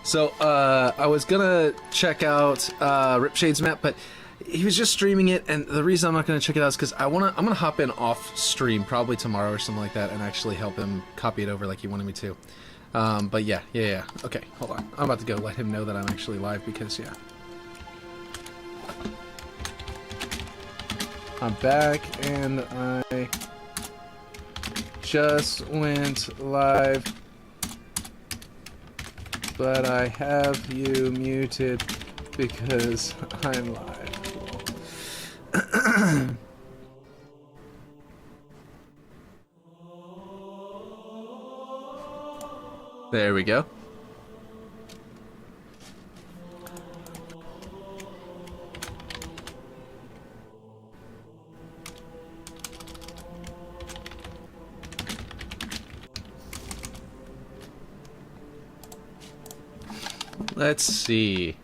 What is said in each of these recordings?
So, I was gonna check out Ripshade's map, but he was just streaming it, and the reason I'm not gonna check it out is because I'm gonna hop in off stream, probably tomorrow or something like that, and actually help him copy it over like he wanted me to. But yeah. Okay, hold on. I'm about to go let him know that I'm actually live because, yeah. I'm back, and I just went live, but I have you muted because I'm live. There we go. Let's see.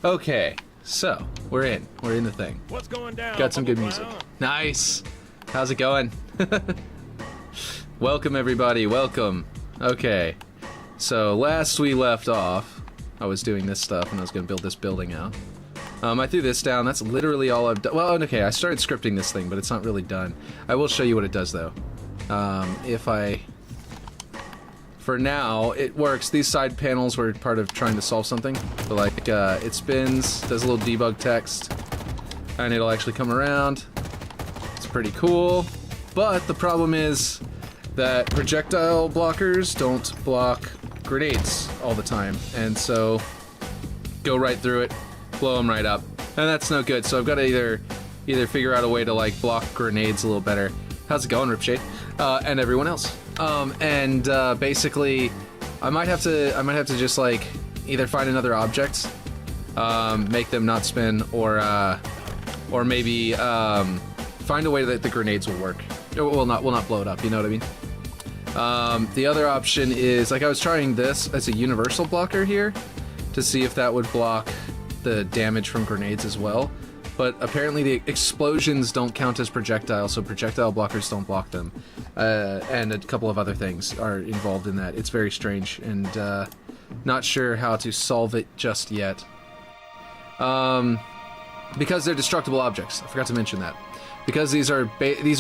Okay, so we're in the thing. What's going down? Got some good music. Nice. How's it going? Welcome everybody. Welcome. Okay. So last we left off, I was doing this stuff and I was going to build this building out. I threw this down. That's literally all I've done. Well, okay, I started scripting this thing, but it's not really done. I will show you what it does though. For now, it works. These side panels were part of trying to solve something. But like, it spins, does a little debug text, and it'll actually come around. It's pretty cool. But the problem is that projectile blockers don't block grenades all the time. And so, go right through it, blow them right up. And that's no good. So I've got to either figure out a way to like block grenades a little better. How's it going, Ripshade? And everyone else. Basically, I might have to just like either find another object, make them not spin, or maybe find a way that the grenades will work. Will not blow it up. You know what I mean? The other option is like I was trying this as a universal blocker here to see if that would block the damage from grenades as well. But apparently the explosions don't count as projectiles, so projectile blockers don't block them. And a couple of other things are involved in that. It's very strange, and not sure how to solve it just yet. Because they're destructible objects. I forgot to mention that. Because these are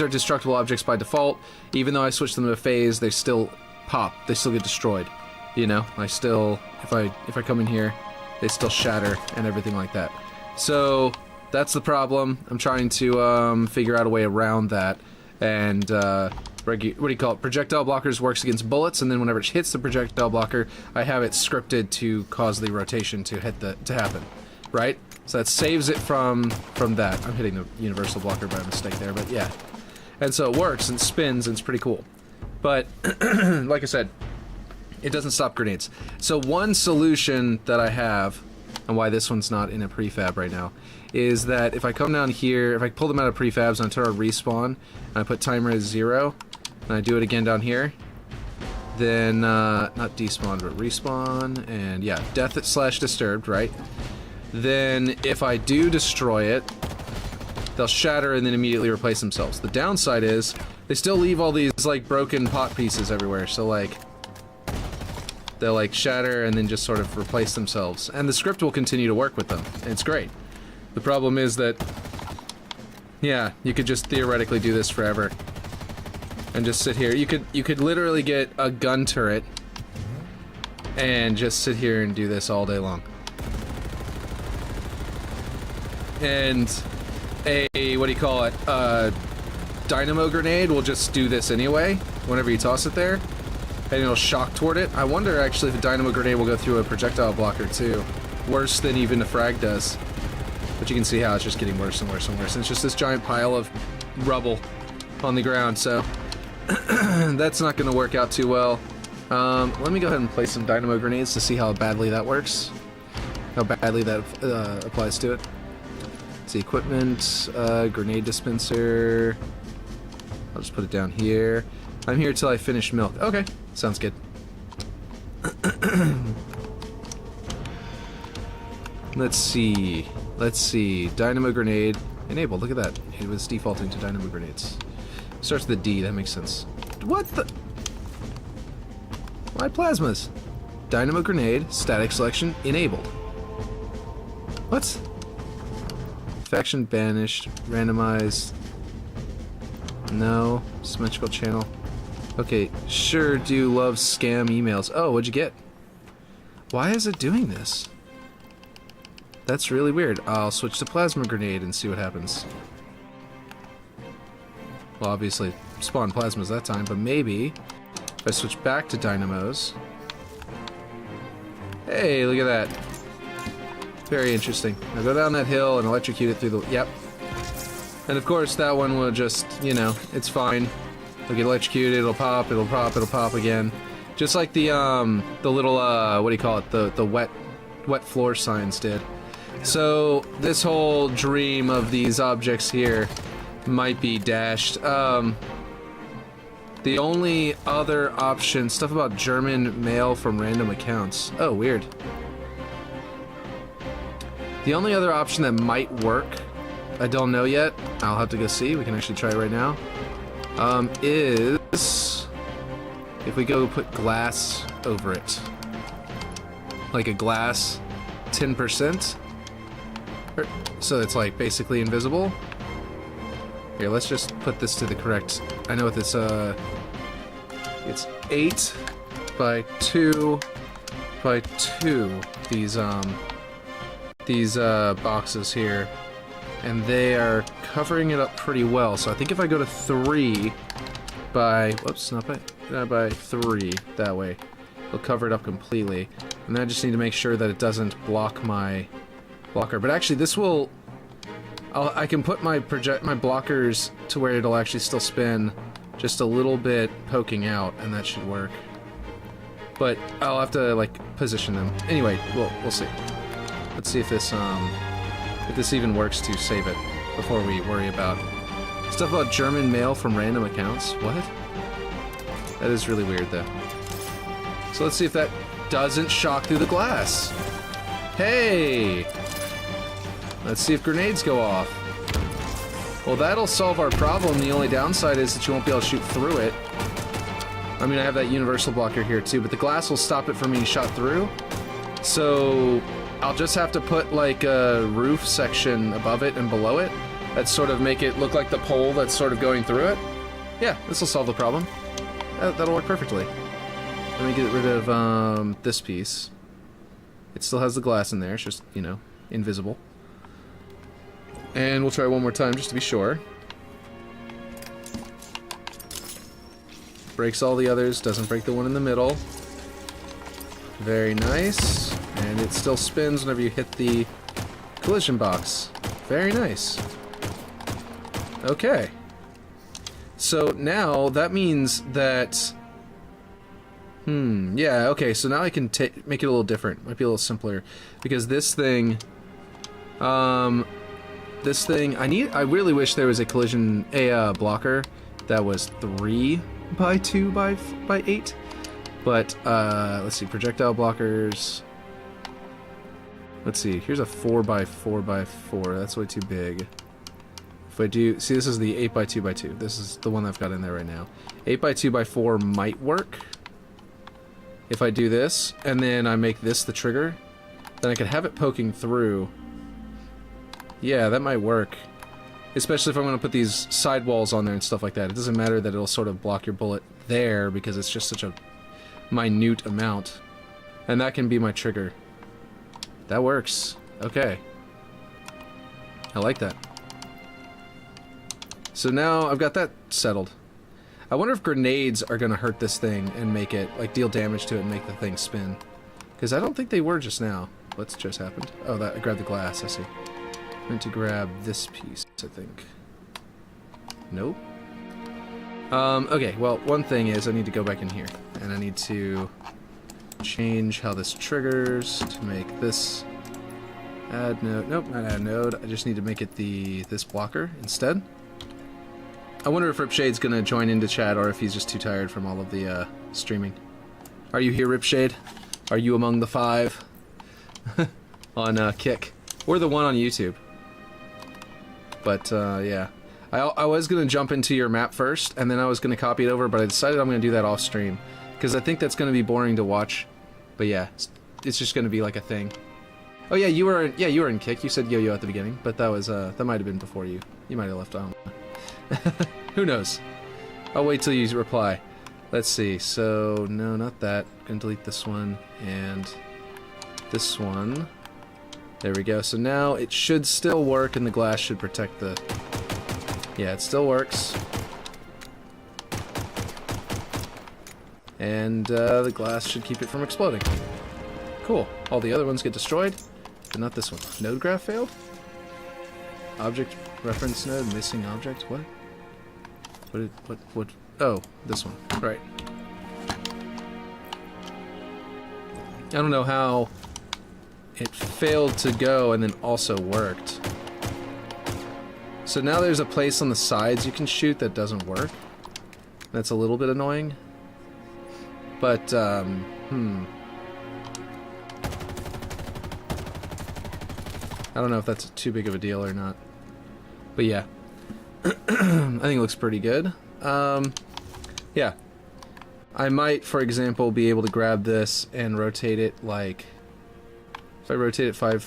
destructible objects by default, even though I switch them to phase, they still pop. They still get destroyed. You know, I still, if I come in here, they still shatter and everything like that. So that's the problem. I'm trying to figure out a way around that, and what do you call it? Projectile blockers works against bullets, and then whenever it hits the projectile blocker, I have it scripted to cause the rotation to happen, right? So that saves it from that. I'm hitting the universal blocker by mistake there, but yeah. And so it works and spins, and it's pretty cool. But like I said, it doesn't stop grenades. So one solution that I have, and why this one's not in a prefab right now, is that if I come down here, if I pull them out of prefabs and I turn on respawn, and I put timer as 0, and I do it again down here, then, not despawn, but respawn, and yeah, death/disturbed, right? Then, if I do destroy it, they'll shatter and then immediately replace themselves. The downside is, they still leave all these, like, broken pot pieces everywhere, so, like, they'll, like, shatter and then just sort of replace themselves. And the script will continue to work with them. It's great. The problem is that, yeah, you could just theoretically do this forever. And just sit here. You could literally get a gun turret and just sit here and do this all day long. And what do you call it? Dynamo grenade will just do this anyway, whenever you toss it there. And it'll shock toward it. I wonder actually if a dynamo grenade will go through a projectile blocker too. Worse than even a frag does. But you can see how it's just getting worse and worse and worse. And it's just this giant pile of rubble on the ground, so that's not going to work out too well. Let me go ahead and place some dynamo grenades to see how badly that works. How badly that applies to it. Let's see, equipment, grenade dispenser. I'll just put it down here. I'm here till I finish milk. Okay, sounds good. Let's see. Dynamo grenade enabled. Look at that. It was defaulting to dynamo grenades. Starts with a D. That makes sense. What the? Why plasmas? Dynamo grenade, static selection, enabled. What? Faction banished, randomized. No. Symmetrical channel. Okay, sure do love scam emails. Oh, what'd you get? Why is it doing this? That's really weird. I'll switch to plasma grenade and see what happens. Well, obviously, spawn plasmas that time, but maybe if I switch back to dynamos. Hey, look at that. Very interesting. Now go down that hill and electrocute it through the... Yep. And of course, that one will just, you know, it's fine. It'll get electrocuted, it'll pop, it'll pop, it'll pop again. Just like the little, what do you call it? The wet floor signs did. So, this whole dream of these objects here might be dashed. The only other option, stuff about German mail from random accounts. Oh, weird. The only other option that might work, I don't know yet, I'll have to go see, we can actually try it right now, is if we go put glass over it. Like a glass 10%. So it's like basically invisible. Here, let's just put this to the correct. I know what this it's 8 by 2 by 2. These boxes here, and they are covering it up pretty well. So I think if I go to 3 by whoops, not by 3 that way, it'll cover it up completely. And then I just need to make sure that it doesn't block my blocker. But actually, this will. I can put my blockers to where it'll actually still spin, just a little bit poking out, and that should work. But I'll have to like position them. Anyway, we'll see. Let's see if this even works to save it before we worry about stuff about German mail from random accounts. What? That is really weird, though. So let's see if that doesn't shock through the glass. Hey! Let's see if grenades go off. Well, that'll solve our problem. The only downside is that you won't be able to shoot through it. I mean, I have that universal blocker here too, but the glass will stop it from being shot through. So I'll just have to put like a roof section above it and below it that sort of make it look like the pole that's sort of going through it. Yeah, this will solve the problem. That'll work perfectly. Let me get rid of this piece. It still has the glass in there. It's just, you know, invisible. And we'll try one more time just to be sure. Breaks all the others, doesn't break the one in the middle. Very nice. And it still spins whenever you hit the collision box. Very nice. Okay. So now that means that... yeah, okay, so now I can make it a little different. Might be a little simpler. Because this thing... I really wish there was a blocker that was 3 by 2 by 8. But, let's see, projectile blockers. Let's see, here's a 4 by 4 by 4. That's way too big. If I do, see, this is the 8 by 2 by 2. This is the one I've got in there right now. 8 by 2 by 4 might work. If I do this, and then I make this the trigger, then I could have it poking through. Yeah, that might work. Especially if I'm going to put these sidewalls on there and stuff like that. It doesn't matter that it'll sort of block your bullet there, because it's just such a minute amount. And that can be my trigger. That works. Okay. I like that. So now I've got that settled. I wonder if grenades are going to hurt this thing and make it, like, deal damage to it and make the thing spin. Because I don't think they were just now. What's just happened? Oh, I grabbed the glass, I see. I meant to grab this piece, I think. Nope. Okay, well, one thing is I need to go back in here. And I need to change how this triggers to make this add node. Nope, not add node. I just need to make it this blocker instead. I wonder if Ripshade's gonna join into chat or if he's just too tired from all of the streaming. Are you here, Ripshade? Are you among the 5 on Kick? Or the 1 on YouTube? But yeah, I was gonna jump into your map first, and then I was gonna copy it over, but I decided I'm gonna do that off stream because I think that's gonna be boring to watch But yeah, it's just going to be like a thing. Oh yeah, you were in kick. You said yo-yo at the beginning, but that was that might have been before you. You might have left on. Who knows? I'll wait till you reply. Let's see. So no, not that. Gonna delete this one and this one. There we go. So now it should still work, and the glass should protect the. Yeah, it still works. And the glass should keep it from exploding. Cool. All the other ones get destroyed, but not this one. Node graph failed? Object reference node missing object? What? What? Oh, this one. Right. I don't know how it failed to go and then also worked. So now there's a place on the sides you can shoot that doesn't work. That's a little bit annoying. But, I don't know if that's too big of a deal or not. But yeah. I think it looks pretty good. Yeah. I might, for example, be able to grab this and rotate it like... If I rotate it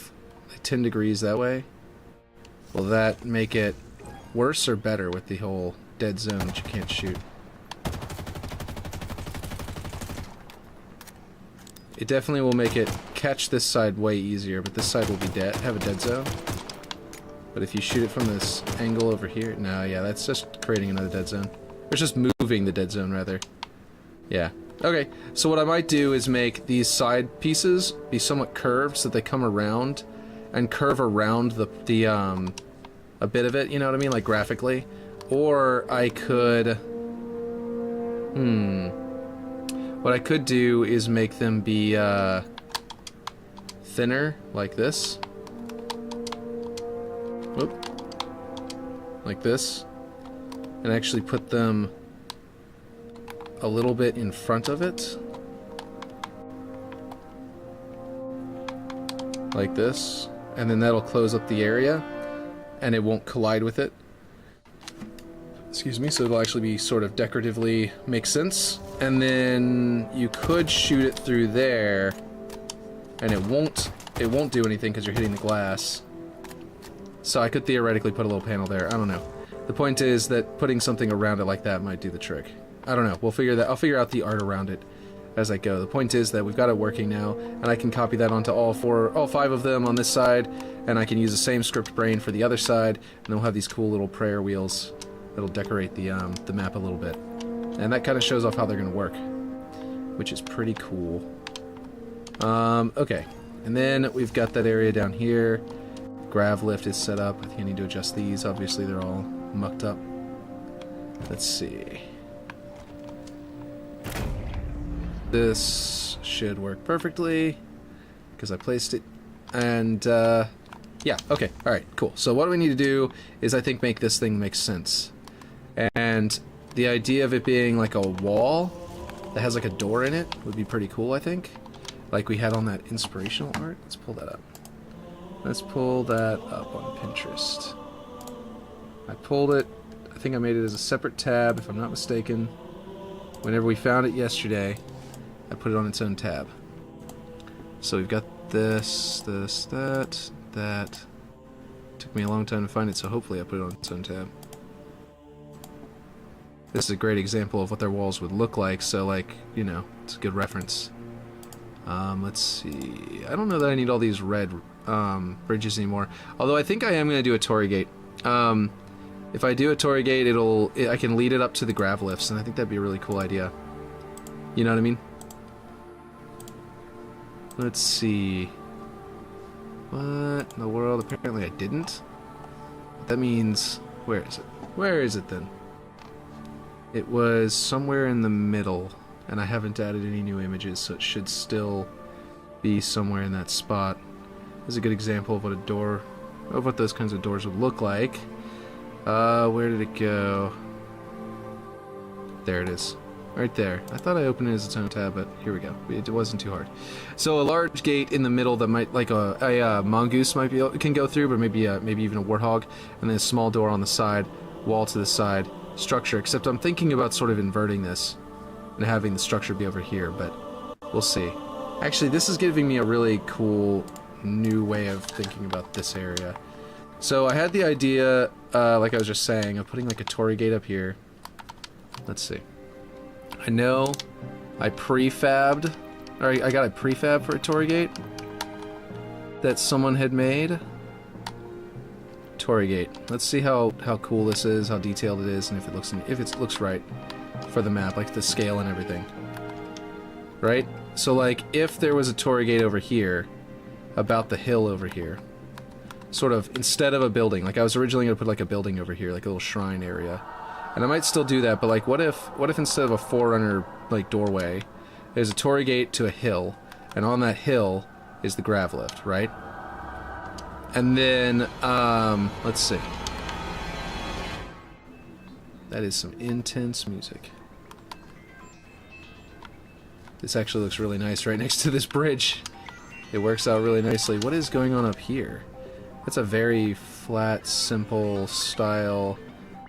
10 degrees that way, will that make it worse or better with the whole dead zone that you can't shoot? It definitely will make it catch this side way easier, but this side will be have a dead zone. But if you shoot it from this angle over here, no, yeah, that's just creating another dead zone. It's just moving the dead zone, rather. Yeah. Okay, so what I might do is make these side pieces be somewhat curved so that they come around and curve around a bit of it, you know what I mean, like graphically. Or I could... What I could do is make them be thinner, like this. Whoop. Like this. And actually put them a little bit in front of it. Like this. And then that'll close up the area, and it won't collide with it. Excuse me, so it'll actually be sort of decoratively make sense. And then you could shoot it through there, and it won't do anything because you're hitting the glass. So I could theoretically put a little panel there. I don't know. The point is that putting something around it like that might do the trick. I don't know. We'll figure that. I'll figure out the art around it as I go. The point is that we've got it working now, and I can copy that onto all 5 of them on this side, and I can use the same script brain for the other side, and then we'll have these cool little prayer wheels that'll decorate the map a little bit. And that kind of shows off how they're going to work, which is pretty cool. Okay. And then we've got that area down here. Grav lift is set up. I think I need to adjust these. Obviously, they're all mucked up. Let's see. This should work perfectly because I placed it. And, yeah, okay. All right, cool. So what we need to do is, I think, make this thing make sense. And the idea of it being like a wall that has like a door in it would be pretty cool, I think. Like we had on that inspirational art. Let's pull that up. Let's pull that up on Pinterest. I pulled it. I think I made it as a separate tab, if I'm not mistaken. Whenever we found it yesterday, I put it on its own tab. So we've got this, that. Took me a long time to find it, so hopefully I put it on its own tab. This is a great example of what their walls would look like, so, like, you know, it's a good reference. Let's see. I don't know that I need all these red bridges anymore. Although I think I am going to do a Torii gate. If I do a Torii gate, I can lead it up to the grav lifts, and I think that'd be a really cool idea. You know what I mean? Let's see. What in the world? Apparently I didn't. That means... Where is it? Where is it then? It was somewhere in the middle, and I haven't added any new images, so it should still be somewhere in that spot. This is a good example of what what those kinds of doors would look like. Where did it go? There it is. Right there. I thought I opened it as its own tab, but here we go. It wasn't too hard. So a large gate in the middle that might, like a mongoose can go through, but maybe even a warthog, and then a small door on the side, wall to the side, structure. Except I'm thinking about sort of inverting this and having the structure be over here, but we'll see. Actually, this is giving me a really cool new way of thinking about this area. So I had the idea, like I was just saying, of putting like a torii gate up here. Let's see. I know I prefabbed, or I got a prefab for a torii gate that someone had made. Torii gate. Let's see how cool this is, how detailed it is, and if it looks right for the map, like the scale and everything. Right? So like if there was a torii gate over here, about the hill over here, sort of instead of a building, like I was originally gonna put like a building over here, like a little shrine area. And I might still do that, but like what if instead of a Forerunner like doorway, there's a torii gate to a hill, and on that hill is the grav lift, right? And then, let's see. That is some intense music. This actually looks really nice right next to this bridge. It works out really nicely. What is going on up here? That's a very flat, simple style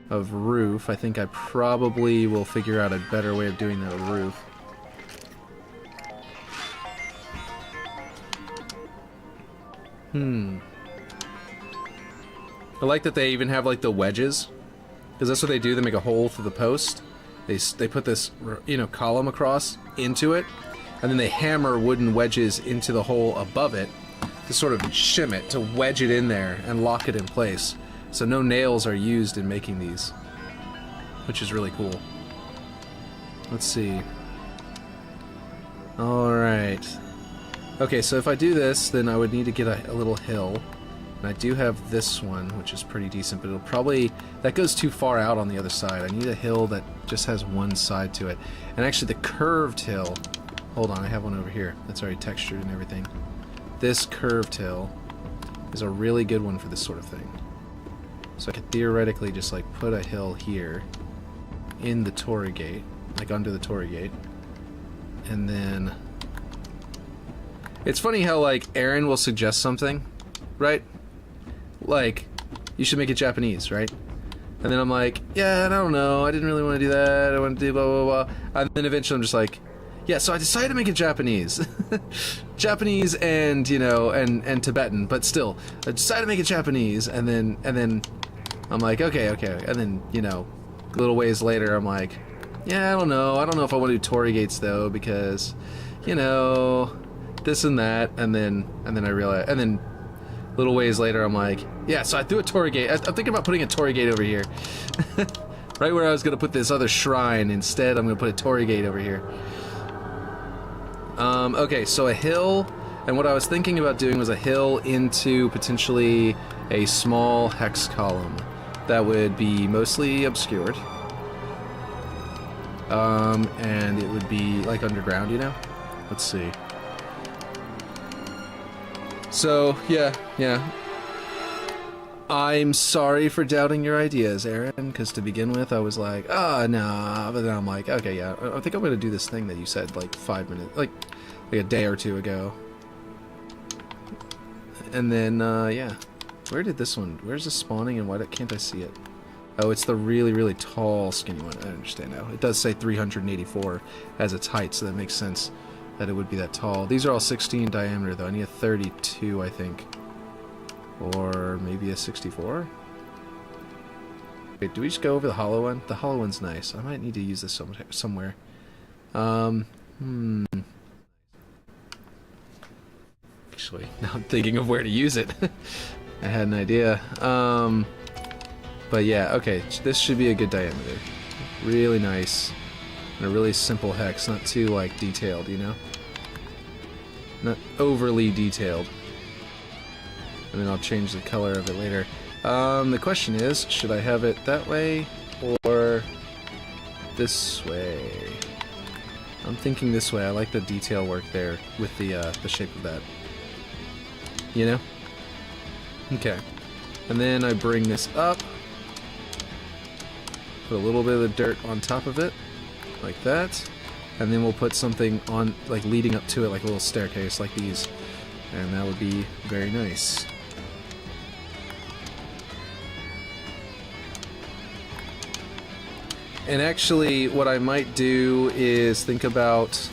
of roof. I think I probably will figure out a better way of doing that roof. I like that they even have like the wedges, because that's what they do. They make a hole through the post. They put this, you know, column across into it, and then they hammer wooden wedges into the hole above it to sort of shim it, to wedge it in there and lock it in place. So no nails are used in making these, which is really cool. Let's see. Alright. Okay, so if I do this, then I would need to get a little hill. And I do have this one, which is pretty decent, but it'll probably... that goes too far out on the other side. I need a hill that just has one side to it. And actually the curved hill... hold on, I have one over here. That's already textured and everything. This curved hill is a really good one for this sort of thing. So I could theoretically just like put a hill here in the torii gate, like under the torii gate, and then... it's funny how like Aaron will suggest something, right? Like, you should make it Japanese, right? And then I'm like, yeah, I don't know, I didn't really want to do that, I want to do blah blah blah. And then eventually I'm just like, yeah, so I decided to make it Japanese. Japanese and, you know, and Tibetan, but still, I decided to make it Japanese, and then I'm like, okay, and then, you know, a little ways later, I'm like, yeah, I don't know if I want to do torii gates though, because, you know, this and that, and then I realized, and then little ways later, I'm like, yeah, so I threw a torii gate. I'm thinking about putting a torii gate over here. Right where I was going to put this other shrine, instead I'm going to put a torii gate over here. Okay, so a hill, and what I was thinking about doing was a hill into potentially a small hex column that would be mostly obscured. And it would be like underground, you know? Let's see. So, yeah. I'm sorry for doubting your ideas, Aaron, because to begin with, I was like, nah, but then I'm like, okay, yeah, I think I'm going to do this thing that you said, like, 5 minutes, like a day or two ago. And then, yeah. Where did this one, where's the spawning, and why can't I see it? Oh, it's the really, really tall, skinny one. I understand now. It does say 384 as its height, so that makes sense that it would be that tall. These are all 16 in diameter, though. I need a 32, I think. Or maybe a 64? Wait, do we just go over the hollow one? The hollow one's nice. I might need to use this somewhere. Actually, now I'm thinking of where to use it. I had an idea. But yeah, okay. This should be a good diameter. Really nice. And a really simple hex, not too, like, detailed, you know? Not overly detailed. And then I'll change the color of it later. The question is, should I have it that way, or this way? I'm thinking this way. I like the detail work there with the shape of that. You know? Okay. And then I bring this up. Put a little bit of the dirt on top of it. Like that, and then we'll put something on, like, leading up to it, like a little staircase like these, and that would be very nice. And actually, what I might do is think about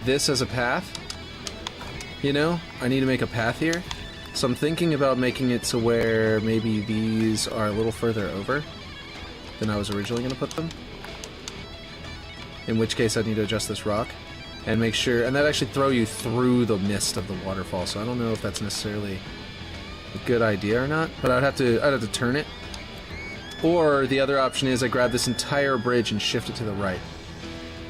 this as a path, You know, I need to make a path here. So I'm thinking about making it to where maybe these are a little further over than I was originally going to put them. In which case I'd need to adjust this rock and make sure, and that actually throw you through the mist of the waterfall. So I don't know if that's necessarily a good idea or not, but I'd have to turn it. Or the other option is I grab this entire bridge and shift it to the right.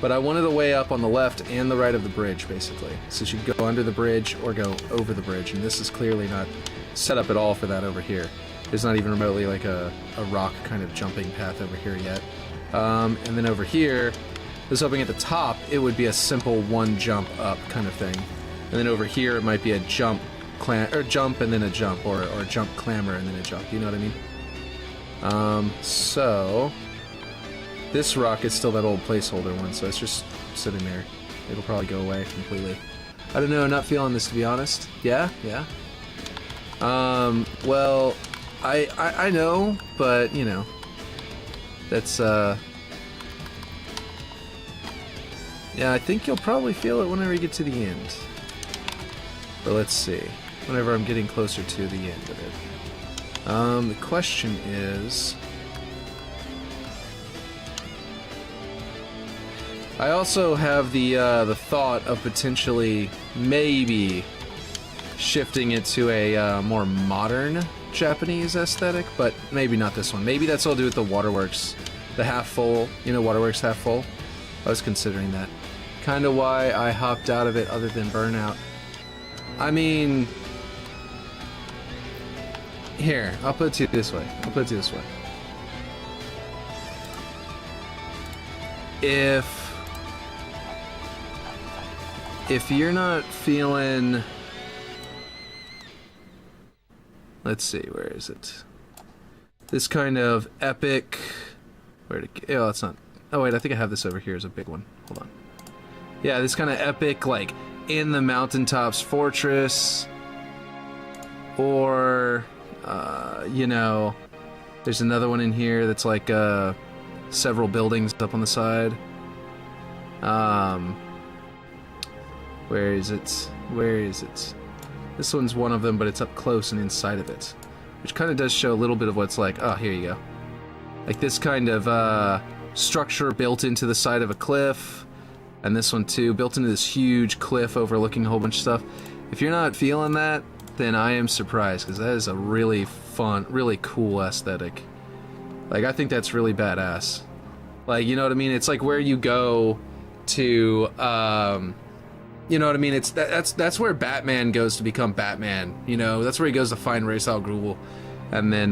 But I wanted a way up on the left and the right of the bridge, basically. So you could go under the bridge or go over the bridge, and this is clearly not set up at all for that over here. There's not even remotely like a rock kind of jumping path over here yet. And then over here, I was hoping at the top it would be a simple one jump up kind of thing. And then over here it might be a jump and then a jump, or a jump clamber and then a jump, you know what I mean? So this rock is still that old placeholder one, so it's just sitting there. It'll probably go away completely. I don't know, not feeling this, to be honest. Yeah? Well, I know, but, you know, that's, yeah, I think you'll probably feel it whenever you get to the end. But let's see. Whenever I'm getting closer to the end of it. The question is... I also have the thought of potentially, maybe, shifting it to a more modern Japanese aesthetic, but maybe not this one. Maybe that's all to do with the Waterworks, the half full, you know, Waterworks half full. I was considering that. Kind of why I hopped out of it, other than burnout. I mean, here, I'll put it to you this way. If you're not feeling, let's see, where is it? This kind of epic, where'd it go? Oh, it's not. Oh wait, I think I have this over here as a big one. Hold on. Yeah, this kind of epic, like, in the mountaintops fortress, or, you know, there's another one in here that's like, several buildings up on the side. Where is it? This one's one of them, but it's up close and inside of it, which kind of does show a little bit of what's like. Oh, here you go. Like this kind of, structure built into the side of a cliff. And this one too, built into this huge cliff overlooking a whole bunch of stuff. If you're not feeling that, then I am surprised, because that is a really fun, really cool aesthetic. Like, I think that's really badass. Like, you know what I mean? It's like where you go to, you know what I mean? It's that's where Batman goes to become Batman. You know, that's where he goes to find Ra's al Ghul, and then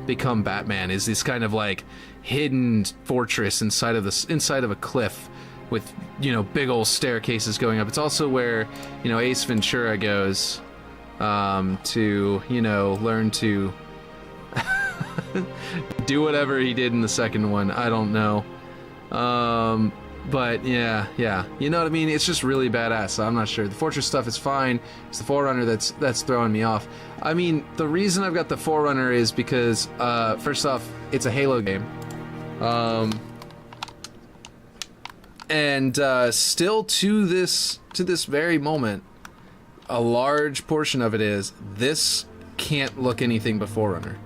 become Batman. Is this kind of like hidden fortress inside of a cliff, with, you know, big old staircases going up. It's also where, you know, Ace Ventura goes to, you know, learn to do whatever he did in the second one. I don't know. But yeah, you know what I mean? It's just really badass. So I'm not sure. The Fortress stuff is fine. It's the Forerunner that's throwing me off. I mean, the reason I've got the Forerunner is because, first off, it's a Halo game. And still to this very moment, a large portion of it is, this can't look anything but Forerunner.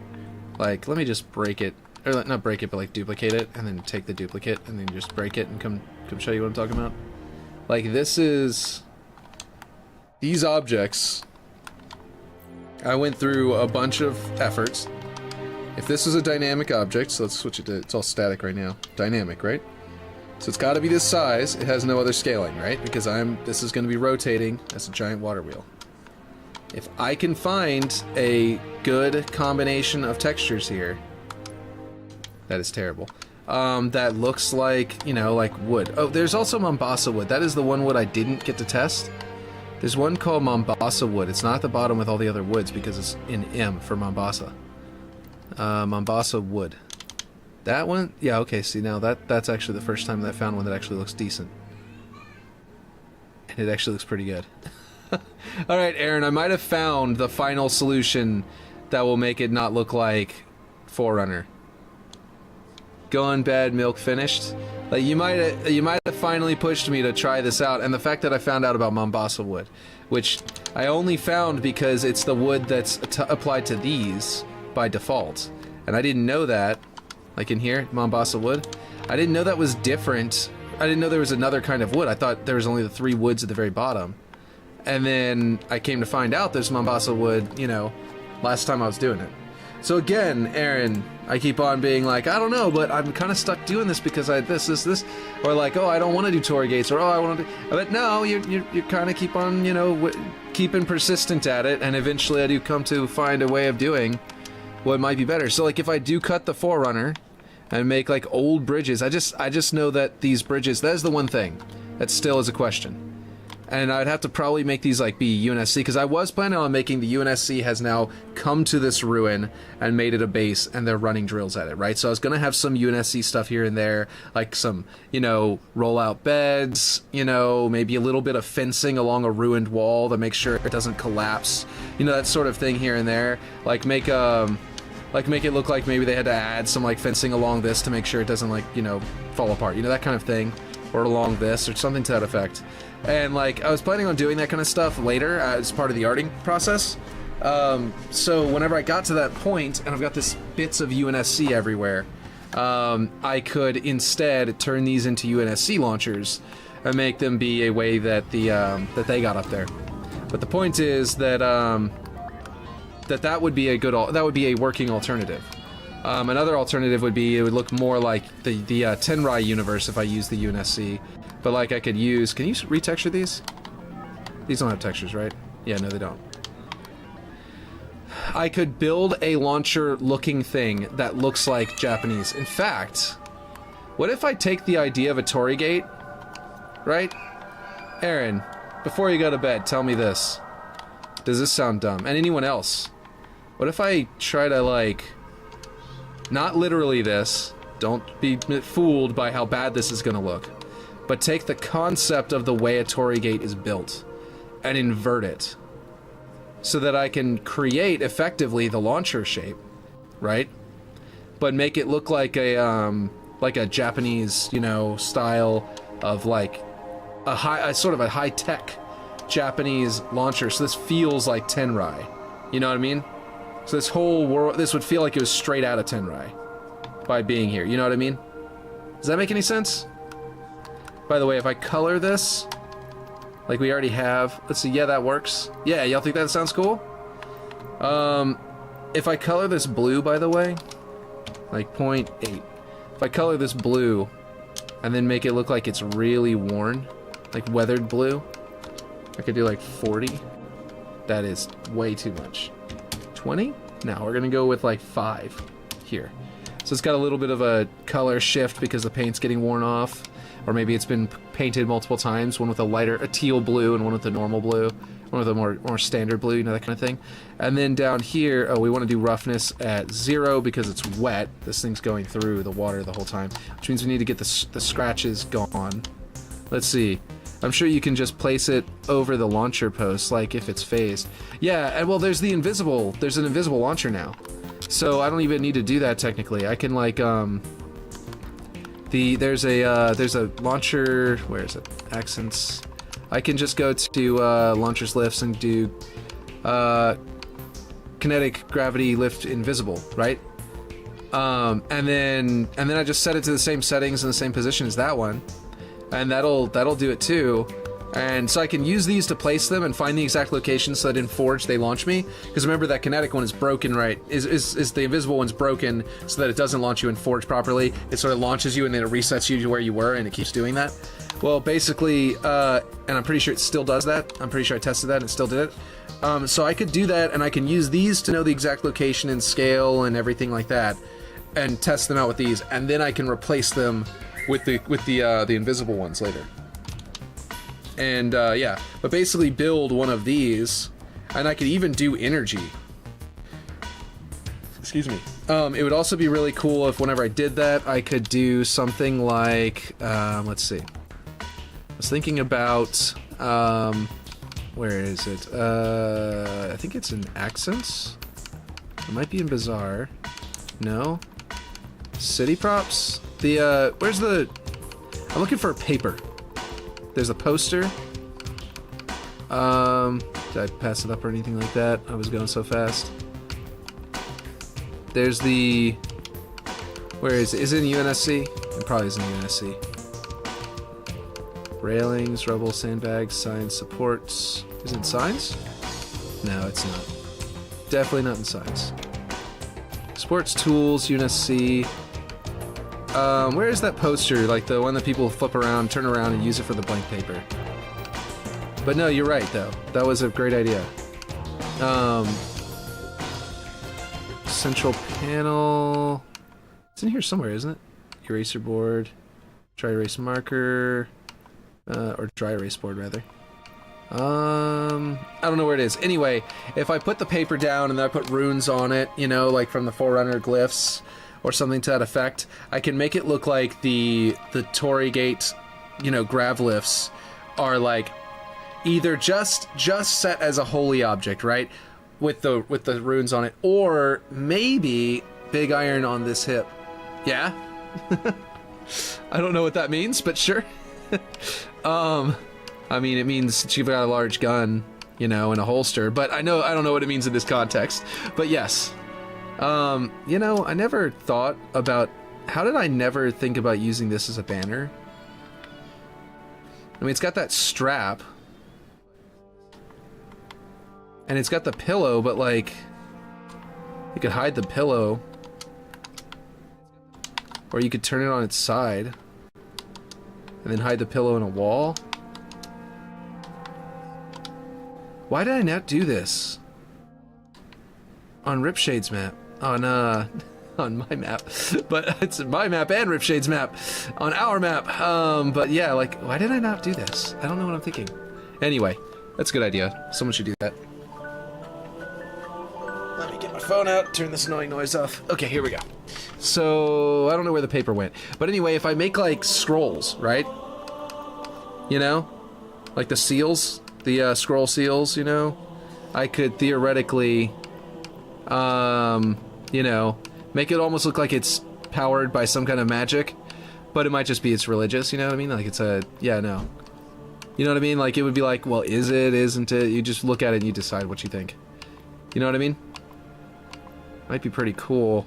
Like, let me just break it, or not break it, but like duplicate it, and then take the duplicate, and then just break it, and come show you what I'm talking about. Like, this is, these objects, I went through a bunch of efforts. If this is a dynamic object, so let's switch it to, it's all static right now. Dynamic, right? So it's got to be this size. It has no other scaling, right? Because this is going to be rotating as a giant water wheel. If I can find a good combination of textures here, that is terrible. That looks like, you know, like wood. Oh, there's also Mombasa wood. That is the one wood I didn't get to test. There's one called Mombasa wood. It's not at the bottom with all the other woods because it's in M for Mombasa. Mombasa wood. That one? Yeah, okay, see, now that's actually the first time that I found one that actually looks decent. And it actually looks pretty good. Alright, Aaron, I might have found the final solution that will make it not look like Forerunner. Gone bad, milk finished. Like, you might have finally pushed me to try this out, and the fact that I found out about Mombasa wood, which I only found because it's the wood that's applied to these by default. And I didn't know that. Like in here, Mombasa wood. I didn't know that was different. I didn't know there was another kind of wood. I thought there was only the 3 woods at the very bottom. And then I came to find out there's Mombasa wood, you know, last time I was doing it. So again, Aaron, I keep on being like, I don't know, but I'm kind of stuck doing this because I this, or like, oh, I don't want to do Torii gates, or oh, I want to do. But no, you kind of keep on, you know, keeping persistent at it, and eventually I do come to find a way of doing what might be better. So like, if I do cut the Forerunner and make like old bridges, I just know that these bridges, that is the one thing that still is a question. And I'd have to probably make these like be UNSC, because I was planning on making the UNSC has now come to this ruin and made it a base, and they're running drills at it, right? So I was going to have some UNSC stuff here and there, like some, you know, rollout beds, you know, maybe a little bit of fencing along a ruined wall to make sure it doesn't collapse, you know, that sort of thing here and there. Like make it look like maybe they had to add some like fencing along this to make sure it doesn't like, you know, fall apart, you know, that kind of thing, or along this or something to that effect. And like, I was planning on doing that kind of stuff later as part of the arting process. So whenever I got to that point, and I've got this bits of UNSC everywhere, I could instead turn these into UNSC launchers and make them be a way that that they got up there. But the point is that that would be a working alternative. Another alternative would be, it would look more like the Tenrai universe if I use the UNSC. But like I could use, can you retexture these? These don't have textures, right? Yeah, no they don't. I could build a launcher looking thing that looks like Japanese. In fact, what if I take the idea of a Torii gate, right? Aaron, before you go to bed, tell me this. Does this sound dumb? And anyone else? What if I try to like, not literally this, don't be fooled by how bad this is gonna look, but take the concept of the way a Torii gate is built and invert it so that I can create effectively the launcher shape, right? But make it look like a Japanese, you know, style of like a sort of a high-tech Japanese launcher. So this feels like Tenrai, you know what I mean? So this whole world, this would feel like it was straight out of Tenrai by being here, you know what I mean? Does that make any sense? By the way, if I color this, like we already have, let's see, yeah, that works. Yeah, y'all think that sounds cool? If I color this blue, by the way, like 0.8, if I color this blue and then make it look like it's really worn, like weathered blue, I could do like 40. That is way too much. 20? No, we're gonna go with like 5 here. So it's got a little bit of a color shift because the paint's getting worn off. Or maybe it's been painted multiple times, one with a teal blue and one with a normal blue, one with a more standard blue, you know, that kind of thing. And then down here, oh, we want to do roughness at 0 because it's wet. This thing's going through the water the whole time, which means we need to get the scratches gone. Let's see. I'm sure you can just place it over the launcher post, like if it's phased. Yeah, and well, there's an invisible launcher now. So I don't even need to do that technically. I can like, there's a launcher, where is it? Accents. I can just go to launchers lifts and do kinetic gravity lift invisible, right? And then I just set it to the same settings and the same position as that one, and that'll do it too. And so I can use these to place them and find the exact location so that in Forge they launch me. Because remember, that kinetic one is broken, right? Is the invisible one's broken so that it doesn't launch you in Forge properly. It sort of launches you and then it resets you to where you were, and it keeps doing that. Well, basically, and I'm pretty sure it still does that. I'm pretty sure I tested that and it still did it. So I could do that, and I can use these to know the exact location and scale and everything like that, and test them out with these, and then I can replace them with the invisible ones later. And yeah, but basically build one of these, and I could even do energy. Excuse me. It would also be really cool if whenever I did that, I could do something like, let's see. I was thinking about, where is it? I think it's in Accents. It might be in Bazaar. No? City props? Where's the... I'm looking for a paper. There's a poster. Did I pass it up or anything like that? I was going so fast. There's the... Where is it? Is it in UNSC? It probably is in UNSC. Railings, rubble, sandbags, signs, supports. Is it in signs? No, it's not. Definitely not in signs. Sports tools, UNSC. Where is that poster? Like the one that people flip around, turn around, and use it for the blank paper. But no, you're right, though. That was a great idea. Central panel... It's in here somewhere, isn't it? Eraser board. Dry erase marker. Or dry erase board, rather. I don't know where it is. Anyway, if I put the paper down and then I put runes on it, you know, like from the Forerunner glyphs, or something to that effect, I can make it look like the Torii Gate, you know, grav lifts are like either just set as a holy object, right? With the runes on it, or maybe big iron on this hip. Yeah? I don't know what that means, but sure. I mean, it means you've got a large gun, you know, in a holster, but I don't know what it means in this context. But yes. You know, I never thought about... How did I never think about using this as a banner? I mean, it's got that strap. And it's got the pillow, but like... You could hide the pillow. Or you could turn it on its side. And then hide the pillow in a wall. Why did I not do this? On Ripshade's map. On my map. But it's my map and Ripshade's map. On our map. But yeah, like, why did I not do this? I don't know what I'm thinking. Anyway, that's a good idea. Someone should do that. Let me get my phone out, turn this annoying noise off. Okay, here we go. So, I don't know where the paper went. But anyway, if I make, like, scrolls, right? You know? Like the seals? The, scroll seals, you know? I could theoretically, you know, make it almost look like it's powered by some kind of magic. But it might just be it's religious, you know what I mean? Like, it's a... Yeah, no. You know what I mean? Like, it would be like, well, is it? Isn't it? You just look at it and you decide what you think. You know what I mean? Might be pretty cool.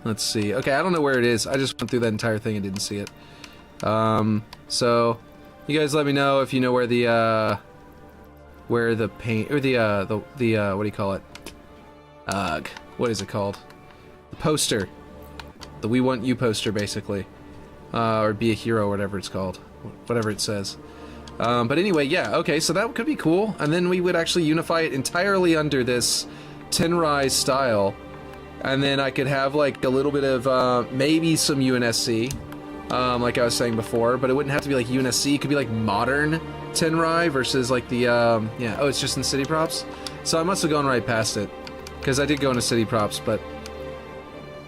Let's see. Okay, I don't know where it is. I just went through that entire thing and didn't see it. So you guys let me know if you know where the paint or the what do you call it? What is it called? The poster. The We Want You poster, basically. Or Be a Hero, whatever it's called. Whatever it says. But anyway, yeah, okay, so that could be cool. And then we would actually unify it entirely under this Tenrai style. And then I could have, like, a little bit of, maybe some UNSC, like I was saying before, but it wouldn't have to be, like, UNSC. It could be, like, modern Tenrai versus, like, the, yeah, oh, it's just in City Props? So I must have gone right past it, because I did go into City Props, but...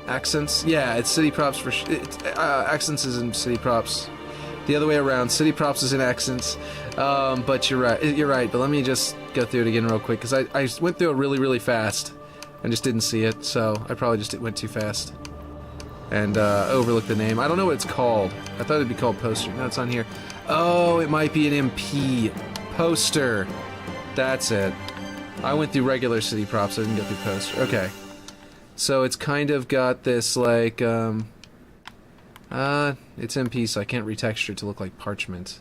Accents? Yeah, it's City Props for... Accents is in City Props. The other way around. City Props is in Accents. But you're right, but let me just go through it again real quick, because I went through it really, really fast. I just didn't see it, so I probably just went too fast. And, overlooked the name. I don't know what it's called. I thought it'd be called Poster. No, it's on here. Oh, it might be an MP. Poster. That's it. I went through regular City Props, I didn't go through Poster. Okay. So it's kind of got this, like, it's MP, so I can't retexture it to look like parchment.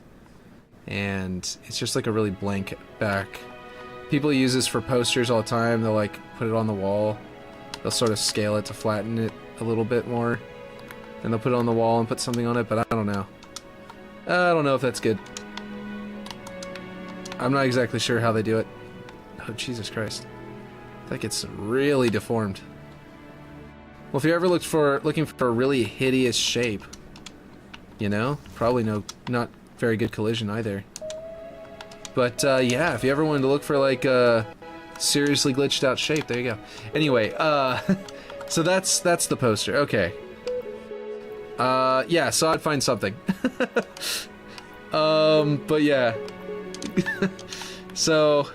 And it's just like a really blank back. People use this for posters all the time. They'll, like, put it on the wall. They'll sort of scale it to flatten it a little bit more. And they'll put it on the wall and put something on it, but I don't know. I don't know if that's good. I'm not exactly sure how they do it. Oh, Jesus Christ. That gets really deformed. Well, if you're ever looking for a really hideous shape, you know, probably not very good collision either. But yeah, if you ever wanted to look for like a seriously glitched out shape, there you go. Anyway, so that's the poster. Okay. Yeah, so I'd find something. But yeah. So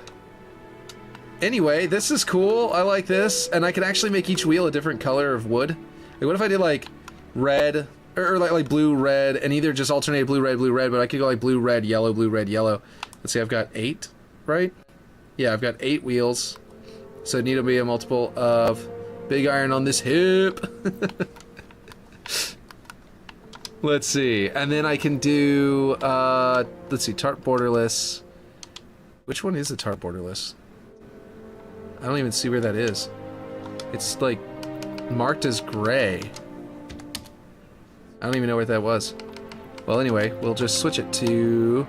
anyway, this is cool. I like this, and I can actually make each wheel a different color of wood. Like, what if I did like red or like blue, red, and either just alternate blue, red, but I could go like blue, red, yellow, blue, red, yellow. Let's see, I've got 8. right? Yeah, I've got 8 wheels. So it need to be a multiple of big iron on this hip. Let's see. And then I can do, let's see, tarp borderless. Which one is the tarp borderless? I don't even see where that is. It's like marked as gray. I don't even know where that was. Well, anyway, we'll just switch it to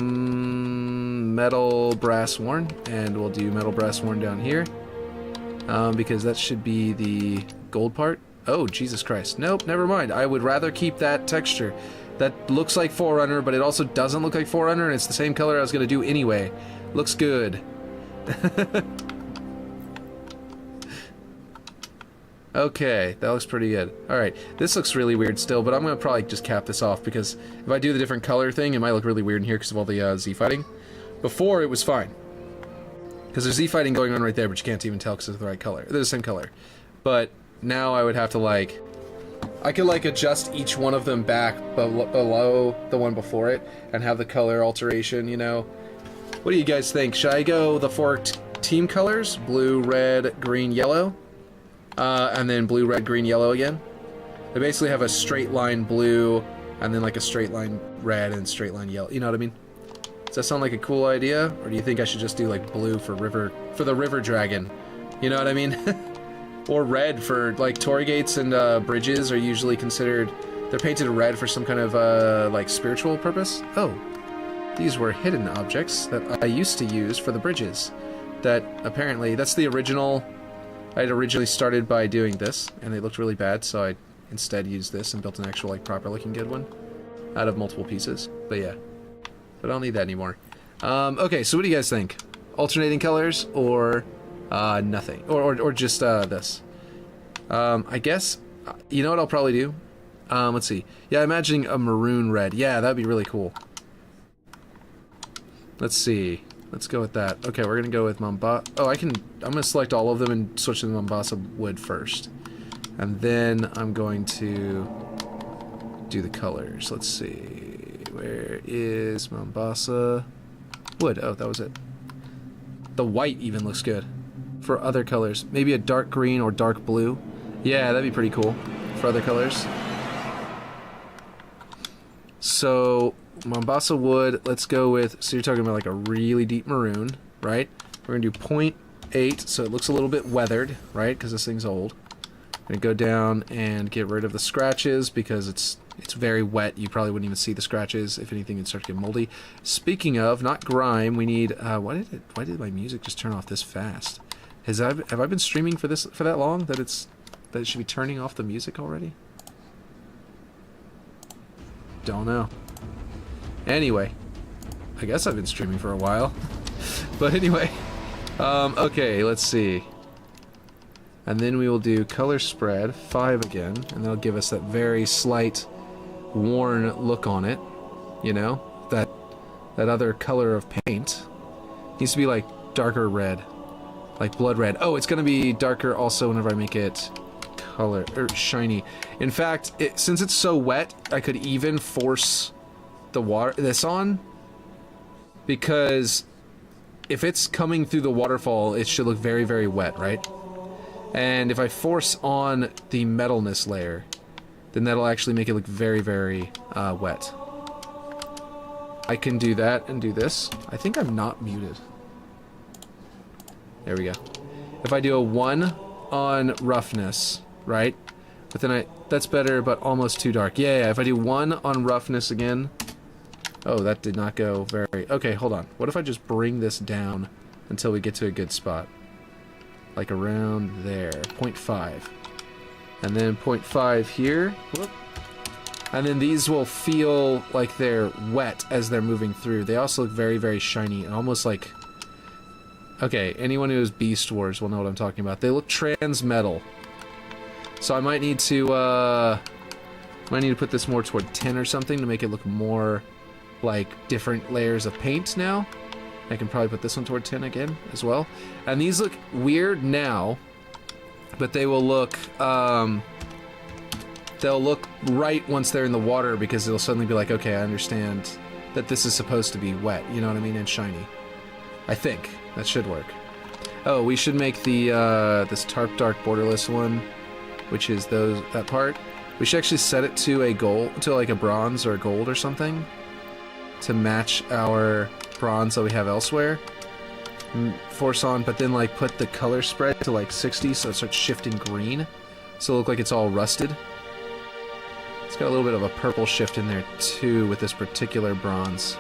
metal brass worn, and we'll do metal brass worn down here, because that should be the gold part. Oh, Jesus Christ. Nope, never mind. I would rather keep that texture. That looks like Forerunner, but it also doesn't look like Forerunner, and it's the same color I was going to do anyway. Looks good. Okay, that looks pretty good. Alright, this looks really weird still, but I'm going to probably just cap this off, because if I do the different color thing, it might look really weird in here because of all the Z-fighting. Before, it was fine. Because there's Z-fighting going on right there, but you can't even tell because it's the right color. They're the same color. But now I would have to, like... I could, like, adjust each one of them back below the one before it, and have the color alteration, you know? What do you guys think? Should I go the 4 team colors? Blue, red, green, yellow? And then blue, red, green, yellow again. They basically have a straight line blue, and then like a straight line red and straight line yellow. You know what I mean? Does that sound like a cool idea? Or do you think I should just do like blue for the river dragon? You know what I mean? Or red for like torii gates and bridges are usually considered. They're painted red for some kind of like spiritual purpose. Oh, these were hidden objects that I used to use for the bridges. That apparently that's the original. I had originally started by doing this, and they looked really bad, so I instead used this and built an actual, like, proper-looking good one out of multiple pieces. But yeah, but I don't need that anymore. Okay, so what do you guys think? Alternating colors, or nothing, or just this? I guess you know what I'll probably do. Let's see. Yeah, imagining a maroon red. Yeah, that'd be really cool. Let's see. Let's go with that. Okay, we're gonna go with Mombasa. Oh, I'm gonna select all of them and switch to the Mombasa wood first. And then I'm going to do the colors. Let's see. Where is Mombasa wood? Oh, that was it. The white even looks good. For other colors. Maybe a dark green or dark blue. Yeah, that'd be pretty cool for other colors. So... Mombasa wood, let's go with, so you're talking about like a really deep maroon, right? We're going to do 0.8, so it looks a little bit weathered, right? Because this thing's old. I'm going to go down and get rid of the scratches because it's very wet. You probably wouldn't even see the scratches. If anything, it'd start to get moldy. Speaking of, not grime, we need, why did my music just turn off this fast? Have I been streaming for that long that it should be turning off the music already? Don't know. Anyway, I guess I've been streaming for a while. But anyway, okay, let's see. And then we will do color spread 5 again, and that'll give us that very slight worn look on it. You know, that other color of paint needs to be like darker red, like blood red. Oh, it's gonna be darker also whenever I make it color or shiny. In fact, since it's so wet, I could even force this on, because if it's coming through the waterfall, it should look very, very wet, right? And if I force on the metalness layer, then that'll actually make it look very, very wet. I can do that and do this. I think I'm not muted. There we go. If I do a 1 on roughness, right? But then that's better, but almost too dark. Yeah, if I do 1 on roughness again. Oh, that did not go very... Okay, hold on. What if I just bring this down until we get to a good spot? Like around there. 0.5. And then 0.5 here. Whoop. And then these will feel like they're wet as they're moving through. They also look very, very shiny and almost like... Okay, anyone who has Beast Wars will know what I'm talking about. They look trans-metal. So I might need to put this more toward 10 or something to make it look more... like different layers of paint now. I can probably put this one toward 10 again as well. And these look weird now, but they will look they'll look right once they're in the water, because it'll suddenly be like, okay, I understand. that this is supposed to be wet, you know what I mean, and shiny. I think that should work. Oh, we should make the this tarp dark borderless one, which is that part. We should actually set it to a gold, to like a bronze or a gold or something, to match our bronze that we have elsewhere. Force on, but then like put the color spread to like 60 so it starts shifting green, so it look like it's all rusted. It's got a little bit of a purple shift in there too with this particular bronze.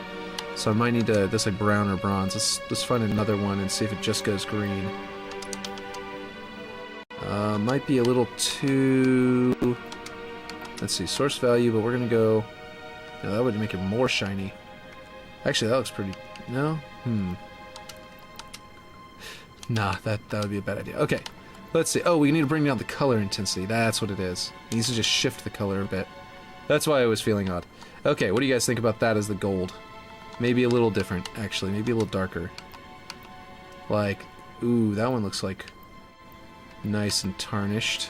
So I might need to, this like brown or bronze. Let's find another one and see if it just goes green. Might be a little too... Let's see, source value, but we're gonna go... No, that would make it more shiny. Actually, that looks pretty... No? Nah, that would be a bad idea. Okay, let's see. Oh, we need to bring down the color intensity. That's what it is. It needs to just shift the color a bit. That's why I was feeling odd. Okay, what do you guys think about that as the gold? Maybe a little different, actually. Maybe a little darker. Like, ooh, that one looks like nice and tarnished.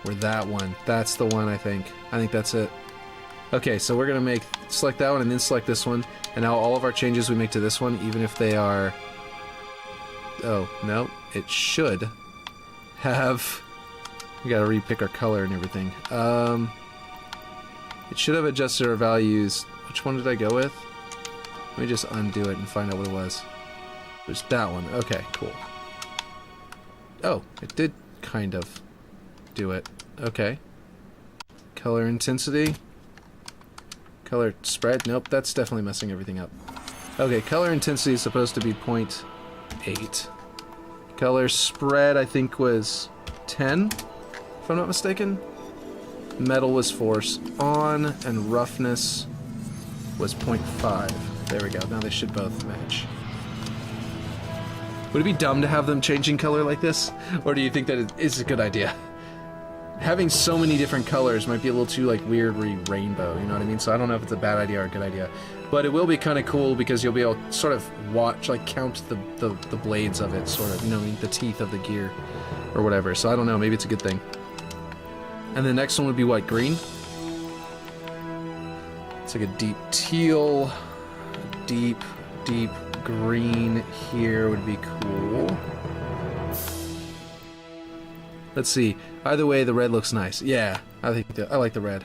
Or that one. That's the one, I think. I think that's it. Okay, so we're gonna select that one and then select this one. And now all of our changes we make to this one, even if they are... Oh, no. It should have... We gotta re-pick our color and everything. It should have adjusted our values. Which one did I go with? Let me just undo it and find out what it was. It was that one. Okay, cool. Oh, it did kind of do it. Okay. Color intensity. Color spread. Nope, that's definitely messing everything up. Okay, color intensity is supposed to be 0.8. Color spread, I think, was 10, if I'm not mistaken. Metal was force on, and roughness was 0.5. There we go. Now they should both match. Would it be dumb to have them changing color like this? Or do you think that it is a good idea? Having so many different colors might be a little too, like, weirdly rainbow, you know what I mean? So I don't know if it's a bad idea or a good idea. But it will be kind of cool because you'll be able to sort of watch, like, count the blades of it, sort of, you know, the teeth of the gear or whatever. So I don't know, maybe it's a good thing. And the next one would be what, green? It's like a deep teal, deep green here would be cool. Let's see. Either way, the red looks nice. Yeah, I like the red.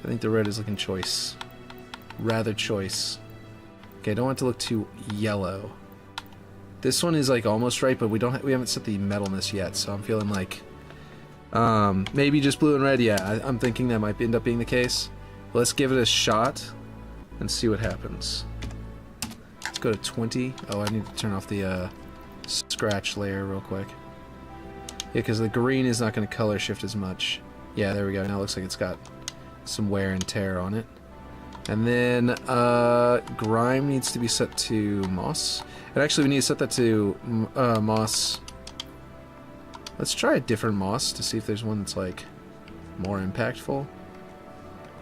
I think the red is looking choice. Rather choice. Okay, I don't want it to look too yellow. This one is like almost right, but we haven't set the metalness yet, so I'm feeling like maybe just blue and red. Yeah, I'm thinking that might end up being the case. Let's give it a shot and see what happens. Let's go to 20. Oh, I need to turn off the scratch layer real quick. Yeah, because the green is not going to color shift as much. Yeah, there we go. Now it looks like it's got some wear and tear on it. And then grime needs to be set to moss. And actually we need to set that to moss. Let's try a different moss to see if there's one that's like more impactful.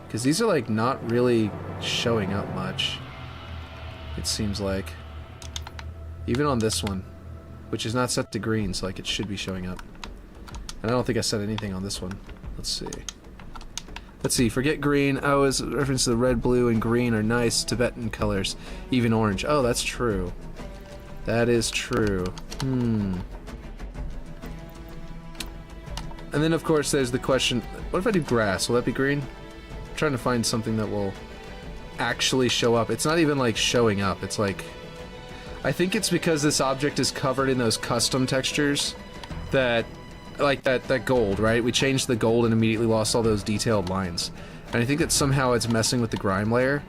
Because these are like not really showing up much. It seems like. Even on this one, which is not set to green, so like it should be showing up. And I don't think I set anything on this one. Let's see. Let's see, forget green. Oh, as a reference to the red, blue, and green are nice Tibetan colors. Even orange. Oh, that's true. That is true. And then, of course, there's the question, what if I do grass? Will that be green? I'm trying to find something that will actually show up. It's not even, like, showing up. It's like... I think it's because this object is covered in those custom textures that... Like that gold, right? We changed the gold and immediately lost all those detailed lines. And I think that somehow it's messing with the grime layer.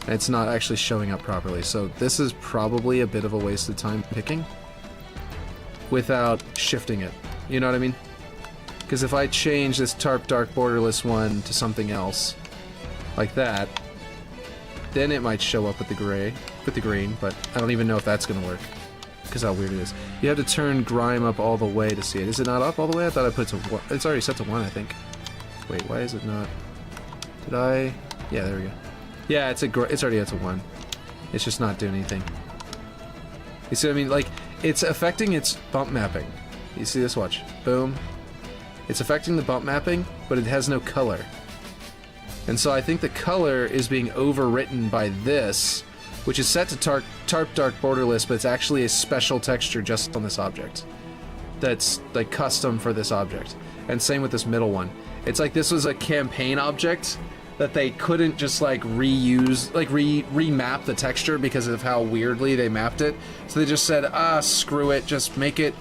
And it's not actually showing up properly. So this is probably a bit of a waste of time picking. Without shifting it. You know what I mean? Because if I change this tarp dark borderless one to something else, like that, then it might show up with the gray, with the green, but I don't even know if that's gonna work. Because how weird it is. You have to turn grime up all the way to see it. Is it not up all the way? I thought I put it to 1. It's already set to 1, I think. Wait, why is it not? Did I? Yeah, there we go. Yeah, it's already at 1. It's just not doing anything. You see what I mean? Like, it's affecting its bump mapping. You see this? Watch. Boom. It's affecting the bump mapping, but it has no color. And so I think the color is being overwritten by this, which is set to tarp dark borderless, but it's actually a special texture just on this object. That's like custom for this object. And same with this middle one. It's like this was a campaign object that they couldn't just like reuse, like remap the texture because of how weirdly they mapped it. So they just said, screw it, just make it,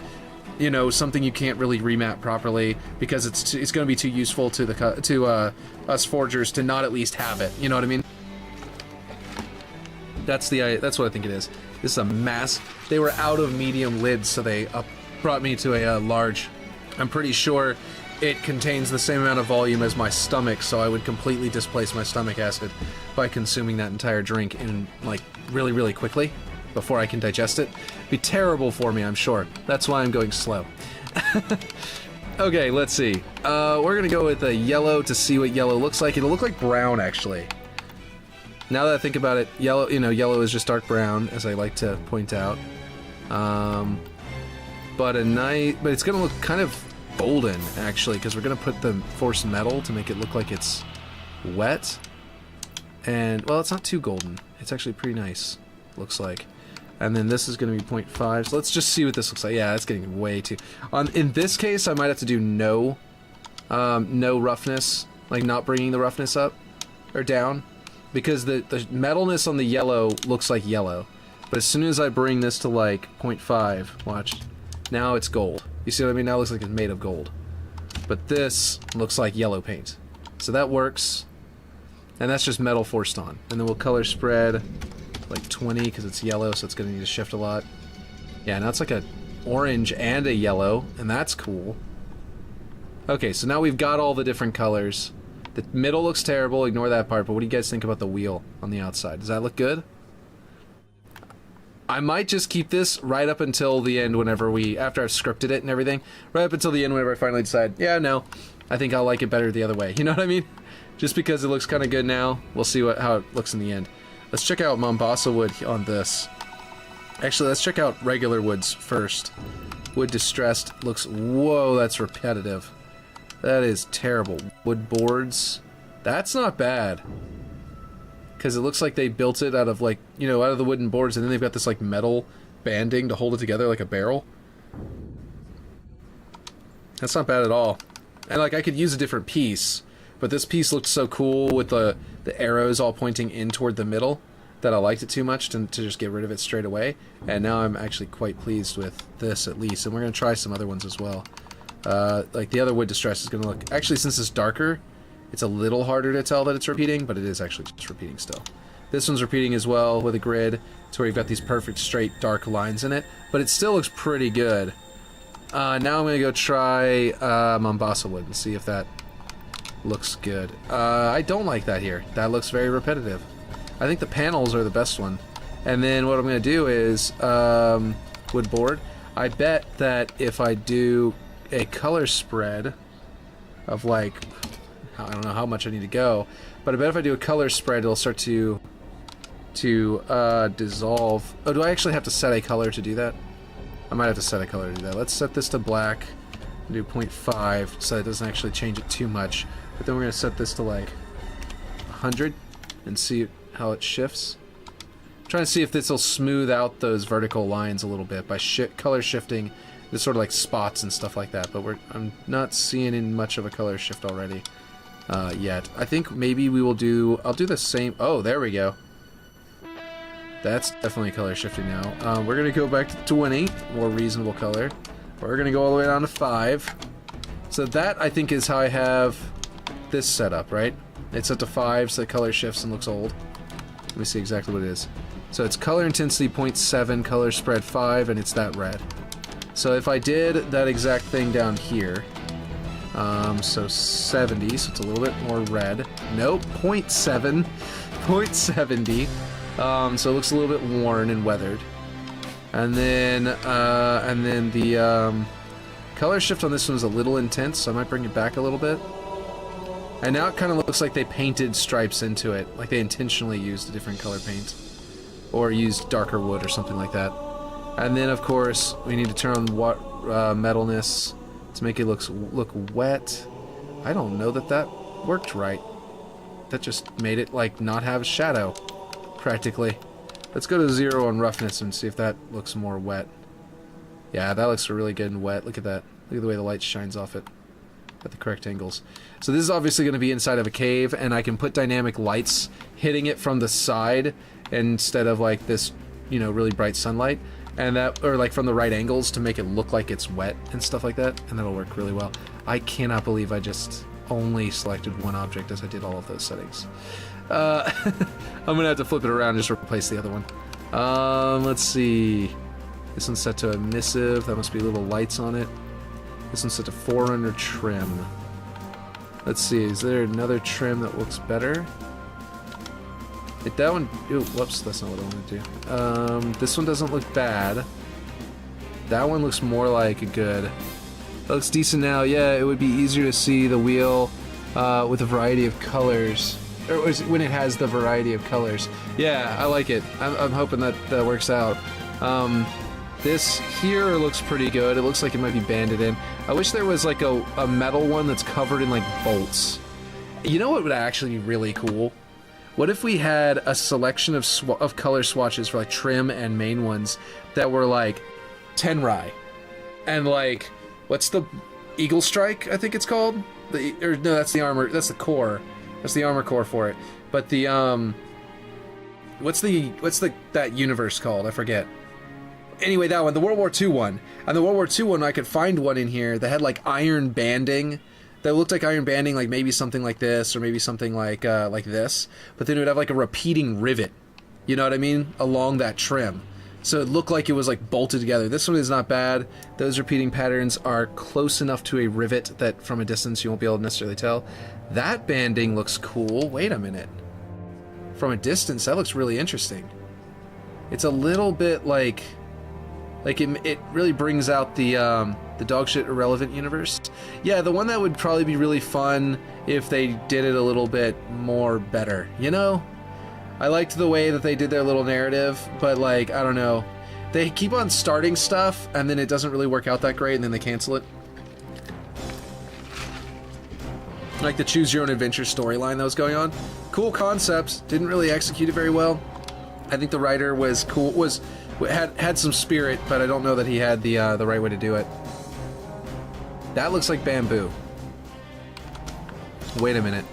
you know, something you can't really remap properly because it's going to be too useful to the us forgers to not at least have it. You know what I mean? That's what I think it is. This is a mass. They were out of medium lids, so they brought me to a large. I'm pretty sure it contains the same amount of volume as my stomach, so I would completely displace my stomach acid by consuming that entire drink in like really, really quickly before I can digest it. Be terrible for me, I'm sure. That's why I'm going slow. Okay, let's see. We're gonna go with a yellow to see what yellow looks like. It'll look like brown, actually. Now that I think about it, yellow, you know, yellow is just dark brown, as I like to point out. But it's gonna look kind of golden, actually, because we're gonna put the forced metal to make it look like it's wet. And, well, it's not too golden. It's actually pretty nice, looks like. And then this is gonna be 0.5, so let's just see what this looks like. Yeah, it's getting way too... in this case, I might have to do no roughness, like not bringing the roughness up, or down, because the metalness on the yellow looks like yellow. But as soon as I bring this to, like, 0.5, watch, now it's gold. You see what I mean? Now it looks like it's made of gold. But this looks like yellow paint. So that works. And that's just metal forced on. And then we'll color spread like 20 because it's yellow, so it's going to need to shift a lot. Yeah, now it's like a orange and a yellow, and that's cool. Okay, so now we've got all the different colors. The middle looks terrible, ignore that part, but what do you guys think about the wheel on the outside? Does that look good? I might just keep this right up until the end whenever after I've scripted it and everything, right up until the end whenever I finally decide, yeah, no, I think I'll like it better the other way. You know what I mean? Just because it looks kind of good now, we'll see how it looks in the end. Let's check out Mombasa wood on this. Actually, let's check out regular woods first. Wood distressed looks, whoa, that's repetitive. That is terrible. Wood boards, that's not bad. Because it looks like they built it out of, like, you know, out of the wooden boards, and then they've got this, like, metal banding to hold it together like a barrel. That's not bad at all. And, like, I could use a different piece, but this piece looked so cool with the arrows all pointing in toward the middle that I liked it too much to just get rid of it straight away. And now I'm actually quite pleased with this, at least. And we're going to try some other ones as well. Like, the other wood distress is going to look... Actually, since it's darker... It's a little harder to tell that it's repeating, but it is actually just repeating still. This one's repeating as well with a grid, to where you've got these perfect straight dark lines in it, but it still looks pretty good. Now I'm going to go try Mombasa wood and see if that looks good. I don't like that here. That looks very repetitive. I think the panels are the best one. And then what I'm going to do is wood board. I bet that if I do a color spread of, like... I don't know how much I need to go, but I bet if I do a color spread, it'll start to dissolve. Oh, do I actually have to set a color to do that? I might have to set a color to do that. Let's set this to black and do 0.5 so it doesn't actually change it too much. But then we're going to set this to like 100 and see how it shifts. I'm trying to see if this will smooth out those vertical lines a little bit by color shifting. There's sort of like spots and stuff like that, but I'm not seeing much of a color shift already. Yet. I think maybe I'll do the same. Oh, there we go. That's definitely color shifting now. We're going to go back to 20, more reasonable color. We're going to go all the way down to 5. So that, I think, is how I have this set up, right? It's set to 5, so the color shifts and looks old. Let me see exactly what it is. So it's color intensity 0.7, color spread 5, and it's that red. So if I did that exact thing down here... so 70, so it's a little bit more red. Nope, 0.7, 0.70. So it looks a little bit worn and weathered. And then the color shift on this one's a little intense, so I might bring it back a little bit. And now it kind of looks like they painted stripes into it, like they intentionally used a different color paint, or used darker wood or something like that. And then, of course, we need to turn on metalness to make it look wet. I don't know that worked right. that just made it, like, not have a shadow, practically. Let's go to 0 on roughness and see if that looks more wet. Yeah, that looks really good and wet. Look at that. Look at the way the light shines off it at the correct angles. So this is obviously going to be inside of a cave, and I can put dynamic lights hitting it from the side instead of, like, this, you know, really bright sunlight. And that, or like from the right angles to make it look like it's wet and stuff like that, and that'll work really well. I cannot believe I just only selected one object as I did all of those settings. I'm gonna have to flip it around and just replace the other one. Let's see. This one's set to emissive. That must be little lights on it. This one's set to forerunner trim. Let's see. Is there another trim that looks better? That one, ooh, whoops, that's not what I want to do. This one doesn't look bad. That one looks more like a good. That looks decent now. Yeah, it would be easier to see the wheel with a variety of colors. Or when it has the variety of colors. Yeah, I like it. I'm hoping that that works out. This here looks pretty good. It looks like it might be banded in. I wish there was like a metal one that's covered in like bolts. You know what would actually be really cool? What if we had a selection of color swatches for like trim and main ones that were like Tenrai and like what's the Eagle Strike? I think it's called. No, that's the armor. That's the core. That's the armor core for it. But the what's that universe called? I forget. Anyway, that one, the World War II one. And the World War II one, I could find one in here that had like iron banding. That looked like iron banding, like maybe something like this, or maybe something like this. But then it would have like a repeating rivet, you know what I mean, along that trim. So it looked like it was like bolted together. This one is not bad. Those repeating patterns are close enough to a rivet that from a distance you won't be able to necessarily tell. That banding looks cool. Wait a minute. From a distance, that looks really interesting. It's a little bit like it really brings out the dogshit irrelevant universe. Yeah, the one that would probably be really fun if they did it a little bit more better, you know? I liked the way that they did their little narrative, but like, I don't know. They keep on starting stuff, and then it doesn't really work out that great, and then they cancel it. Like the Choose Your Own Adventure storyline that was going on. Cool concepts, didn't really execute it very well. I think the writer was cool, had some spirit, but I don't know that he had the right way to do it. That looks like bamboo. Wait a minute.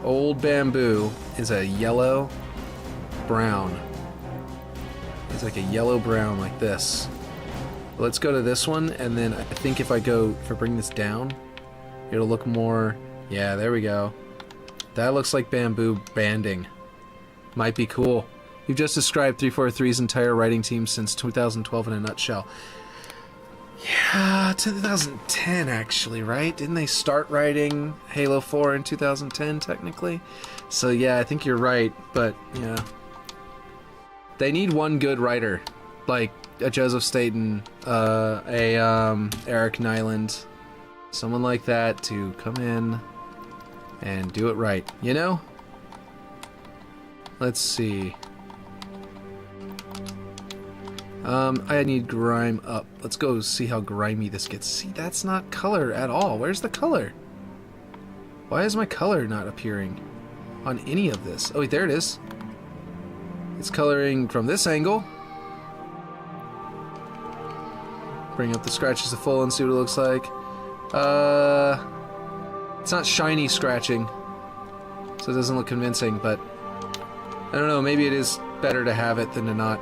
Old bamboo is a yellow brown. It's like a yellow brown like this. Let's go to this one, and then I think if I bring this down, it'll look more, yeah, there we go. That looks like bamboo banding. Might be cool. You've just described 343's entire writing team since 2012 in a nutshell. Yeah, 2010 actually, right? Didn't they start writing Halo 4 in 2010 technically? So yeah, I think you're right, but yeah. They need one good writer, like a Joseph Staten, Eric Nyland, someone like that to come in and do it right, you know? Let's see. I need grime up. Let's go see how grimy this gets. See, that's not color at all. Where's the color? Why is my color not appearing on any of this? Oh, wait, there it is. It's coloring from this angle. Bring up the scratches to full and see what it looks like. It's not shiny scratching, so it doesn't look convincing, but I don't know, maybe it is better to have it than to not.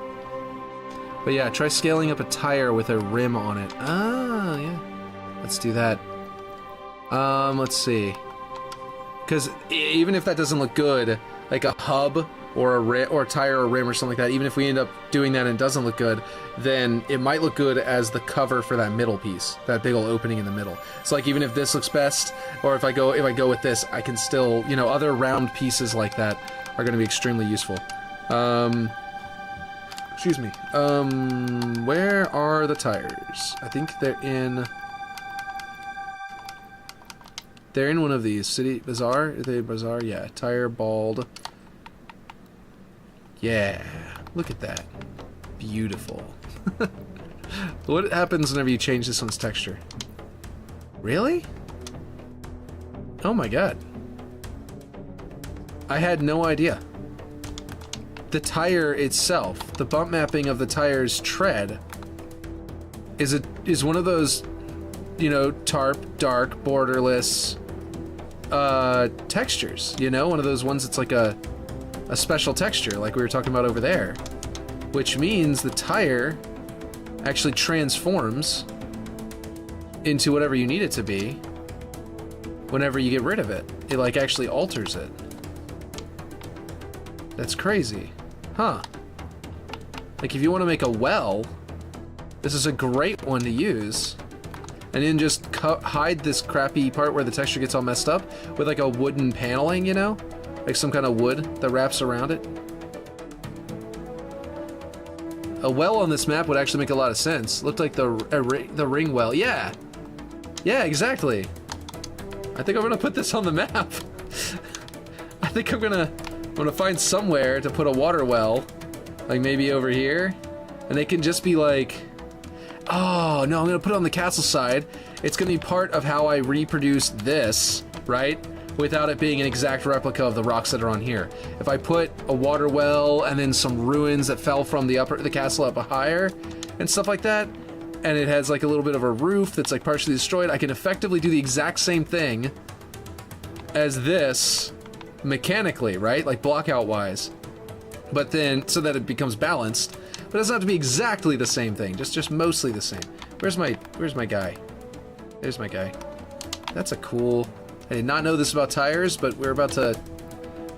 But yeah, try scaling up a tire with a rim on it. Ah, yeah. Let's do that. Let's see. Because even if that doesn't look good, like a hub or a tire or rim or something like that, even if we end up doing that and it doesn't look good, then it might look good as the cover for that middle piece, that big old opening in the middle. So like even if this looks best, or if I go with this, I can still, you know, other round pieces like that are going to be extremely useful. Excuse me. Where are the tires? I think they're in one of these. City Bazaar? Are they Bazaar? Yeah. Tire bald. Yeah. Look at that. Beautiful. What happens whenever you change this one's texture? Really? Oh my god. I had no idea. The tire itself, the bump mapping of the tire's tread is one of those, you know, tarp, dark, borderless textures, you know? One of those ones that's like a special texture, like we were talking about over there. Which means the tire actually transforms into whatever you need it to be whenever you get rid of it. It like actually alters it. That's crazy. Huh. Like if you want to make a well, this is a great one to use. And then just hide this crappy part where the texture gets all messed up with like a wooden paneling, you know? Like some kind of wood that wraps around it. A well on this map would actually make a lot of sense. Looked like the ring well. Yeah. Yeah, exactly. I think I'm gonna put this on the map. I think I'm gonna find somewhere to put a water well, like maybe over here, and it can just be like, oh no, I'm gonna put it on the castle side. It's gonna be part of how I reproduce this, right? Without it being an exact replica of the rocks that are on here. If I put a water well and then some ruins that fell from the castle up higher and stuff like that, and it has like a little bit of a roof that's like partially destroyed, I can effectively do the exact same thing as this mechanically, right? Like blockout wise. But then, so that it becomes balanced, but it doesn't have to be exactly the same thing, just mostly the same. Where's my guy? There's my guy. That's a cool... I did not know this about tires, but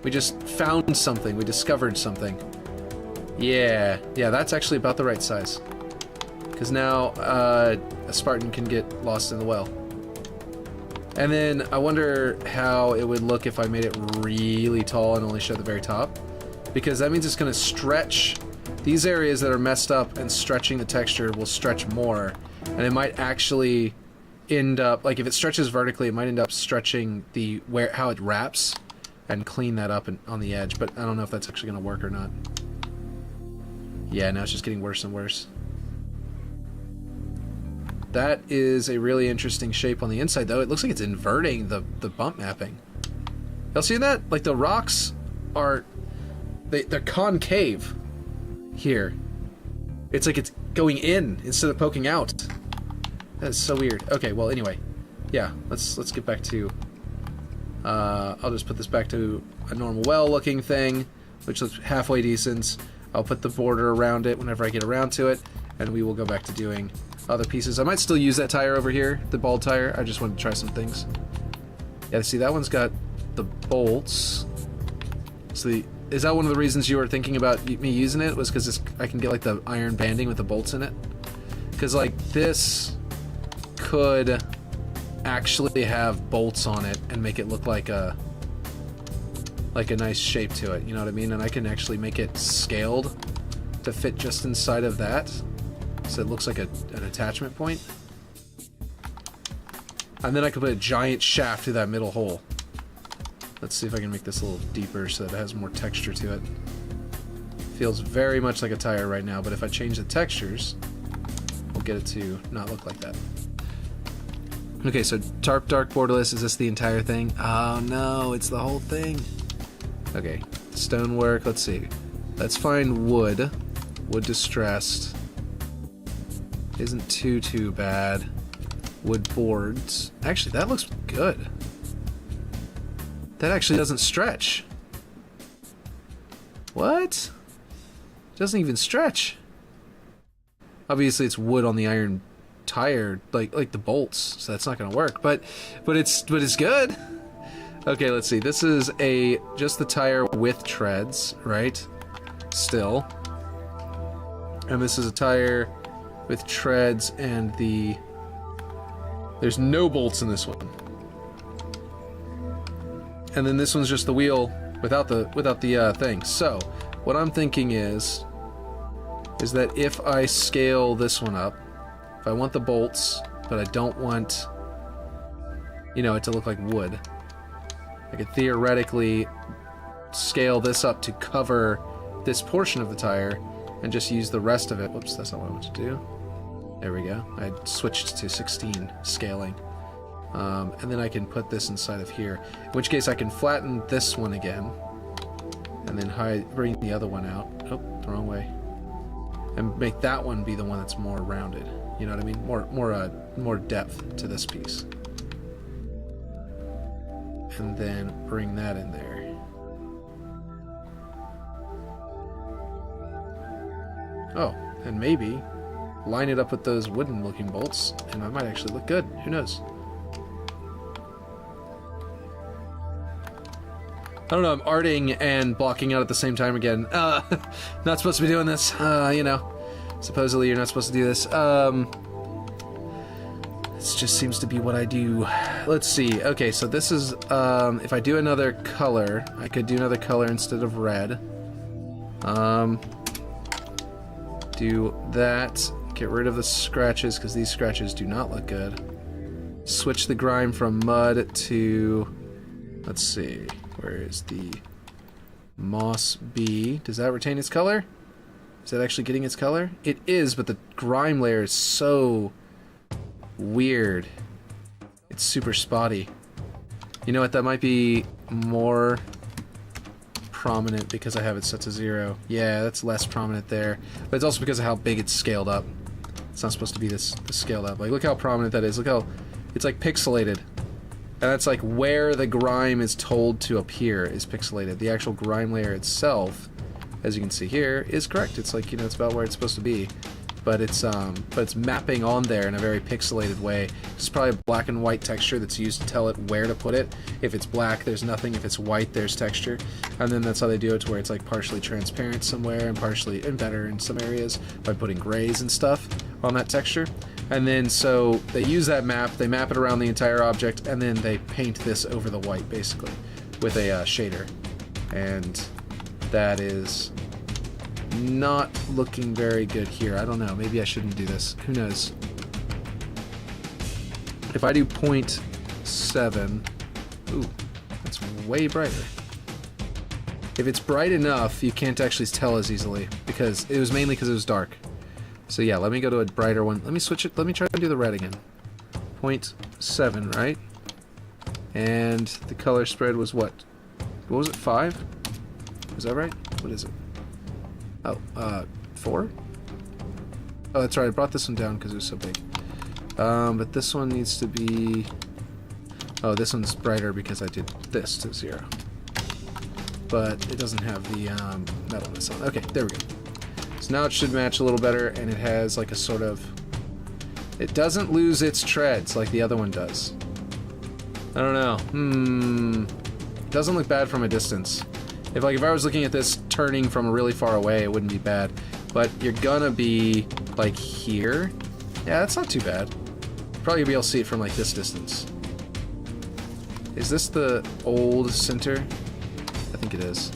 we just found something. We discovered something. Yeah, that's actually about the right size. Because now a Spartan can get lost in the well. And then I wonder how it would look if I made it really tall and only showed the very top. Because that means it's going to stretch. These areas that are messed up and stretching the texture will stretch more. And it might actually... end up, like if it stretches vertically, it might end up stretching how it wraps and clean that up on the edge, but I don't know if that's actually going to work or not. Yeah, now it's just getting worse and worse. That is a really interesting shape on the inside, though. It looks like it's inverting the bump mapping. Y'all see that? Like the rocks are... they're concave here. It's like it's going in instead of poking out. That's so weird. Okay, well, anyway. Yeah, let's get back to... I'll just put this back to a normal well-looking thing, which looks halfway decent. I'll put the border around it whenever I get around to it, and we will go back to doing other pieces. I might still use that tire over here, the bald tire. I just wanted to try some things. Yeah, see, that one's got the bolts. So is that one of the reasons you were thinking about me using it? Was because I can get, like, the iron banding with the bolts in it? Because, like, this... could actually have bolts on it and make it look like a nice shape to it, you know what I mean? And I can actually make it scaled to fit just inside of that, so it looks like an attachment point. And then I could put a giant shaft through that middle hole. Let's see if I can make this a little deeper so that it has more texture to it. Feels very much like a tire right now, but if I change the textures, we'll get it to not look like that. Okay, so tarp, dark, borderless, is this the entire thing? Oh no, it's the whole thing. Okay, stonework, let's see. Let's find wood. Wood distressed. Isn't too bad. Wood boards. Actually, that looks good. That actually doesn't stretch. What? Doesn't even stretch. Obviously, it's wood on the iron tire, like the bolts, so that's not gonna work. But it's good. Okay, let's see. This is just the tire with treads, right? Still. And this is a tire with treads and there's no bolts in this one. And then this one's just the wheel without the thing. So, what I'm thinking is that if I scale this one up, if I want the bolts, but I don't want, you know, it to look like wood, I could theoretically scale this up to cover this portion of the tire and just use the rest of it. Whoops, that's not what I want to do. There we go. I switched to 16 scaling. And then I can put this inside of here. In which case I can flatten this one again. And then bring the other one out. Oh, the wrong way. And make that one be the one that's more rounded. You know what I mean? More depth to this piece. And then bring that in there. Oh, and maybe line it up with those wooden looking bolts, and I might actually look good. Who knows? I don't know, I'm arting and blocking out at the same time again. Not supposed to be doing this, you know. Supposedly you're not supposed to do this. This just seems to be what I do. Let's see. Okay, so this is, if I do another color, I could do another color instead of red. Do that. Get rid of the scratches, because these scratches do not look good. Switch the grime from mud to, let's see, where is the moss B? Does that retain its color? Is that actually getting its color? It is, but the grime layer is so weird. It's super spotty. You know what, that might be more prominent because I have it set to 0. Yeah, that's less prominent there. But it's also because of how big it's scaled up. It's not supposed to be this scaled up. Like, look how prominent that is. Look how it's like pixelated. And that's like where the grime is told to appear is pixelated. The actual grime layer itself, as you can see here, is correct. It's like, you know, it's about where it's supposed to be. But it's mapping on there in a very pixelated way. It's probably a black and white texture that's used to tell it where to put it. If it's black, there's nothing. If it's white, there's texture. And then that's how they do it, to where it's like partially transparent somewhere and better in some areas by putting grays and stuff on that texture. And then so they use that map, they map it around the entire object, and then they paint this over the white basically with a shader. And that is not looking very good here. I don't know. Maybe I shouldn't do this. Who knows? If I do 0.7, ooh, that's way brighter. If it's bright enough, you can't actually tell as easily, because it was mainly because it was dark. So yeah, let me go to a brighter one. Let me switch it. Let me try to do the red again. 0.7, right? And the color spread was what? What was it? 5? Is that right? What is it? Oh, 4? Oh, that's right, I brought this one down because it was so big. But this one needs to be... Oh, this one's brighter because I did this to 0. But it doesn't have the metalness on. Okay, there we go. So now it should match a little better, and it has like a sort of... It doesn't lose its treads like the other one does. I don't know. It doesn't look bad from a distance. If I was looking at this turning from really far away, it wouldn't be bad. But you're gonna be, like, here. Yeah, that's not too bad. Probably be able to see it from, like, this distance. Is this the old center? I think it is.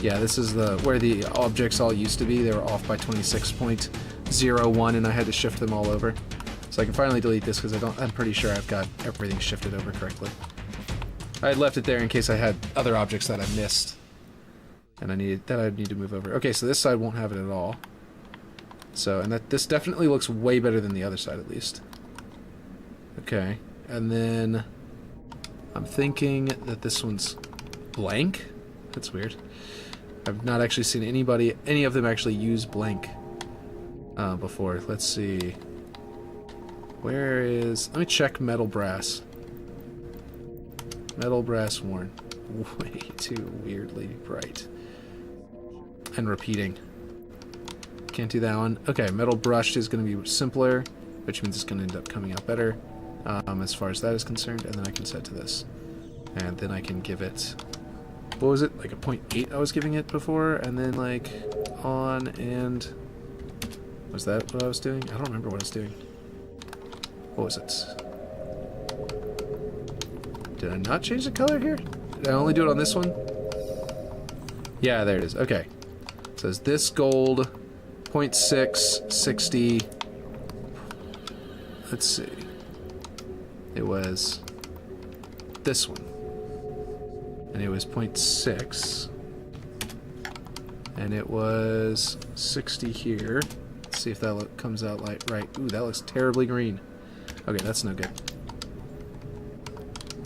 Yeah, this is where the objects all used to be. They were off by 26.01, and I had to shift them all over. So I can finally delete this because I'm pretty sure I've got everything shifted over correctly. I had left it there in case I had other objects that I missed, and I'd need to move over. Okay, so this side won't have it at all. So, and this definitely looks way better than the other side, at least. Okay, and then I'm thinking that this one's blank. That's weird. I've not actually seen any of them actually use blank before. Let's see. Where is... Let me check metal brass. Metal brass worn. Way too weirdly bright. And repeating. Can't do that one. Okay, metal brushed is going to be simpler, which means it's going to end up coming out better as far as that is concerned. And then I can set to this. And then I can give it... What was it? Like a 0.8 I was giving it before? And then like on and... Was that what I was doing? I don't remember what I was doing. What was it? Did I not change the color here? Did I only do it on this one? Yeah, there it is. Okay. It says this gold, 0.6, 60. Let's see. It was this one. And it was 0.6. And it was 60 here. Let's see if that comes out like right. Ooh, that looks terribly green. Okay, that's no good.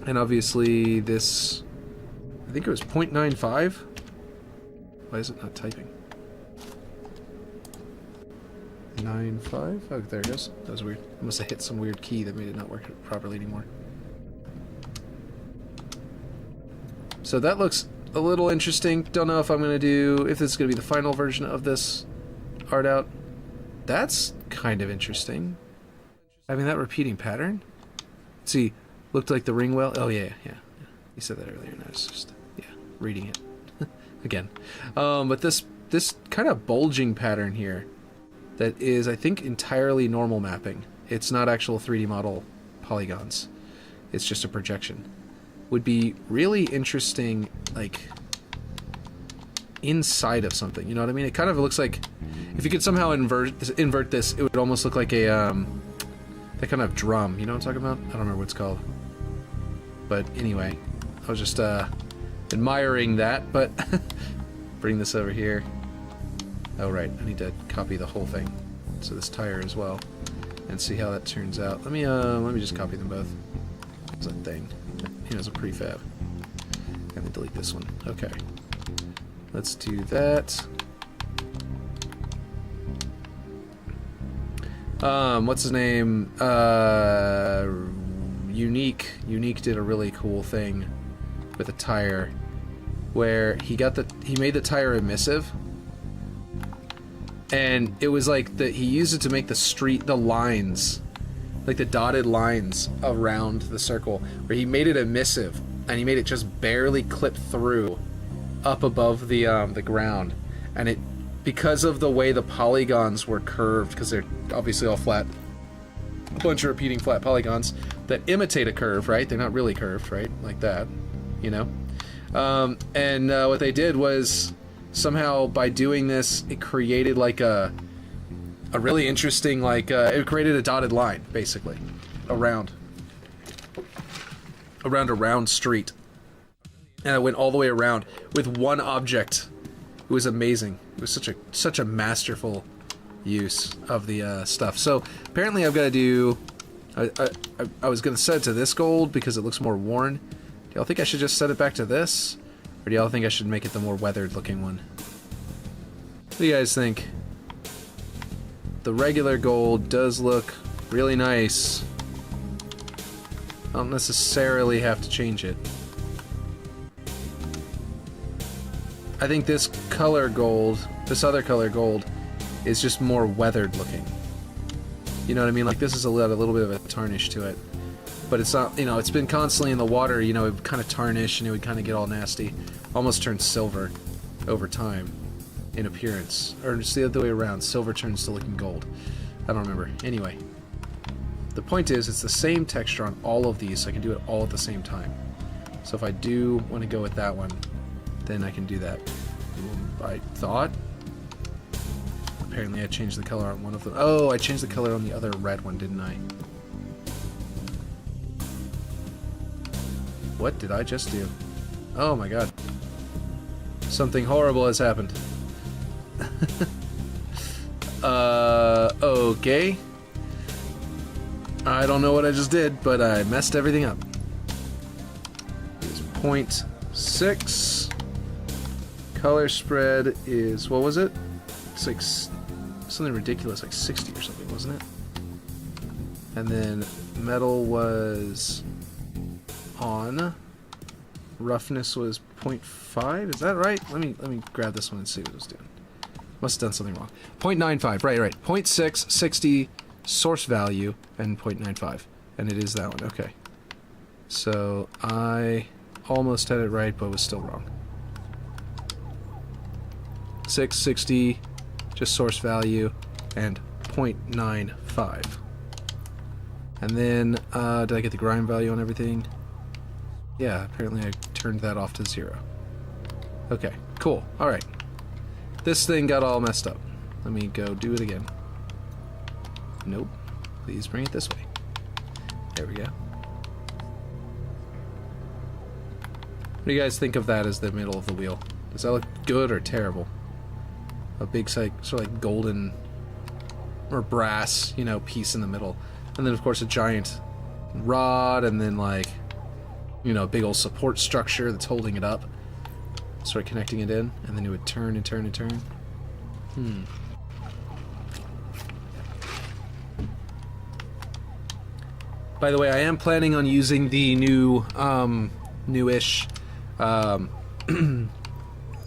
And obviously this, I think it was 0.95. Why is it not typing? 95? Oh, there it goes. That was weird. I must have hit some weird key that made it not work properly anymore. So that looks a little interesting. Don't know if I'm going to do, if this is going to be the final version of this art out. That's kind of interesting. I mean, that repeating pattern. Let's see, looked like the ring well. Oh yeah. You said that earlier, and I was just reading it again. But this kind of bulging pattern here, that is, I think, entirely normal mapping. It's not actual 3D model polygons. It's just a projection. Would be really interesting, like, inside of something. You know what I mean? It kind of looks like, if you could somehow invert this, it would almost look like a that kind of drum. You know what I'm talking about? I don't remember what it's called. But anyway, I was just admiring that. But bring this over here. Oh right, I need to copy the whole thing. So this tire as well, and see how that turns out. Let me just copy them both. It's a thing. You know, it's a prefab. And then delete this one. Okay. Let's do that. What's his name? Unique. Unique did a really cool thing with a tire, where he made the tire emissive, and it was like he used it to make the lines, like the dotted lines around the circle, where he made it emissive, and he made it just barely clip through up above the ground, and it, because of the way the polygons were curved, because they're obviously all flat, a bunch of repeating flat polygons that imitate a curve, right? They're not really curved, right? Like that, you know? And what they did was, somehow by doing this, it created like a really interesting, like, it created a dotted line, basically, around a round street. And it went all the way around with one object. It was amazing. It was such a masterful use of the stuff. So apparently I've got to do, I was going to set it to this gold because it looks more worn. Do y'all think I should just set it back to this? Or do y'all think I should make it the more weathered looking one? What do you guys think? The regular gold does look really nice. I don't necessarily have to change it. I think this color gold, this other color gold, is just more weathered looking. You know what I mean? Like, this is a little bit of a tarnish to it. But it's not, you know, it's been constantly in the water, you know, it would kind of tarnish and it would kind of get all nasty. Almost turn silver over time in appearance. Or just the other way around, silver turns to looking gold. I don't remember. Anyway, the point is, it's the same texture on all of these, so I can do it all at the same time. So if I do want to go with that one, then I can do that. I thought. Apparently I changed the color on one of them. Oh, I changed the color on the other red one, didn't I? What did I just do? Oh my god. Something horrible has happened. Okay. I don't know what I just did, but I messed everything up. It's 0.6. Color spread is, what was it? It's like something ridiculous, like 60 or something, wasn't it? And then metal was on. Roughness was 0.5. Is that right? Let me grab this one and see what it was doing. Must have done something wrong. 0.95. Right. 0.6, 60 source value, and 0.95. And it is that one. Okay. So I almost had it right, but was still wrong. 660, just source value, and 0.95. And then, did I get the grind value on everything? Yeah, apparently I turned that off to 0. Okay, cool. Alright. This thing got all messed up. Let me go do it again. Nope. Please bring it this way. There we go. What do you guys think of that as the middle of the wheel? Does that look good or terrible? A big, sort of like golden or brass, you know, piece in the middle. And then, of course, a giant rod, and then, like, you know, a big old support structure that's holding it up. Start connecting it in, and then it would turn and turn and turn. By the way, I am planning on using the new, newish, the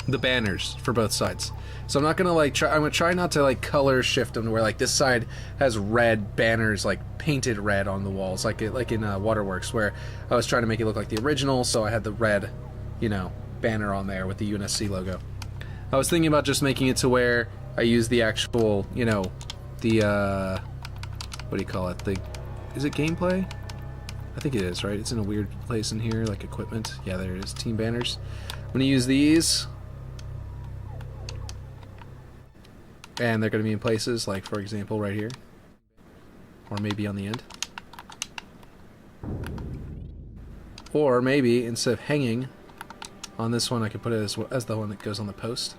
banners for both sides. So I'm not gonna like try. I'm gonna try not to like color shift them to where like this side has red banners, like painted red on the walls, like in Waterworks, where I was trying to make it look like the original. So I had the red, you know, banner on there with the UNSC logo. I was thinking about just making it to where I use the actual, you know, the what do you call it? Is it gameplay? I think it is, right? It's in a weird place in here, like equipment. Yeah, there it is. Team banners. I'm gonna use these. And they're going to be in places like, for example, right here. Or maybe on the end. Or maybe, instead of hanging on this one, I could put it as the one that goes on the post.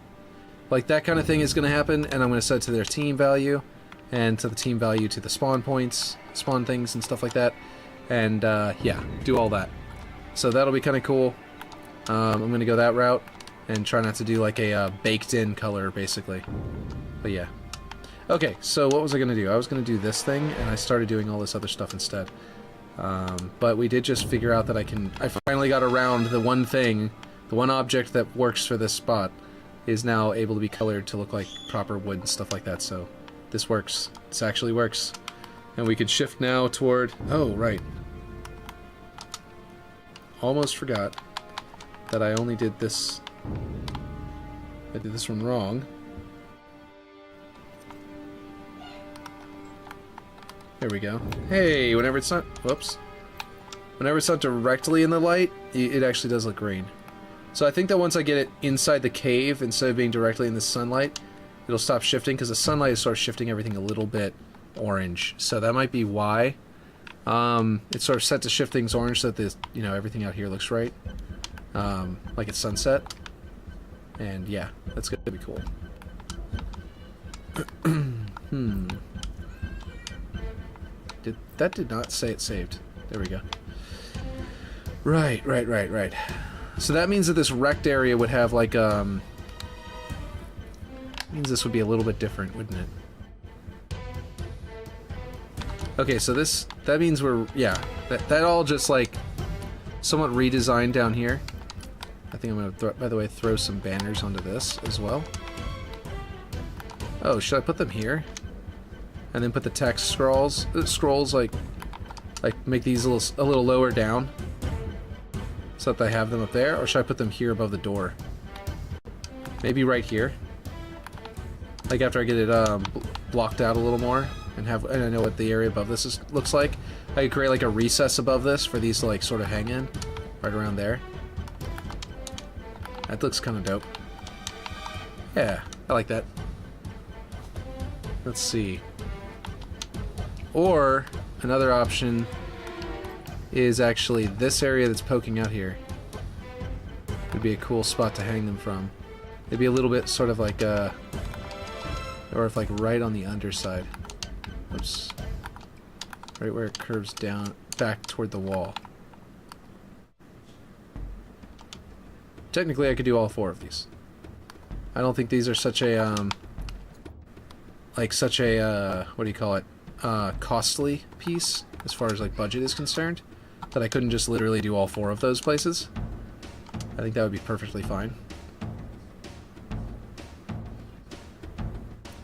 Like, that kind of thing is going to happen, and I'm going to set it to their team value, and to the team value to the spawn points, spawn things, and stuff like that. And, yeah, do all that. So that'll be kind of cool. I'm going to go that route, and try not to do, like, a baked-in color, basically. But yeah. Okay, so what was I going to do? I was going to do this thing, and I started doing all this other stuff instead. But we did just figure out that I finally got around the one thing, the one object that works for this spot, is now able to be colored to look like proper wood and stuff like that, so this works. This actually works. And we can shift now toward... Oh, right. Almost forgot that I only did this... I did this one wrong. There we go. Hey, whenever it's not... Whoops. Whenever it's not directly in the light, it actually does look green. So I think that once I get it inside the cave, instead of being directly in the sunlight, it'll stop shifting, because the sunlight is sort of shifting everything a little bit orange. So that might be why. It's sort of set to shift things orange so that this, you know, everything out here looks right. Like it's sunset. And yeah, that's gonna be cool. That did not say it saved. There we go. Right. So that means that this wrecked area would have like means this would be a little bit different, wouldn't it? Okay, so that means that all just like somewhat redesigned down here. I think I'm gonna by the way throw some banners onto this as well. Oh, should I put them here? And then put the text scrolls like make these a little lower down so that I have them up there, or should I put them here above the door? Maybe right here. Like after I get it blocked out a little more and I know what the area above this looks like. I could create like a recess above this for these to like sort of hang in, right around there. That looks kind of dope. Yeah, I like that. Let's see. Or another option is actually this area that's poking out here. Would be a cool spot to hang them from. It'd be a little bit sort of like or if like right on the underside. Oops. Right where it curves down back toward the wall. Technically I could do all four of these. I don't think these are such a what do you call it? Costly piece as far as like budget is concerned, that I couldn't just literally do all four of those places. I think that would be perfectly fine.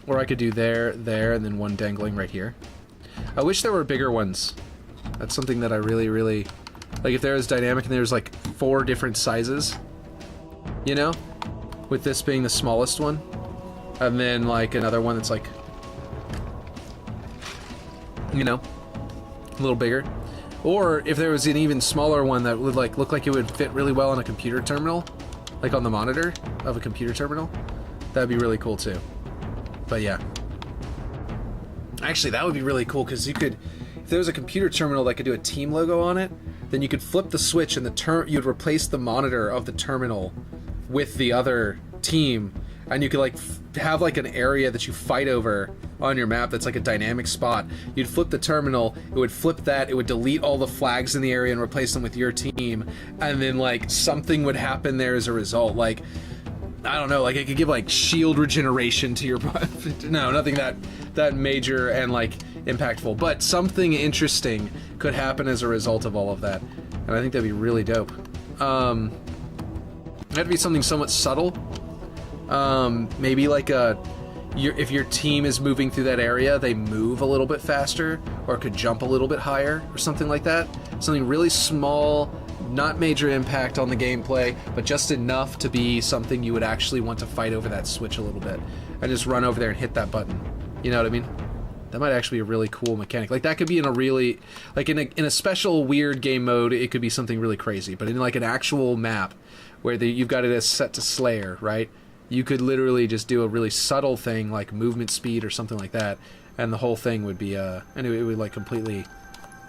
Or I could do there, and then one dangling right here. I wish there were bigger ones. That's something that I really like. If there was dynamic and there's like 4 different sizes, you know, with this being the smallest one, and then like another one that's like, you know, a little bigger. Or if there was an even smaller one that would like look like it would fit really well on a computer terminal, like on the monitor of a computer terminal, that'd be really cool too. But yeah, actually that would be really cool, because you could, if there was a computer terminal that could do a team logo on it, then you could flip the switch and you'd replace the monitor of the terminal with the other team, and you could like have like an area that you fight over on your map that's like a dynamic spot. You'd flip the terminal, it would flip that, it would delete all the flags in the area and replace them with your team, and then like something would happen there as a result. Like, I don't know, like it could give like shield regeneration to your no, nothing that major and like impactful, but something interesting could happen as a result of all of that, and I think that'd be really dope. It'd be something somewhat subtle. Maybe like if your team is moving through that area, they move a little bit faster, or could jump a little bit higher, or something like that. Something really small, not major impact on the gameplay, but just enough to be something you would actually want to fight over that switch a little bit, and just run over there and hit that button. You know what I mean? That might actually be a really cool mechanic. Like that could be in a really, like in a special weird game mode, it could be something really crazy. But in like an actual map where you've got it as set to Slayer, right? You could literally just do a really subtle thing like movement speed or something like that, and the whole thing would be and it would like completely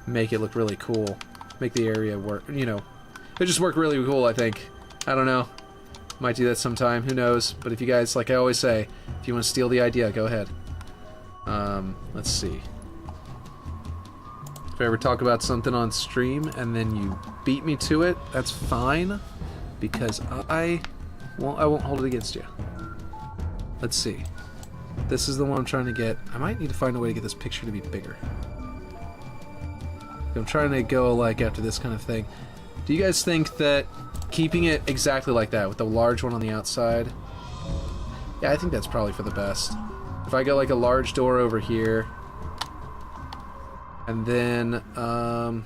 make it look really cool, make the area work. You know, it just work really cool. I think. I don't know. Might do that sometime. Who knows? But if you guys, like I always say, if you want to steal the idea, go ahead. Let's see. If I ever talk about something on stream and then you beat me to it, that's fine, because I won't hold it against you. Let's see. This is the one I'm trying to get. I might need to find a way to get this picture to be bigger. I'm trying to go like after this kind of thing. Do you guys think that keeping it exactly like that with the large one on the outside? Yeah, I think that's probably for the best. If I go like a large door over here, and then, how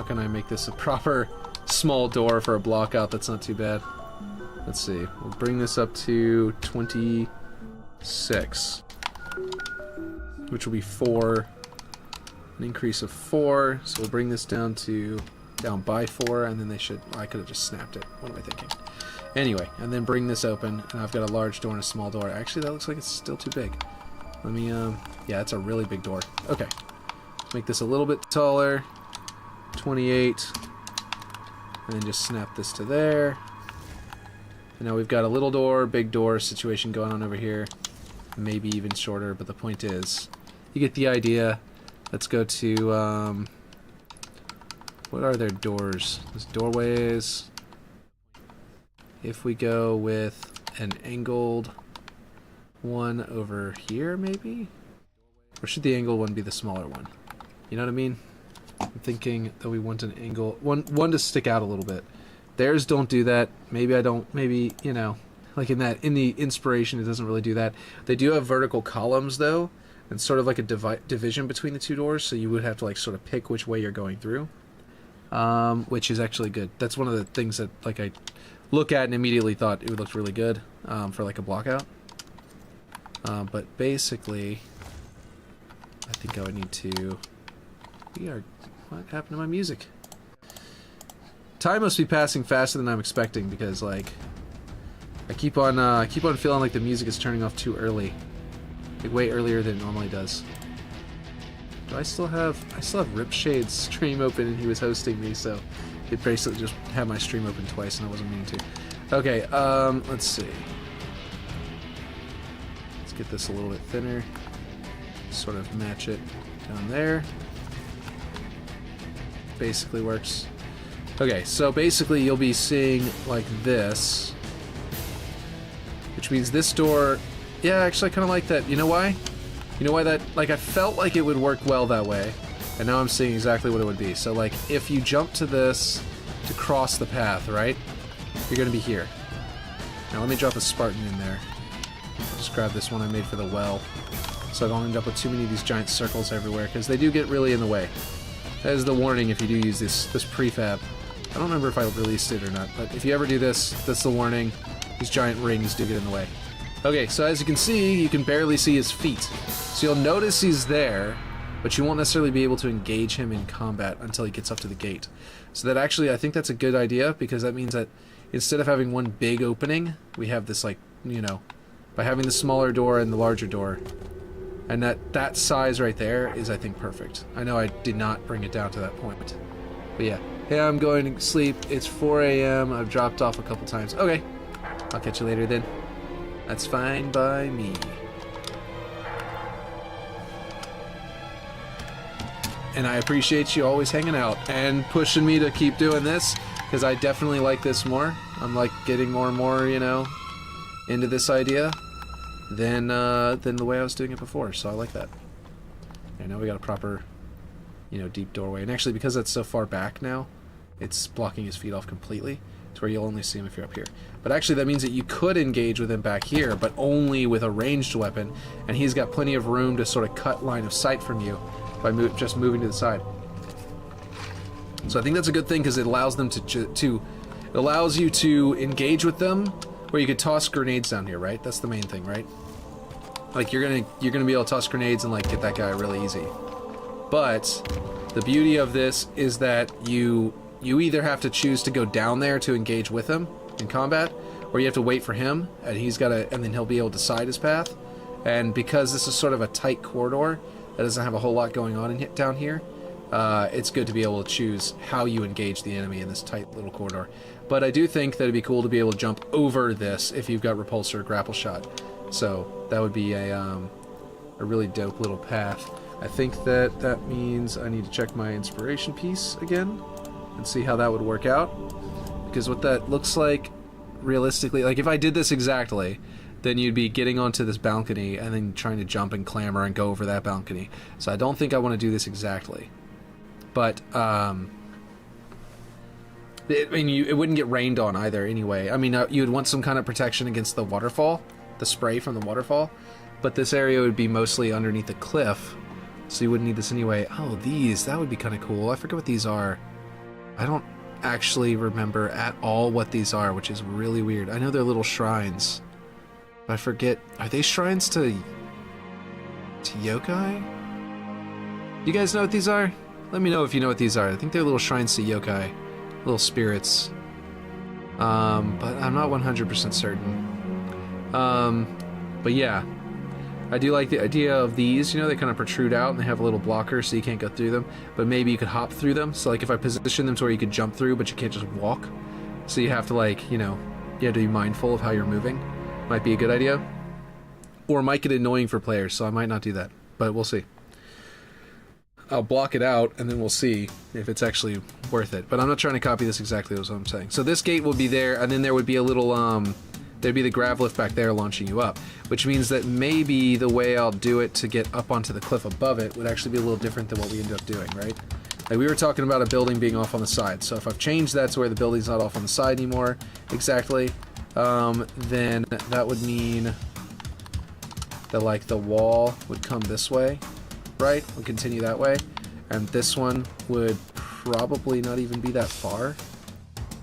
can I make this a proper small door for a block out that's not too bad? Let's see. We'll bring this up to 26, which will be 4, an increase of 4. So we'll bring this down by 4, and then they should. I could have just snapped it. What am I thinking? Anyway, and then bring this open, and I've got a large door and a small door. Actually, that looks like it's still too big. Let me, yeah, it's a really big door. Okay. Make this a little bit taller. 28. And then just snap this to there. And now we've got a little door, big door situation going on over here. Maybe even shorter, but the point is, you get the idea. Let's go to, what are their doors? There's doorways. If we go with an angled one over here, maybe? Or should the angled one be the smaller one? You know what I mean? I'm thinking that we want an angle, one to stick out a little bit. Theirs don't do that. Maybe I don't, maybe, you know, like in the inspiration, it doesn't really do that. They do have vertical columns, though, and sort of like a division between the two doors, so you would have to like sort of pick which way you're going through, which is actually good. That's one of the things that like I look at and immediately thought it would look really good for like a block out. But basically, I think I would need to. What happened to my music? Time must be passing faster than I'm expecting, because like I keep on feeling like the music is turning off too early, like way earlier than it normally does. Do I still have Ripshade's stream open, and he was hosting me, so it basically just had my stream open twice, and I wasn't meaning to. Okay, let's see. Let's get this a little bit thinner. Sort of match it down there. Basically works. Okay, so basically you'll be seeing like this, which means this door. Yeah, actually, I kind of like that. You know why? You know why that? Like, I felt like it would work well that way, and now I'm seeing exactly what it would be. So, like, if you jump to this to cross the path, right? You're gonna be here. Now, let me drop a Spartan in there. I'll just grab this one I made for the well, so I don't end up with too many of these giant circles everywhere, because they do get really in the way. That is the warning if you do use this prefab. I don't remember if I released it or not, but if you ever do this, that's the warning. These giant rings do get in the way. Okay, so as you can see, you can barely see his feet. So you'll notice he's there, but you won't necessarily be able to engage him in combat until he gets up to the gate. So that actually, I think that's a good idea, because that means that instead of having one big opening, we have this, like, you know, by having the smaller door and the larger door. And that size right there is, I think, perfect. I know I did not bring it down to that point, but yeah. Hey, I'm going to sleep. It's 4 a.m. I've dropped off a couple times. Okay. I'll catch you later then. That's fine by me. And I appreciate you always hanging out and pushing me to keep doing this, because I definitely like this more. I'm like getting more and more, you know, into this idea than the way I was doing it before. So I like that. And now we got a proper, you know, deep doorway. And actually, because that's so far back now, it's blocking his feet off completely to where you'll only see him if you're up here. But actually, that means that you could engage with him back here, but only with a ranged weapon. And he's got plenty of room to sort of cut line of sight from you by just moving to the side. So I think that's a good thing, because it allows them it allows you to engage with them, where you could toss grenades down here, right? That's the main thing, right? Like you're gonna be able to toss grenades and like get that guy really easy. But the beauty of this is that you either have to choose to go down there to engage with him in combat, or you have to wait for him, and and then he'll be able to decide his path. And because this is sort of a tight corridor that doesn't have a whole lot going on down here, it's good to be able to choose how you engage the enemy in this tight little corridor. But I do think that it'd be cool to be able to jump over this if you've got repulsor or grapple shot. So that would be a really dope little path. I think that means I need to check my inspiration piece again and see how that would work out. Because what that looks like, realistically, like if I did this exactly, then you'd be getting onto this balcony and then trying to jump and clamber and go over that balcony. So I don't think I want to do this exactly. But, it wouldn't get rained on either anyway. I mean, you would want some kind of protection against the waterfall, the spray from the waterfall. But this area would be mostly underneath the cliff, so you wouldn't need this anyway. Oh, that would be kind of cool. I forget what these are. I don't actually remember at all what these are, which is really weird. I know they're little shrines. I forget. Are they shrines to yokai? You guys know what these are? Let me know if you know what these are. I think they're little shrines to yokai, little spirits. But I'm not 100% certain. But yeah, I do like the idea of these. You know, they kind of protrude out and they have a little blocker, so you can't go through them. But maybe you could hop through them. So like if I position them to where you could jump through, but you can't just walk. So you have to like, you know, you have to be mindful of how you're moving. Might be a good idea, or might get annoying for players, so I might not do that, but we'll see. I'll block it out and then we'll see if it's actually worth it, but I'm not trying to copy this exactly, is what I'm saying. So this gate will be there, and then there would be a little there'd be the grav lift back there launching you up, which means that maybe the way I'll do it to get up onto the cliff above it would actually be a little different than what we ended up doing, right? Like we were talking about a building being off on the side, so if I've changed that to where the building's not off on the side anymore exactly, then that would mean that like the wall would come this way, right? Would continue that way, and this one would probably not even be that far.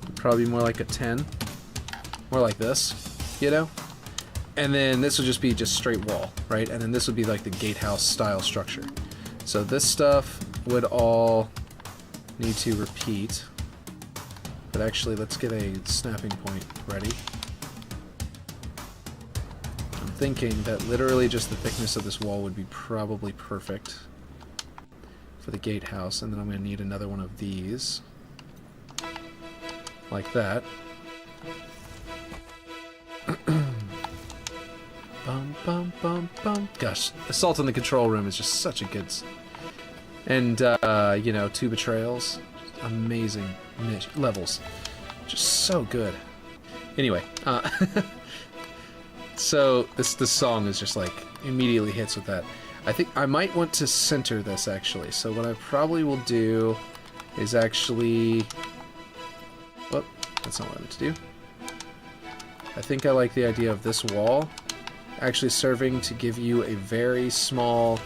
It'd probably be more like a 10, more like this, you know? And then this would just be straight wall, right? And then this would be like the gatehouse style structure. So this stuff would all need to repeat. But actually, let's get a snapping point ready. I'm thinking that literally just the thickness of this wall would be probably perfect for the gatehouse, and then I'm going to need another one of these. Like that. Bum, bum, bum, bum. Gosh, Assault on the Control Room is just such a good... And, you know, Two Betrayals. Amazing levels. Just so good. Anyway, so this song is just like immediately hits with that. I think I might want to center this actually. So what I probably will do is actually... Oh, that's not what I meant to do. I think I like the idea of this wall actually serving to give you a very small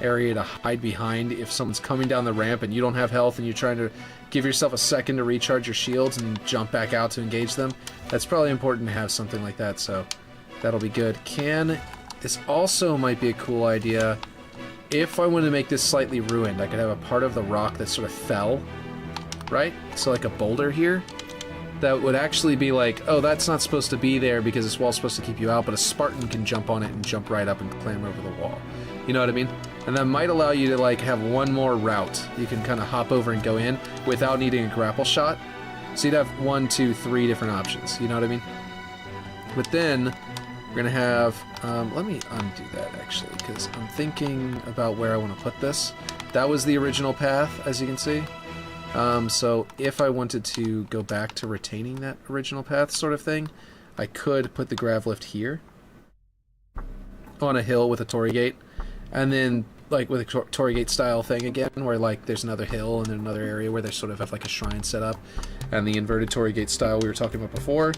area to hide behind if someone's coming down the ramp and you don't have health and you're trying to give yourself a second to recharge your shields and jump back out to engage them. That's probably important to have something like that, so that'll be good. This also might be a cool idea. If I want to make this slightly ruined, I could have a part of the rock that sort of fell, right? So like a boulder here. That would actually be like, oh, that's not supposed to be there because this wall's supposed to keep you out, but a Spartan can jump on it and jump right up and clamber over the wall. You know what I mean? And that might allow you to like have one more route. You can kind of hop over and go in without needing a grapple shot. So you'd have 1, 2, 3 different options. You know what I mean? But then we're gonna have, let me undo that actually, because I'm thinking about where I want to put this. That was the original path, as you can see. So if I wanted to go back to retaining that original path sort of thing, I could put the grav lift here on a hill with a torii gate, and then like with a torii gate style thing again, where like there's another hill and then another area where they sort of have like a shrine set up, and the inverted torii gate style we were talking about before.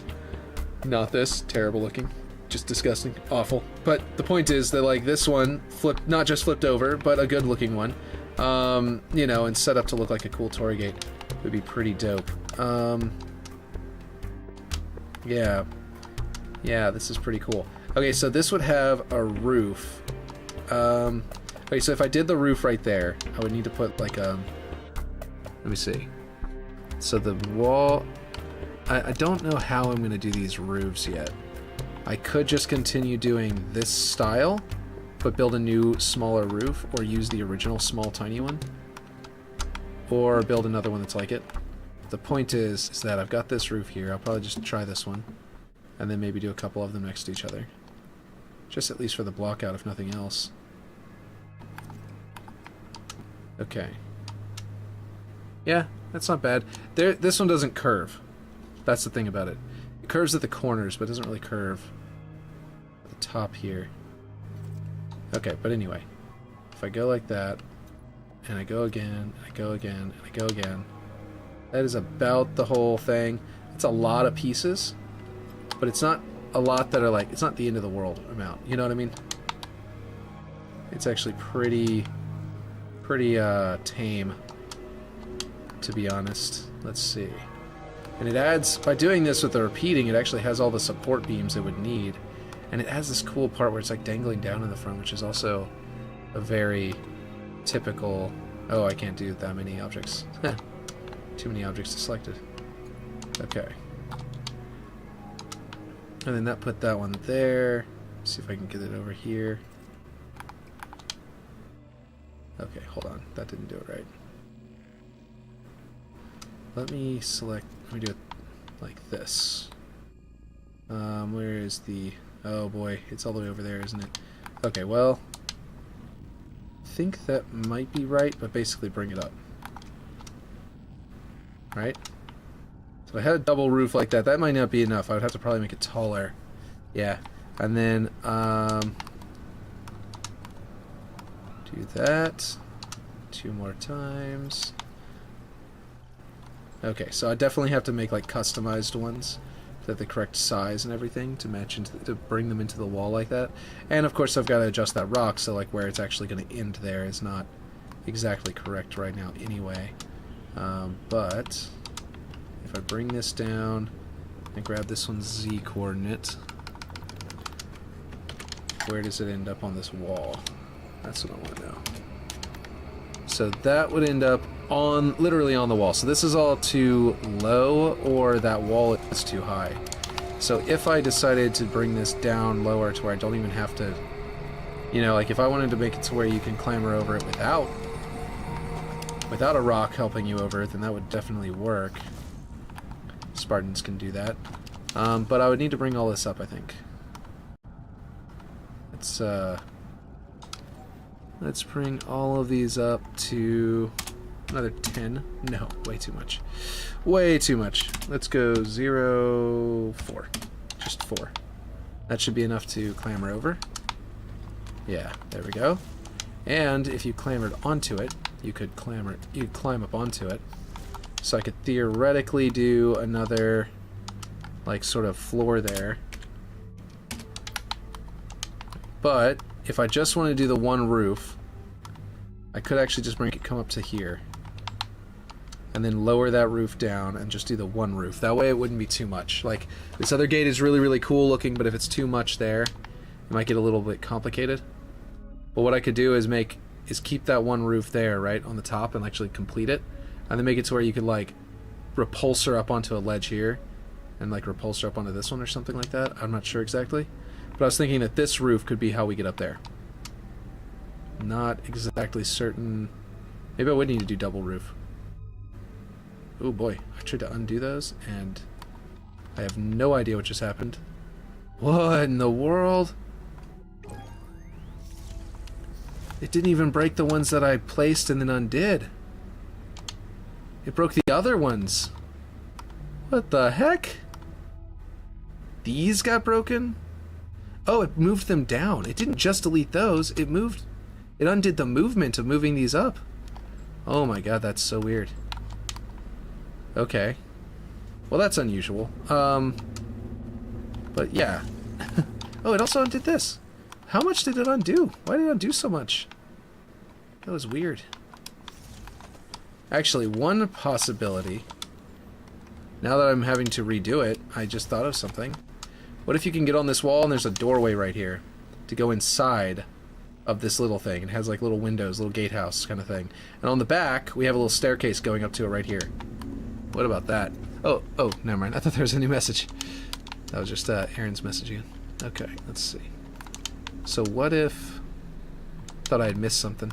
Not this, terrible looking, just disgusting, awful. But the point is that like this one flipped, not just flipped over, but a good looking one, you know, and set up to look like a cool torii gate would be pretty dope. Yeah, this is pretty cool. Okay, so this would have a roof. Okay, so if I did the roof right there, I would need to put like a, let me see. So the wall, I don't know how I'm going to do these roofs yet. I could just continue doing this style, but build a new smaller roof, or use the original small tiny one, or build another one that's like it. The point is that I've got this roof here. I'll probably just try this one, and then maybe do a couple of them next to each other. Just at least for the block out, if nothing else. Okay. Yeah, that's not bad. This one doesn't curve. That's the thing about it. It curves at the corners, but it doesn't really curve at the top here. Okay, but anyway. If I go like that, and I go again, and I go again, and I go again, that is about the whole thing. It's a lot of pieces, but it's not a lot that are like, it's not the end of the world amount. You know what I mean? It's actually pretty tame, to be honest. Let's see. And it adds, by doing this with the repeating, it actually has all the support beams it would need. And it has this cool part where it's like dangling down in the front, which is also a very typical... Oh, I can't do that many objects. Too many objects selected. Okay. And then that put that one there. Let's see if I can get it over here. Okay, hold on. That didn't do it right. Let me select... Let me do it like this. Where is the... Oh boy, it's all the way over there, isn't it? Okay, well... I think that might be right, but basically bring it up. Right? So if I had a double roof like that, that might not be enough. I would have to probably make it taller. Yeah. And then, do that 2 more times. Okay, so I definitely have to make like customized ones that the correct size and everything to match into to bring them into the wall like that. And of course I've got to adjust that rock so like where it's actually going to end there is not exactly correct right now anyway. But if I bring this down and grab this one's Z coordinate, where does it end up on this wall? That's what I want to know. So that would end up on, literally on the wall. So this is all too low, or that wall is too high. So if I decided to bring this down lower to where I don't even have to, you know, like if I wanted to make it to where you can clamber over it without a rock helping you over it, then that would definitely work. Spartans can do that. But I would need to bring all this up, I think. Let's bring all of these up to another 10. No, way too much. Way too much. Let's go 0, 4. Just 4. That should be enough to clamber over. Yeah, there we go. And if you clambered onto it, you'd climb up onto it. So I could theoretically do another, like, sort of floor there. But if I just want to do the one roof, I could actually just make it come up to here. And then lower that roof down and just do the one roof. That way it wouldn't be too much. Like, this other gate is really, really cool looking, but if it's too much there, it might get a little bit complicated. But what I could do is keep that one roof there, right, on the top, and actually complete it. And then make it to where you could, like, repulsor up onto a ledge here, and, like, repulsor up onto this one or something like that. I'm not sure exactly. But I was thinking that this roof could be how we get up there. Not exactly certain. Maybe I would need to do double roof. Oh boy, I tried to undo those, and I have no idea what just happened. What in the world? It didn't even break the ones that I placed and then undid. It broke the other ones. What the heck? These got broken? Oh, it moved them down. It didn't just delete those, it undid the movement of moving these up. Oh my god, that's so weird. Okay. Well, that's unusual. But yeah. Oh, it also undid this. How much did it undo? Why did it undo so much? That was weird. Actually, one possibility, now that I'm having to redo it, I just thought of something. What if you can get on this wall and there's a doorway right here to go inside of this little thing? It has like little windows, little gatehouse kind of thing. And on the back, we have a little staircase going up to it right here. What about that? Oh, never mind. I thought there was a new message. That was just Aaron's message again. Okay, let's see. So what if... thought I had missed something.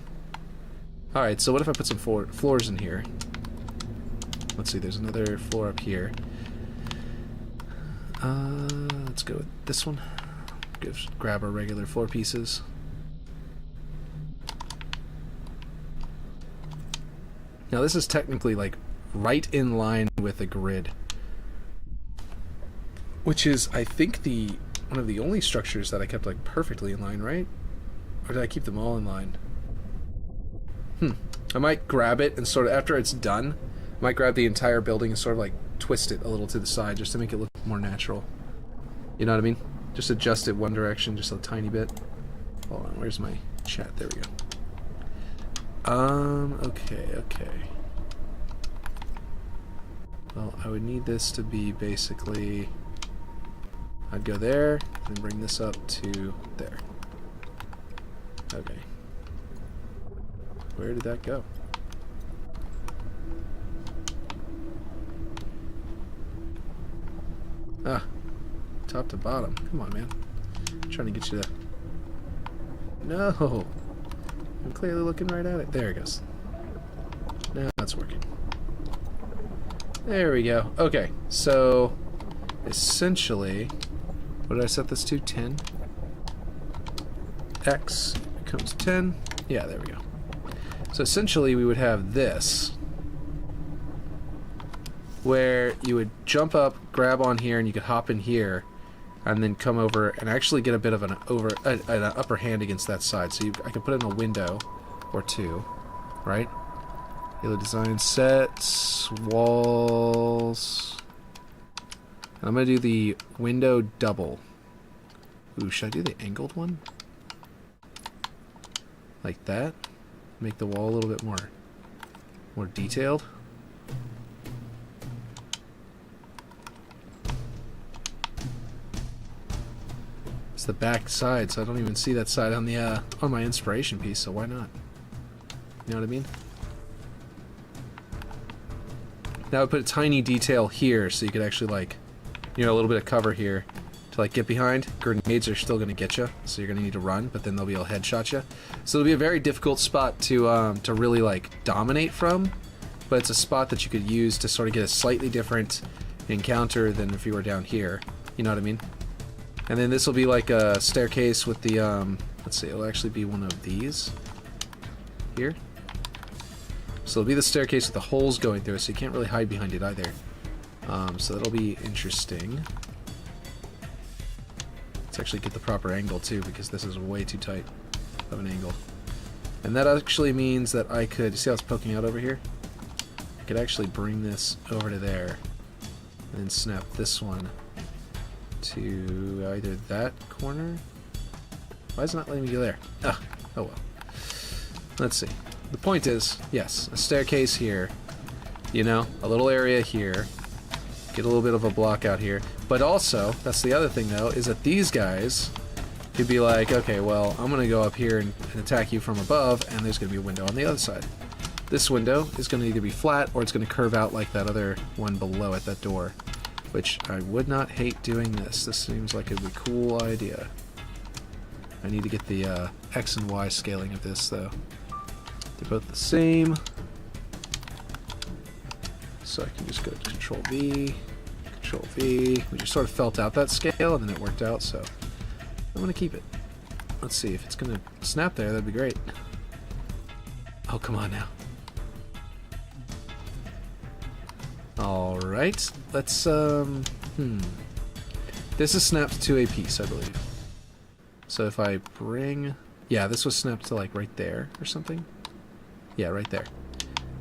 Alright, so what if I put some floors in here? Let's see, there's another floor up here. Let's go with this one. Grab our regular floor pieces. Now this is technically like right in line with the grid, which is, I think, one of the only structures that I kept like perfectly in line, right? Or did I keep them all in line? I might grab it and sort of, after it's done, I might grab the entire building and sort of like twist it a little to the side just to make it look more natural. You know what I mean? Just adjust it one direction just a tiny bit. Hold on, where's my chat? There we go. Okay. Well, I would need this to be basically... I'd go there, and bring this up to there. Okay. Where did that go? Ah. Top to bottom. Come on, man. I'm trying to get you to... No! I'm clearly looking right at it. There it goes. Now that's working. There we go. Okay, so... essentially... what did I set this to? 10? X becomes 10. Yeah, there we go. So essentially we would have this, where you would jump up, grab on here, and you could hop in here, and then come over and actually get a bit of an upper hand against that side. So I can put in a window or two, right? Halo design sets, walls. And I'm gonna do the window double. Ooh, should I do the angled one? Like that? Make the wall a little bit more detailed. It's the back side, so I don't even see that side on the on my inspiration piece, so why not? You know what I mean? Now I put a tiny detail here so you could actually, like, you know, a little bit of cover here to like get behind. Grenades are still going to get you, so you're going to need to run, but then they'll be able to headshot you. So it'll be a very difficult spot to really like dominate from, but it's a spot that you could use to sort of get a slightly different encounter than if you were down here. You know what I mean? And then this will be like a staircase with the let's see, it'll actually be one of these here. So it'll be the staircase with the holes going through it, so you can't really hide behind it either. So that'll be interesting. Let's actually get the proper angle too, because this is way too tight of an angle. And that actually means that I could, see how it's poking out over here? I could actually bring this over to there, and then snap this one to either that corner. Why is it not letting me go there? Ah, oh well. Let's see. The point is, yes, a staircase here, you know, a little area here, get a little bit of a block out here, but also, that's the other thing though, is that these guys could be like, okay, well, I'm gonna go up here and attack you from above, and there's gonna be a window on the other side. This window is gonna either be flat, or it's gonna curve out like that other one below it, that door, which I would not hate doing this. This seems like a cool idea. I need to get the X and Y scaling of this, though. They're both the same. So I can just go to Control V, Control V. We just sort of felt out that scale, and then it worked out, so I'm going to keep it. Let's see if it's going to snap there. That'd be great. Oh, come on now. All right. Let's, This is snapped to a piece, I believe. So if I bring... Yeah, this was snapped to, like, right there or something. Yeah, right there.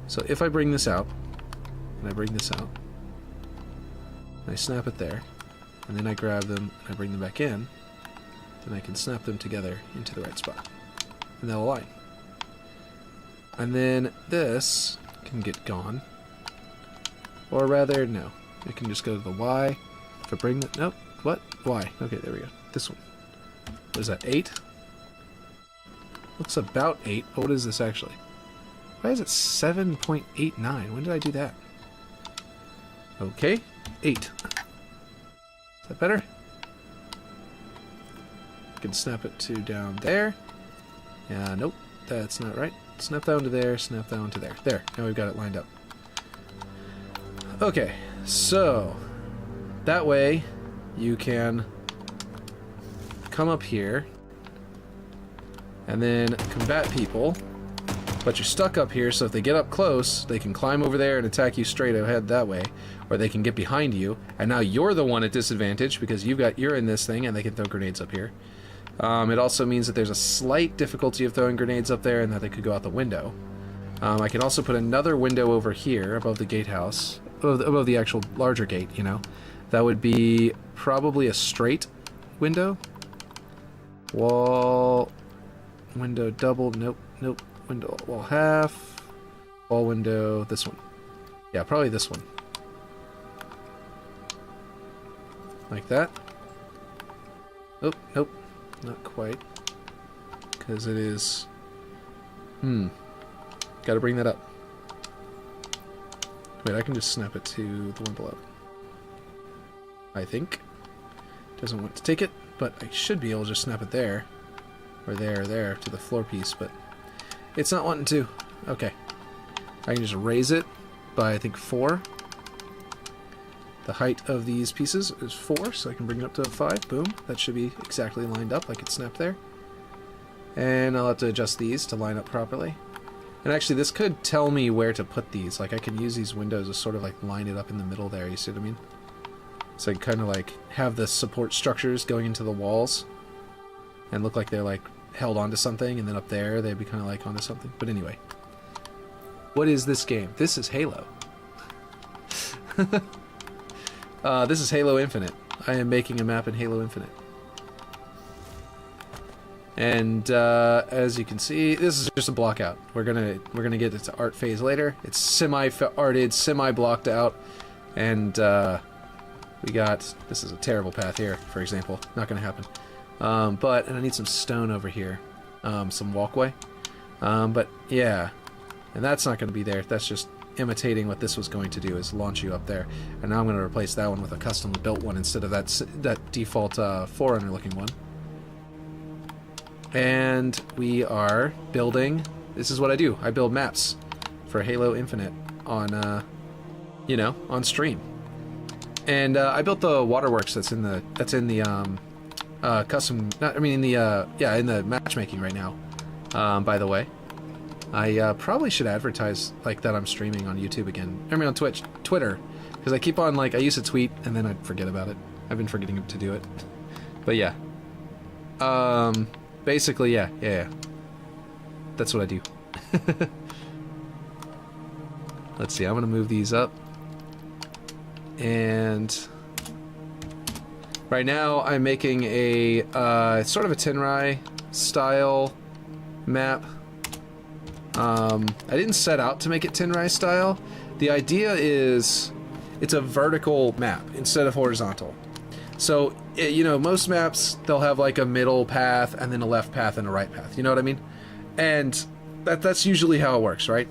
So if I bring this out, and I bring this out, and I snap it there, and then I grab them and I bring them back in, then I can snap them together into the right spot. And they'll align. And then this can get gone. Or rather, no. It can just go to the Y. If I bring the... Nope. What? Y. Okay, there we go. This one. What is that, 8? Looks about 8, but what is this actually? Why is it 7.89? When did I do that? Okay, 8. Is that better? I can snap it to down there. Yeah, nope, that's not right. Snap down to there, snap down to there. There, now we've got it lined up. Okay, so that way you can come up here and then combat people, but you're stuck up here, so if they get up close, they can climb over there and attack you straight ahead that way, or they can get behind you, and now you're the one at disadvantage because you're in this thing and they can throw grenades up here. It also means that there's a slight difficulty of throwing grenades up there and that they could go out the window. I can also put another window over here above the gatehouse, above the actual larger gate, you know. That would be probably a straight window. Wall, window double, nope, nope. Window, wall half, wall window, this one. Yeah, probably this one. Like that. Oh, nope, not quite. Because it is... Gotta bring that up. Wait, I can just snap it to the one below. I think. Doesn't want to take it, but I should be able to just snap it there. Or there, to the floor piece, but... It's not wanting to. Okay. I can just raise it by, I think, 4. The height of these pieces is 4, so I can bring it up to 5. Boom. That should be exactly lined up, like it snapped there. And I'll have to adjust these to line up properly. And actually, this could tell me where to put these. Like, I can use these windows to sort of, like, line it up in the middle there, you see what I mean? So I can kind of, like, have the support structures going into the walls and look like they're, like, held onto something, and then up there they'd be kind of like onto something. But anyway, what is this game? This is Halo. This is Halo Infinite. I am making a map in Halo Infinite, and as you can see, this is just a block out. We're gonna get into art phase later. It's semi-arted, semi-blocked out, and we got, this is a terrible path here, for example. Not gonna happen. And I need some stone over here, some walkway, but yeah, and that's not going to be there. That's just imitating what this was going to do, is launch you up there, and now I'm going to replace that one with a custom built one instead of that default Forerunner looking one. And we are building, this is what I do, I build maps for Halo Infinite on, you know, on stream. And I built the Waterworks that's in the custom, in the matchmaking right now. By the way, I probably should advertise like that I'm streaming on YouTube again. I mean on Twitter, because I keep on, like, I used to tweet and then I'd forget about it. I've been forgetting to do it. But yeah, basically, yeah. That's what I do. Let's see. I'm gonna move these up, and right now I'm making a sort of a Tenrai style map. I didn't set out to make it Tenrai style. The idea is it's a vertical map instead of horizontal. So, you know, most maps, they'll have like a middle path and then a left path and a right path. You know what I mean? And that's usually how it works, right?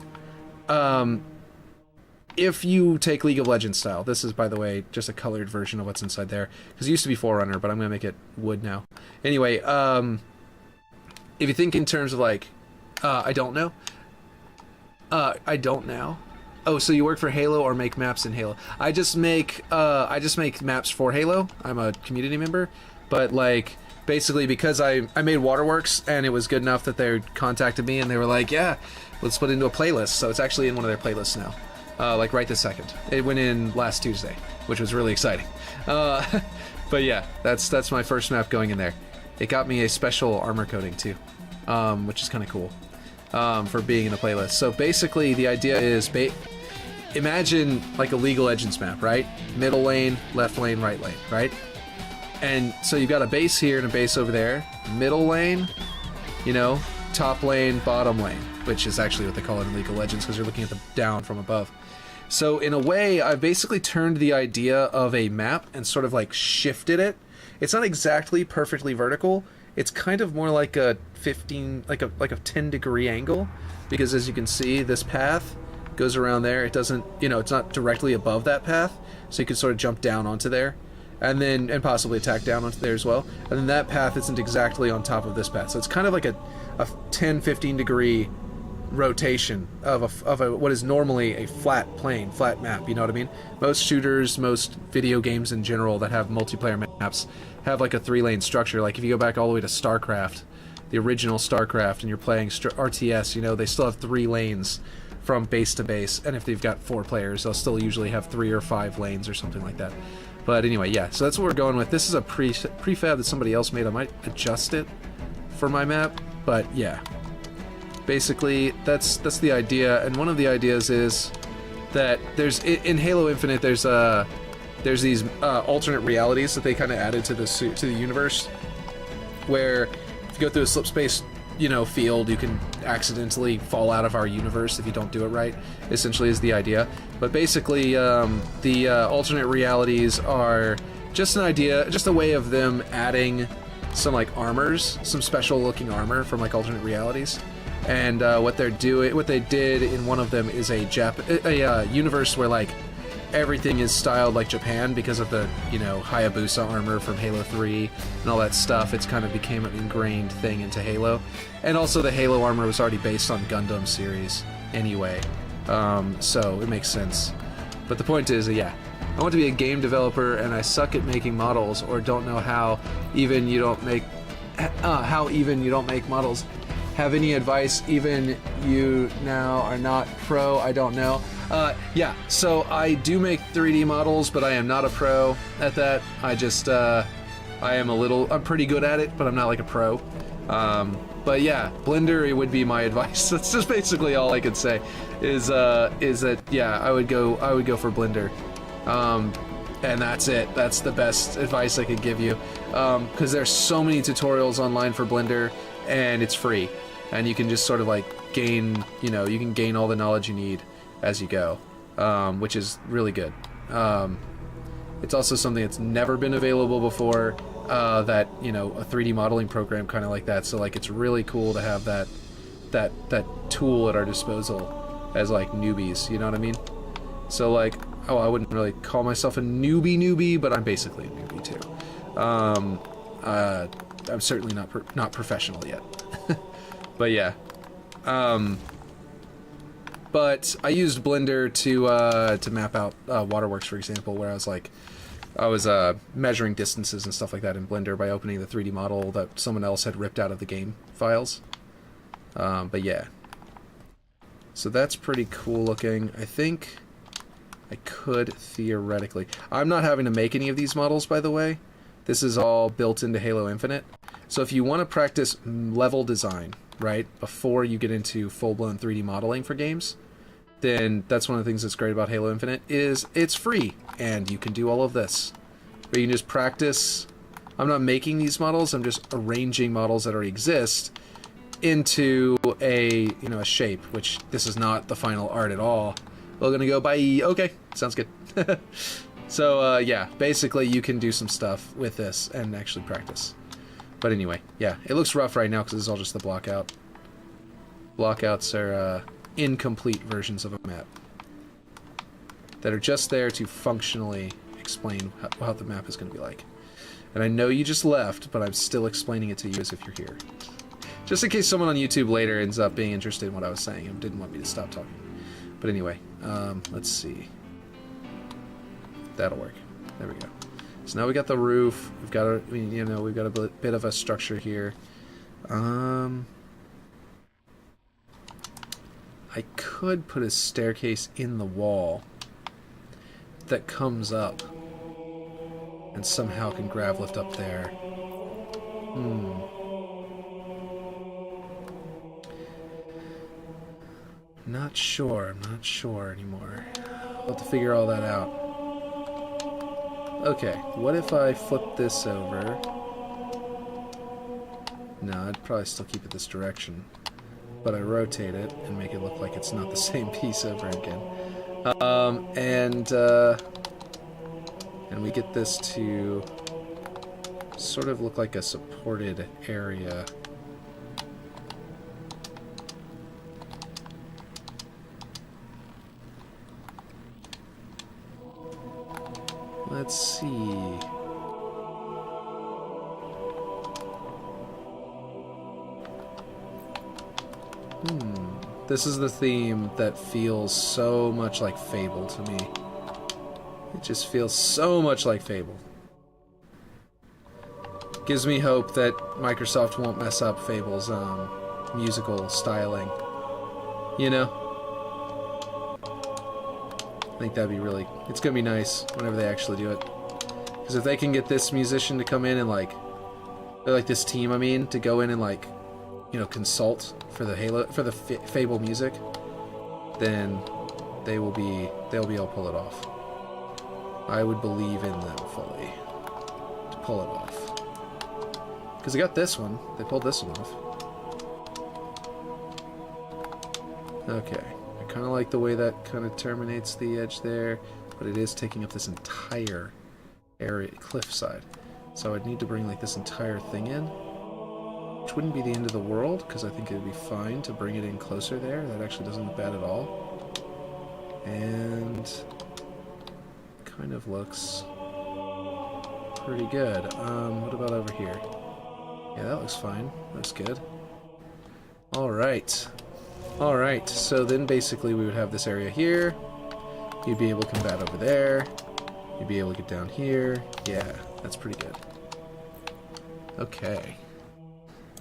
If you take League of Legends style, this is, by the way, just a colored version of what's inside there, because it used to be Forerunner, but I'm going to make it wood now. Anyway, if you think in terms of like, I don't know. I don't now. Oh, so you work for Halo or make maps in Halo? I just make maps for Halo. I'm a community member, but like basically because I made Waterworks and it was good enough that they contacted me and they were like, yeah, let's put it into a playlist. So it's actually in one of their playlists now. Like right this second. It went in last Tuesday, which was really exciting. But yeah, that's my first map going in there. It got me a special armor coating too, which is kind of cool for being in the playlist. So basically the idea is imagine like a League of Legends map, right? Middle lane, left lane, right lane, right? And so you've got a base here and a base over there. Middle lane, you know, top lane, bottom lane, which is actually what they call it in League of Legends because you're looking at the down from above. So in a way, I've basically turned the idea of a map and sort of like shifted it. It's not exactly perfectly vertical. It's kind of more like a 10-degree angle, because as you can see, this path goes around there. It doesn't, you know, it's not directly above that path, so you can sort of jump down onto there, and possibly attack down onto there as well. And then that path isn't exactly on top of this path, so it's kind of like a 10-15 degree rotation of a what is normally a flat map, you know what I mean? Most shooters, most video games in general that have multiplayer maps have like a 3-lane structure. Like if you go back all the way to StarCraft, the original StarCraft, and you're playing RTS, you know, they still have 3 lanes from base to base, and if they've got 4 players, they'll still usually have 3 or 5 lanes or something like that. But anyway, yeah, so that's what we're going with. This is a prefab that somebody else made. I might adjust it for my map, but yeah. Basically, that's the idea, and one of the ideas is that there's in Halo Infinite there's these alternate realities that they kind of added to the universe, where if you go through a slip space, you know, field, you can accidentally fall out of our universe if you don't do it right. Essentially, is the idea. But basically, the alternate realities are just an idea, just a way of them adding some like armors, some special looking armor from like alternate realities. And what they did in one of them is a universe where like everything is styled like Japan because of the, you know, Hayabusa armor from Halo 3 and all that stuff. It's kind of became an ingrained thing into Halo. And also the Halo armor was already based on Gundam series anyway, so it makes sense. But the point is, yeah, I want to be a game developer and I suck at making models, or don't know how even you don't make models. Have any advice? Even you now are not pro, I don't know. Yeah, so I do make 3D models, but I am not a pro at that. I just, I'm pretty good at it, but I'm not like a pro. But yeah, Blender, it would be my advice. That's just basically all I could say, is that, yeah, I would go for Blender. And that's it. That's the best advice I could give you. Because there's so many tutorials online for Blender, and it's free. And you can just sort of like gain, you know, you can gain all the knowledge you need as you go, which is really good. It's also something that's never been available before, that, you know, a 3D modeling program kind of like that. So like it's really cool to have that tool at our disposal as like newbies, you know what I mean? So like, oh, I wouldn't really call myself a newbie, but I'm basically a newbie too. I'm certainly not professional yet. But yeah, but I used Blender to map out Waterworks, for example, where I was measuring distances and stuff like that in Blender by opening the 3D model that someone else had ripped out of the game files. But yeah, so that's pretty cool looking. I think I could theoretically. I'm not having to make any of these models, by the way. This is all built into Halo Infinite. So if you want to practice level design, right, before you get into full-blown 3D modeling for games, then that's one of the things that's great about Halo Infinite, is it's free, and you can do all of this. Or you can just practice. I'm not making these models, I'm just arranging models that already exist into a shape, which this is not the final art at all. We're gonna go by, okay, sounds good. So yeah, basically you can do some stuff with this and actually practice. But anyway, yeah, it looks rough right now because this is all just the blockout. Blockouts are incomplete versions of a map that are just there to functionally explain how the map is going to be like. And I know you just left, but I'm still explaining it to you as if you're here. Just in case someone on YouTube later ends up being interested in what I was saying and didn't want me to stop talking. But anyway, let's see. That'll work. There we go. So now we got the roof. We've got a, you know, we've got a bit of a structure here. I could put a staircase in the wall that comes up and somehow can grav lift up there. Not sure. I'm not sure anymore. I'll have to figure all that out. Okay, what if I flip this over? No, I'd probably still keep it this direction. But I rotate it and make it look like it's not the same piece over again. And we get this to sort of look like a supported area. Let's see. This is the theme that feels so much like Fable to me. It just feels so much like Fable. Gives me hope that Microsoft won't mess up Fable's musical styling. You know? I think that'd be really... It's gonna be nice whenever they actually do it. Because if they can get this musician to come in and like this team, I mean, to go in and like, you know, consult for the Fable music, then they'll be able to pull it off. I would believe in them fully to pull it off. Because they got this one. They pulled this one off. Okay. I kind of like the way that kind of terminates the edge there, but it is taking up this entire area, cliffside. So I'd need to bring like this entire thing in, which wouldn't be the end of the world, because I think it would be fine to bring it in closer there. That actually doesn't look bad at all. And kind of looks pretty good. What about over here? Yeah, that looks fine. Looks good. Alright. Alright, so then basically we would have this area here. You'd be able to combat over there. You'd be able to get down here. Yeah, that's pretty good. Okay.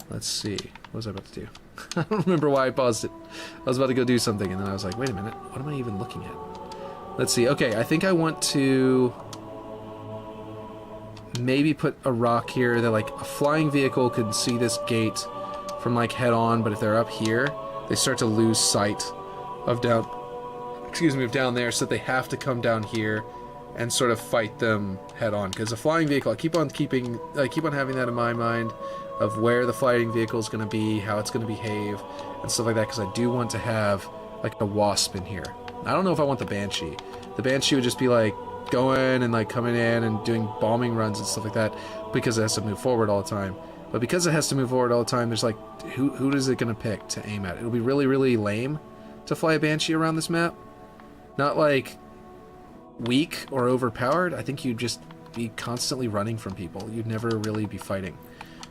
Let's see. What was I about to do? I don't remember why I paused it. I was about to go do something, and then I was like, wait a minute. What am I even looking at? Let's see. Okay, I think I want to maybe put a rock here that, like, a flying vehicle could see this gate from, like, head on, but if they're up here, they start to lose sight of down... Excuse me, of down there, so that they have to come down here and sort of fight them head on. Because a flying vehicle, I keep on having that in my mind, of where the flying vehicle is going to be, how it's going to behave, and stuff like that, because I do want to have, like, a wasp in here. I don't know if I want the Banshee. The Banshee would just be, like, going and, like, coming in and doing bombing runs and stuff like that, because it has to move forward all the time. But because it has to move forward all the time, there's, like, who is it going to pick to aim at? It'll be really, really lame to fly a Banshee around this map. Not, like, weak or overpowered. I think you'd just be constantly running from people. You'd never really be fighting.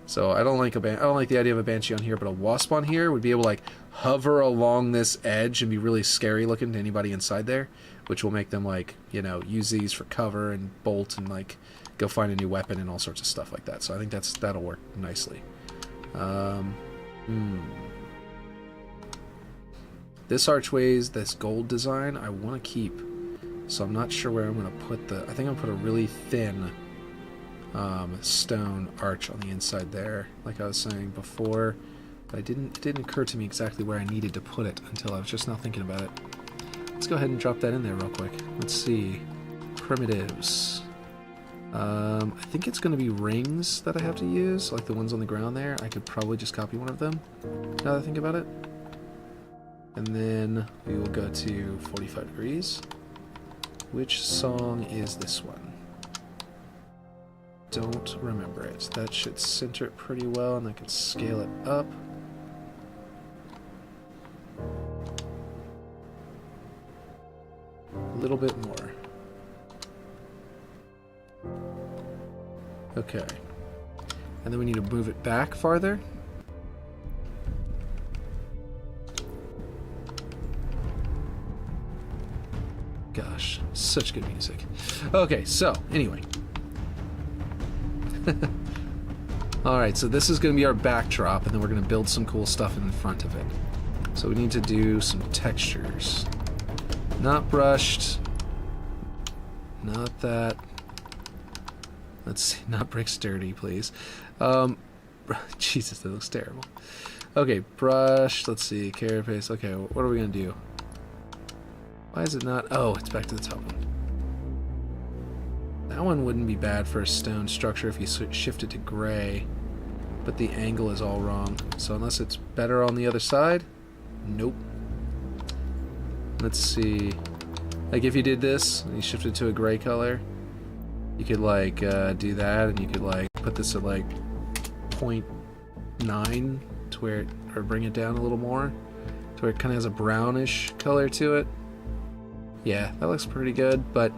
So I don't like the idea of a Banshee on here, but a Wasp on here would be able to, like, hover along this edge and be really scary looking to anybody inside there, which will make them, like, you know, use these for cover and bolt and, like, go find a new weapon and all sorts of stuff like that. So I think that'll work nicely. This archways, this gold design, I want to keep. So I'm not sure where I'm going to put I think I'm going to put a really thin stone arch on the inside there, like I was saying before. But it didn't occur to me exactly where I needed to put it until I was just now thinking about it. Let's go ahead and drop that in there real quick. Let's see. Primitives. I think it's going to be rings that I have to use, like the ones on the ground there. I could probably just copy one of them, now that I think about it. And then we will go to 45 degrees. Which song is this one? Don't remember it. That should center it pretty well, and I can scale it up. A little bit more. Okay. And then we need to move it back farther. Such good music. Okay, so, anyway. Alright, so this is going to be our backdrop, and then we're going to build some cool stuff in front of it. So we need to do some textures. Not brushed. Not that. Let's see, not brick sturdy, please. Jesus, that looks terrible. Okay, brush, let's see, carapace. Okay, what are we going to do? Why is it not? Oh, it's back to the top one. That one wouldn't be bad for a stone structure if you shift it to gray, but the angle is all wrong. So unless it's better on the other side, nope. Let's see. Like if you did this and you shifted to a gray color, you could like do that, and you could like put this at like 0.9 to where it, or bring it down a little more to where it kind of has a brownish color to it. Yeah, that looks pretty good, but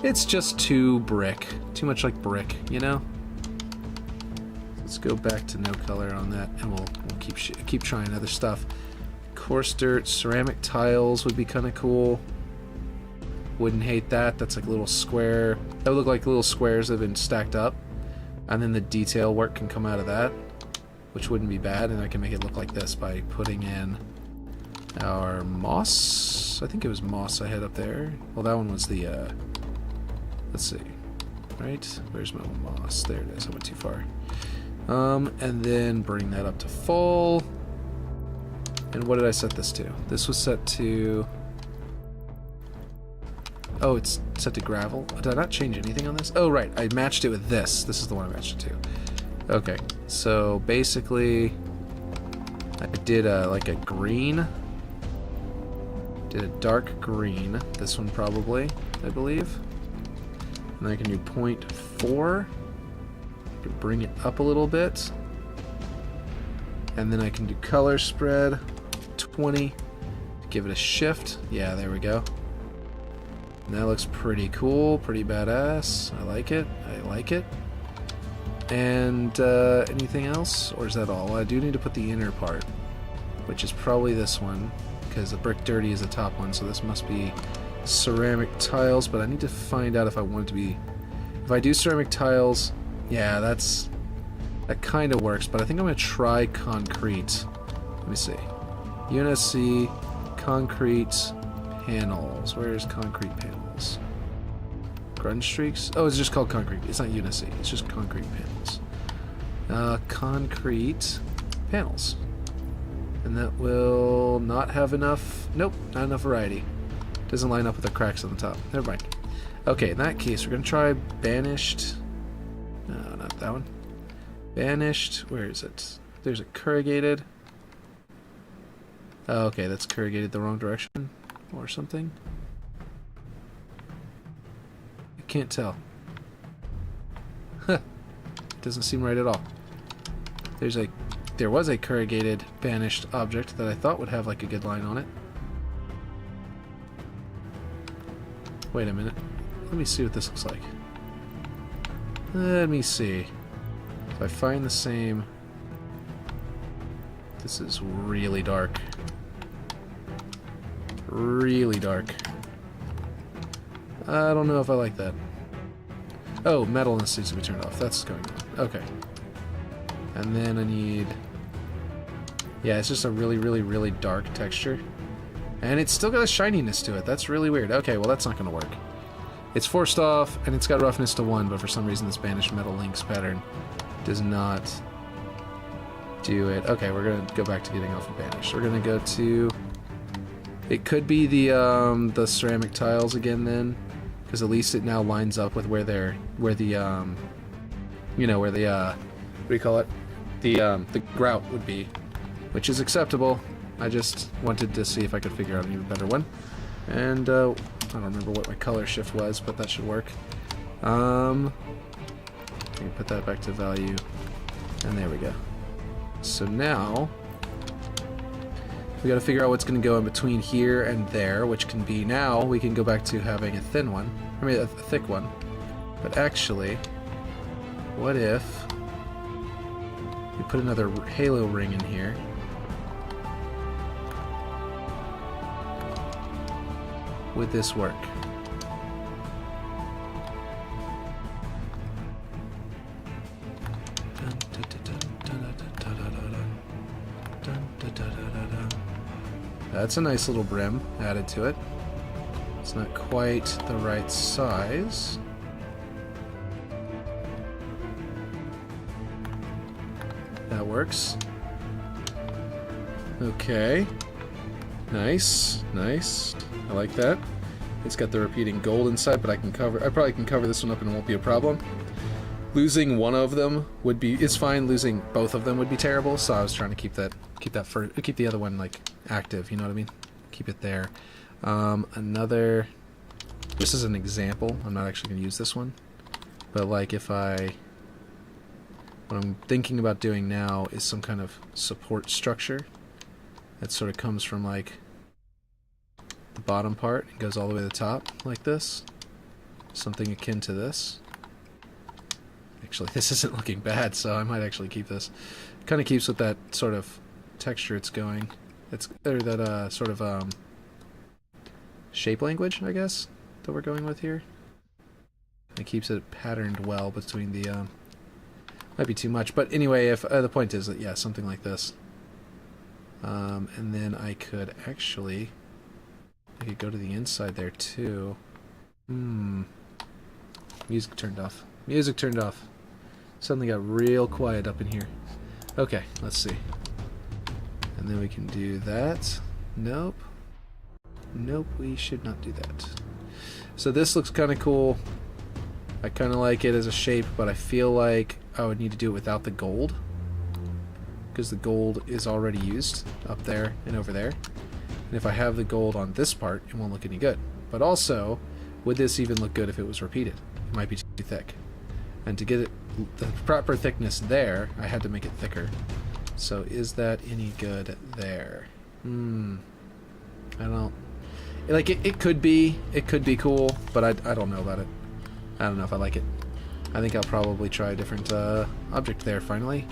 it's just too brick. Too much like brick, you know? Let's go back to no color on that, and we'll keep trying other stuff. Coarse dirt, ceramic tiles would be kind of cool. Wouldn't hate that. That's like a little square. That would look like little squares that have been stacked up, and then the detail work can come out of that, which wouldn't be bad, and I can make it look like this by putting in our moss. I think it was moss I had up there. Well, that one was the, let's see. Right? Where's my moss? There it is. I went too far. And then bring that up to full. And what did I set this to? This was set to... Oh, it's set to gravel. Did I not change anything on this? Oh, right. I matched it with this. This is the one I matched it to. Okay. So, basically, I did like a green. Did a dark green. This one probably, I believe. And I can do 0.4. I can bring it up a little bit. And then I can do color spread 20. Give it a shift. Yeah, there we go. And that looks pretty cool, pretty badass. I like it. I like it. And anything else? Or is that all? I do need to put the inner part, which is probably this one, because the brick dirty is the top one, so this must be ceramic tiles, but I need to find out if I want it to be... If I do ceramic tiles, yeah, that kind of works, but I think I'm going to try concrete. Let me see. Unicy, concrete panels. Where's concrete panels? Grunge streaks? Oh, it's just called concrete. It's not Unicy. It's just concrete panels. Concrete panels. And that will not have enough... Nope, not enough variety. Doesn't line up with the cracks on the top. Never mind. Okay, in that case, we're going to try banished... No, not that one. Banished... Where is it? There's a corrugated... Oh, okay, that's corrugated the wrong direction. Or something. I can't tell. Huh. Doesn't seem right at all. There was a corrugated banished object that I thought would have like a good line on it. Wait a minute. Let me see what this looks like. Let me see. If I find the same... This is really dark. Really dark. I don't know if I like that. Oh, metalness needs to be turned off. That's going on. Okay. And then I need... Yeah, it's just a really, really, really dark texture. And it's still got a shininess to it. That's really weird. Okay, well that's not going to work. It's forced off, and it's got roughness to 1, but for some reason this banished metal links pattern does not do it. Okay, we're going to go back to getting off of banished. We're going to go to... It could be the ceramic tiles again then, because at least it now lines up with where the what do you call it? The grout would be, which is acceptable. I just wanted to see if I could figure out an even better one. And I don't remember what my color shift was, but that should work. I can put that back to value, and there we go. So now we got to figure out what's going to go in between here and there, which can be now we can go back to having a thin one. I mean, a thick one. But actually, what if we put another halo ring in here? Would this work? That's a nice little brim added to it. It's not quite the right size. That works. Okay. Nice, nice. I like that. It's got the repeating gold inside, but I probably can cover this one up and it won't be a problem. Losing one of them is fine. Losing both of them would be terrible. So I was trying to keep the other one like active. You know what I mean? Keep it there. Another. This is an example. I'm not actually going to use this one, but like what I'm thinking about doing now is some kind of support structure that sort of comes from like the bottom part and goes all the way to the top like this. Something akin to this. Actually, this isn't looking bad, so I might actually keep this. Kind of keeps with that sort of texture it's going. That sort of shape language, I guess, that we're going with here. It keeps it patterned well between the might be too much, but anyway, if the point is that, yeah, something like this. And then I could go to the inside there too. Music turned off. Music turned off. Suddenly got real quiet up in here. Okay, let's see. And then we can do that. Nope. Nope, we should not do that. So this looks kind of cool. I kind of like it as a shape, but I feel like I would need to do it without the gold, because the gold is already used up there and over there. And if I have the gold on this part, it won't look any good. But also, would this even look good if it was repeated? It might be too thick. And to get it the proper thickness there, I had to make it thicker. So is that any good there? I don't... Like, it could be cool, but I don't know about it. I don't know if I like it. I think I'll probably try a different object there finally.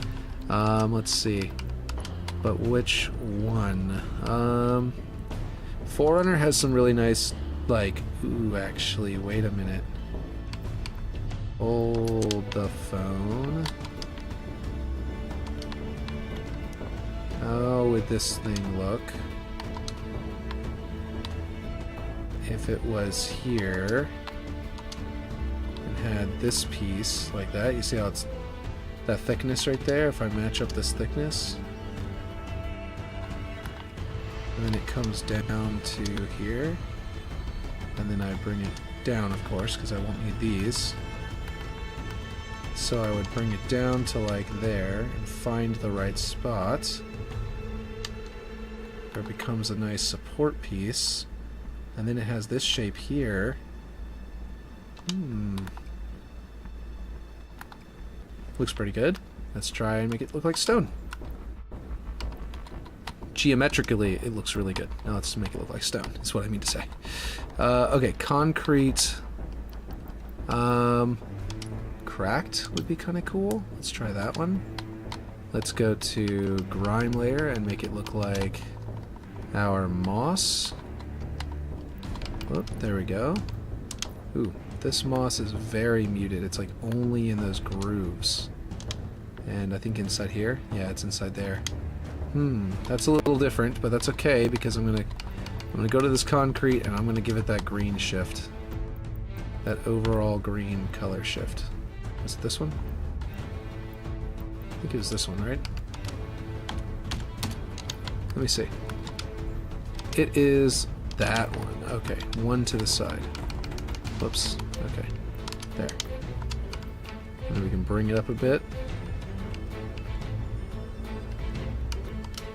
Let's see. But which one? Forerunner has some really nice, like... Ooh, actually, wait a minute. Hold the phone. How would this thing look if it was here and had this piece like that? You see how it's that thickness right there? If I match up this thickness, and then it comes down to here, and then I bring it down, of course, because I won't need these. So I would bring it down to like there and find the right spot where it becomes a nice support piece, and then it has this shape here. Looks pretty good. Let's try and make it look like stone. Geometrically, it looks really good. Now let's make it look like stone, is what I mean to say. Okay, concrete. Cracked would be kind of cool. Let's try that one. Let's go to grime layer and make it look like our moss. Oh, there we go. Ooh, this moss is very muted. It's like only in those grooves. And I think inside here, yeah, it's inside there. That's a little different, but that's okay because I'm gonna go to this concrete and I'm gonna give it that green shift. That overall green color shift. Is it this one? I think it was this one, right? Let me see. It is that one. Okay, one to the side. Whoops. Okay. There. And then we can bring it up a bit.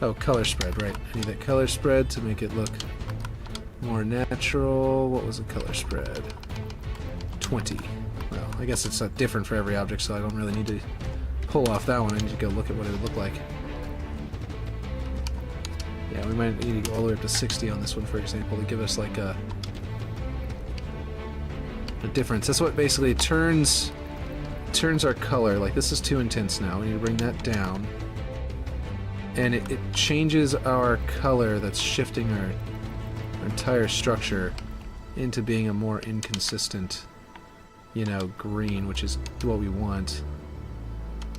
Oh, color spread, right. I need that color spread to make it look more natural. What was the color spread? 20. Well, I guess it's different for every object, so I don't really need to pull off that one. I need to go look at what it would look like. Yeah, we might need to go all the way up to 60 on this one, for example, to give us like a difference. That's what basically turns our color. Like, this is too intense now. We need to bring that down. And it changes our color that's shifting our entire structure into being a more inconsistent, you know, green, which is what we want.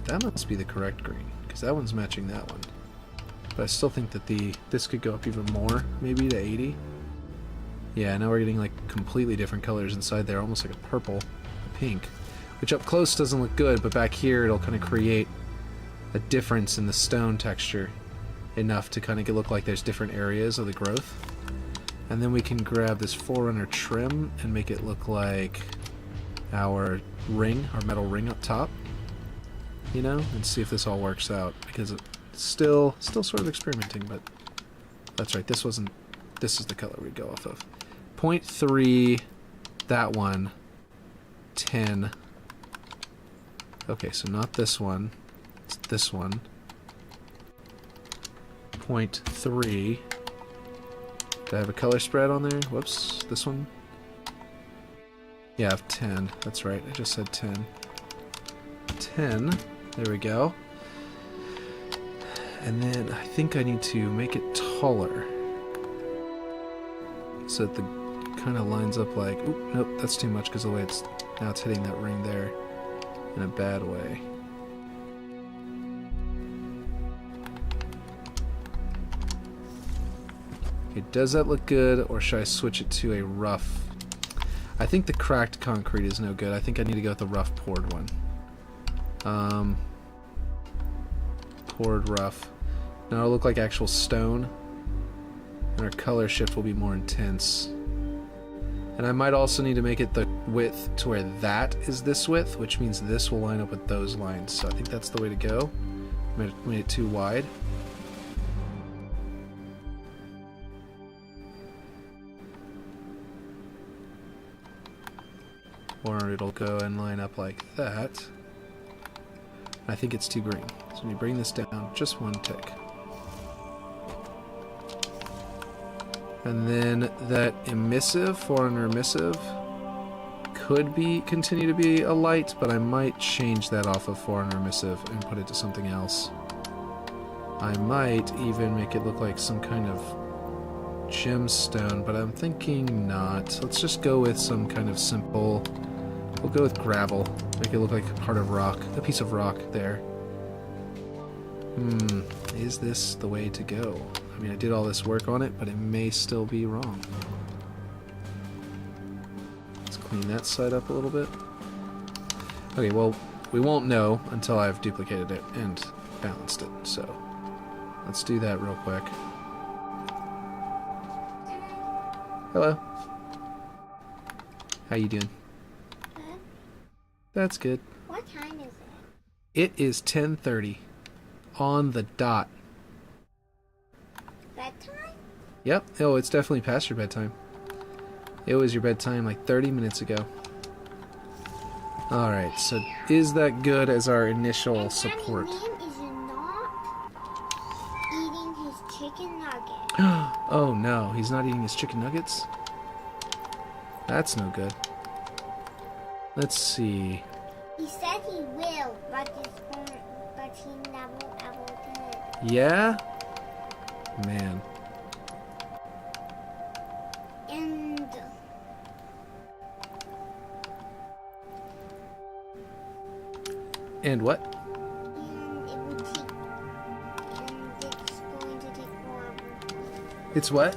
That must be the correct green, because that one's matching that one. But I still think that this could go up even more, maybe to 80. Yeah, now we're getting like completely different colors inside there, almost like a purple, a pink, which up close doesn't look good, but back here it'll kind of create a difference in the stone texture enough to kind of look like there's different areas of the growth. And then we can grab this Forerunner trim and make it look like our ring, our metal ring up top, you know, and see if this all works out, because it's still sort of experimenting, but that's right, this is the color we'd go off of. 0.3, that one, 10. Okay, so not this one, it's this one. 0.3. Do I have a color spread on there? Whoops, this one? Yeah, I have 10. That's right, I just said 10. 10, there we go. And then I think I need to make it taller, so that the kind of lines up like, oop, nope, that's too much because the way now it's hitting that ring there in a bad way. Okay, does that look good, or should I switch it to a rough? I think the cracked concrete is no good. I think I need to go with the rough poured one. Poured rough. Now it'll look like actual stone, and our color shift will be more intense. And I might also need to make it the width to where that is this width, which means this will line up with those lines. So I think that's the way to go. Made it too wide. Or it'll go and line up like that. I think it's too green. So let me bring this down just one tick. And then that emissive, Forerunner emissive, could continue to be a light, but I might change that off of Forerunner emissive and put it to something else. I might even make it look like some kind of gemstone, but I'm thinking not. Let's just go with some kind of simple. We'll go with gravel. Make it look like a part of rock, a piece of rock there. Is this the way to go? I mean, I did all this work on it, but it may still be wrong. Let's clean that side up a little bit. Okay, well, we won't know until I've duplicated it and balanced it, so let's do that real quick. Hello. How you doing? Good. That's good. What time is it? It is 10:30 on the dot. Bedtime? Yep. Oh, it's definitely past your bedtime. It was your bedtime like 30 minutes ago. Alright, so is that good as our initial support? Is not eating his chicken nugget. Oh no, he's not eating his chicken nuggets? That's no good. Let's see. He said he will, but he never ever did. Yeah? Man. And what? And it would take, and it's going to take forever. It's what?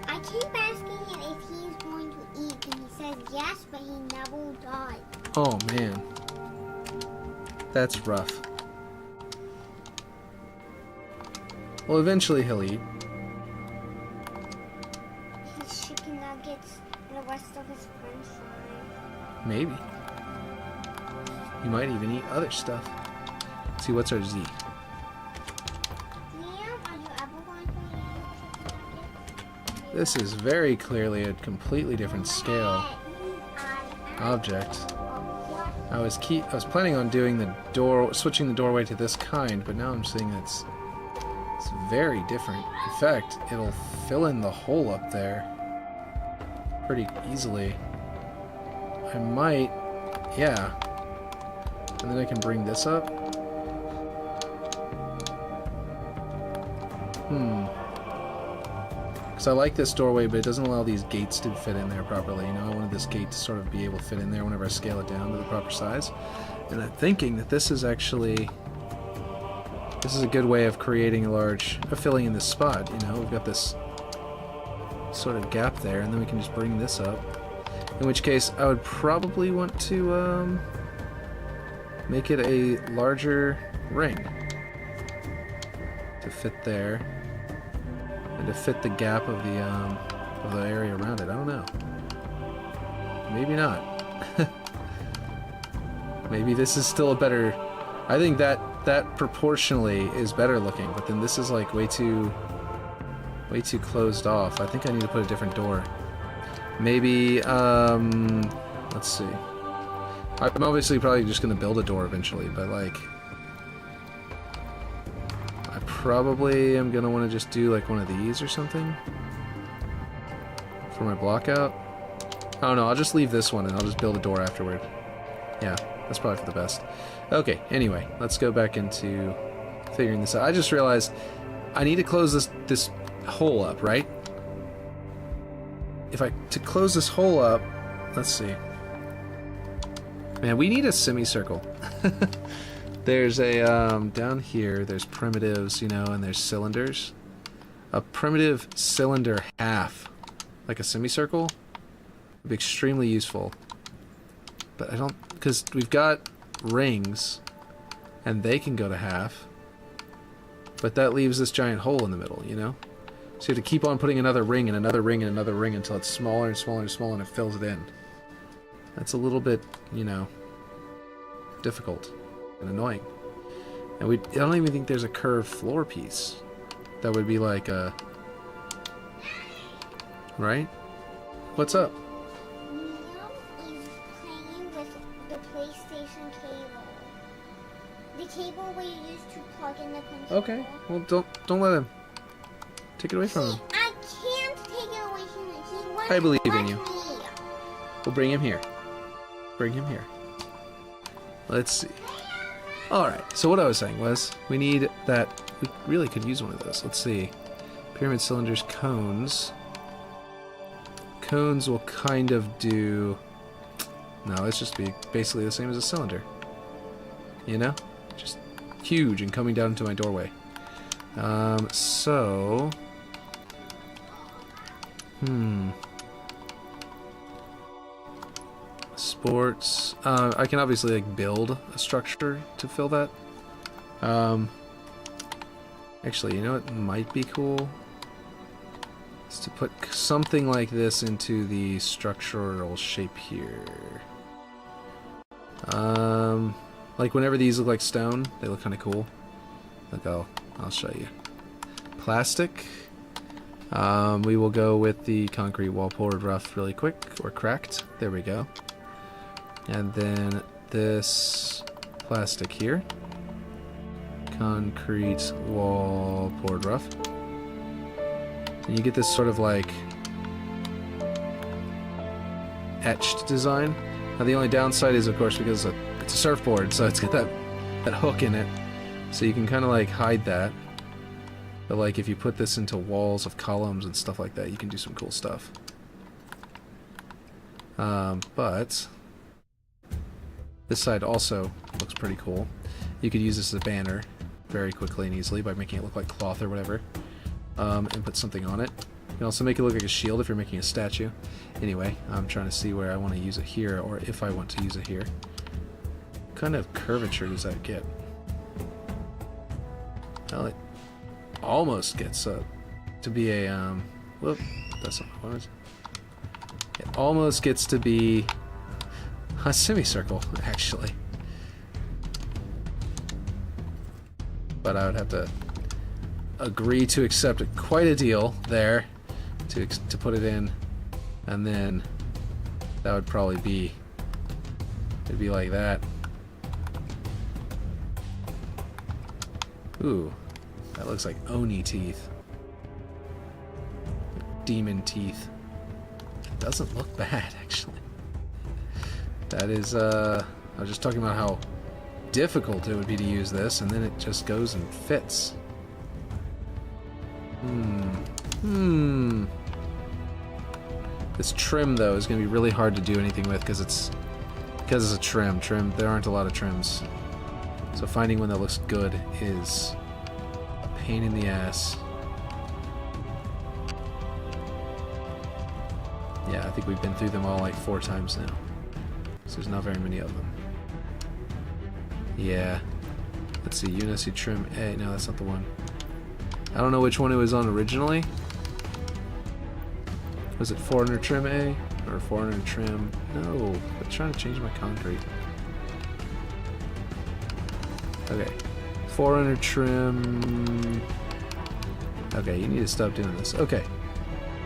I keep asking him if he's going to eat, and he says yes, but he never does. Oh man. That's rough. Well, eventually he'll eat. His chicken nuggets and the rest of his french fries. Maybe. He might even eat other stuff. Let's see, what's our Z? Liam, are you ever going to eat chicken nuggets? This is very clearly a completely different scale object. I was planning on doing switching the doorway to this kind, but now I'm seeing it's very different. In fact, it'll fill in the hole up there pretty easily. I might, yeah. And then I can bring this up. Because I like this doorway, but it doesn't allow these gates to fit in there properly. You know, I wanted this gate to sort of be able to fit in there whenever I scale it down to the proper size. And I'm thinking that this is actually this is a good way of creating filling in this spot, you know? We've got this sort of gap there, and then we can just bring this up. In which case, I would probably want to make it a larger ring to fit there, and to fit the gap of the area around it. I don't know. Maybe not. Maybe this is still a better... I think that proportionally is better looking, but then this is like way too closed off. I think I need to put a different door. Maybe, let's see. I'm obviously probably just going to build a door eventually, but like... I probably am going to want to just do like one of these or something for my block out. Oh no, I'll just leave this one and I'll just build a door afterward. Yeah, that's probably for the best. Okay, anyway, let's go back into figuring this out. I just realized I need to close this hole up, right? To close this hole up, let's see. Man, we need a semicircle. There's a, down here, there's primitives, you know, and there's cylinders. A primitive cylinder half, like a semicircle, would be extremely useful. But I don't, because we've got rings, and they can go to half. But that leaves this giant hole in the middle, you know? So you have to keep on putting another ring and another ring and another ring until it's smaller and smaller and smaller and it fills it in. That's a little bit, you know, difficult and annoying. And I don't even think there's a curved floor piece that would be like a... Right? What's up? Neil is playing with the PlayStation cable. The cable we use to plug in the controller. Okay, well don't let him. Take it away from him. I can't take it away from him. He wants I believe to in you. watch me. We'll bring him here. Bring him here. Let's see. Alright, so what I was saying was, we need that... We really could use one of those. Let's see. Pyramid cylinders, cones. Cones will kind of do... No, it's just be basically the same as a cylinder. You know? Just huge and coming down into my doorway. So... Sports. I can obviously like build a structure to fill that. Actually, you know what might be cool? Is to put something like this into the structural shape here. Like whenever these look like stone, they look kind of cool. Like I'll show you. Plastic. We will go with the concrete wall poured rough really quick, or cracked. There we go. And then this plastic here. Concrete wall poured rough. And you get this sort of like etched design. Now the only downside is, of course, because it's a surfboard, so it's got that hook in it. So you can kind of like hide that. But like if you put this into walls of columns and stuff like that, you can do some cool stuff. But this side also looks pretty cool. You could use this as a banner very quickly and easily by making it look like cloth or whatever. And put something on it. You can also make it look like a shield if you're making a statue. Anyway, I'm trying to see where I want to use it here, or if I want to use it here. What kind of curvature does that get? Well, it almost gets to be a whoop, that's not what I wanted. It almost gets to be a semicircle, actually. But I would have to agree to accept quite a deal there to put it in, and then that would probably be, it'd be like that. Ooh, that looks like Oni teeth. Demon teeth. It doesn't look bad, actually. That is, I was just talking about how difficult it would be to use this, and then it just goes and fits. This trim, though, is going to be really hard to do anything with because it's a trim. There aren't a lot of trims. So finding one that looks good is pain in the ass. Yeah, I think we've been through them all like 4 times now. So there's not very many of them. Yeah. Let's see, UNSC trim A. No, that's not the one. I don't know which one it was on originally. Was it 400 trim A? Or 400 trim? No, I'm trying to change my concrete. Okay. 400 trim... Okay, you need to stop doing this. Okay.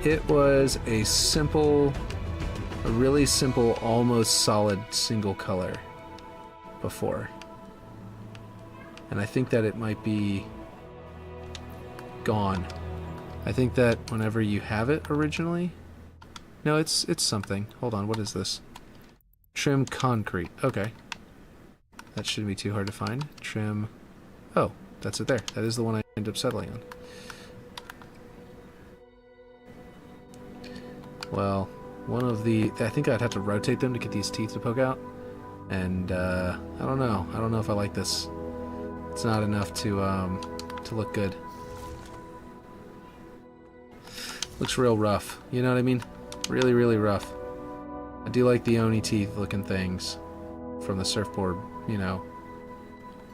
It was a really simple, almost solid single color before. And I think that it might be gone. I think that whenever you have it originally... No, it's something. Hold on, what is this? Trim concrete. Okay. That shouldn't be too hard to find. Trim... Oh, that's it there. That is the one I ended up settling on. Well, one of the... I think I'd have to rotate them to get these teeth to poke out. And, I don't know. I don't know if I like this. It's not enough to look good. Looks real rough. You know what I mean? Really, really rough. I do like the Oni teeth looking things from the surfboard, you know.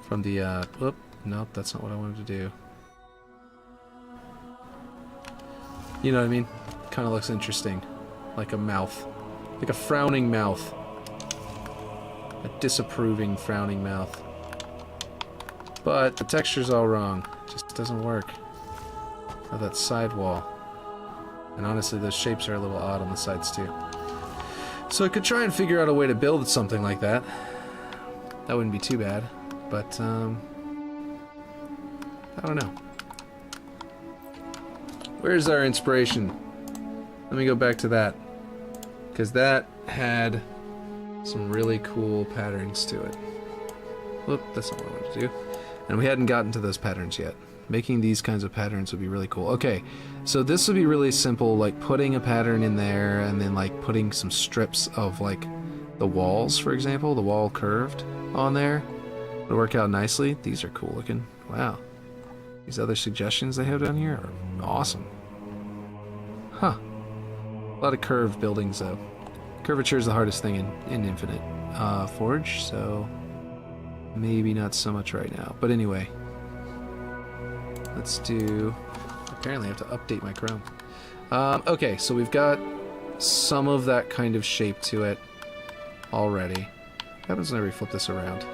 From the, whoop. Nope, that's not what I wanted to do. You know what I mean? Kind of looks interesting. Like a mouth. Like a frowning mouth. A disapproving frowning mouth. But the texture's all wrong. It just doesn't work. Of that side wall. And honestly, those shapes are a little odd on the sides too. So I could try and figure out a way to build something like that. That wouldn't be too bad. But, I don't know. Where's our inspiration? Let me go back to that. Because that had some really cool patterns to it. Whoop, that's not what I wanted to do. And we hadn't gotten to those patterns yet. Making these kinds of patterns would be really cool. Okay, so this would be really simple, like putting a pattern in there and then like putting some strips of like the walls, for example, the wall curved on there. It'll work out nicely. These are cool looking. Wow. These other suggestions they have down here are awesome. Huh. A lot of curved buildings though. Curvature is the hardest thing in Infinite Forge, so maybe not so much right now. But anyway. Let's do... Apparently I have to update my Chrome. Okay, so we've got some of that kind of shape to it already. What happens whenever we flip this around?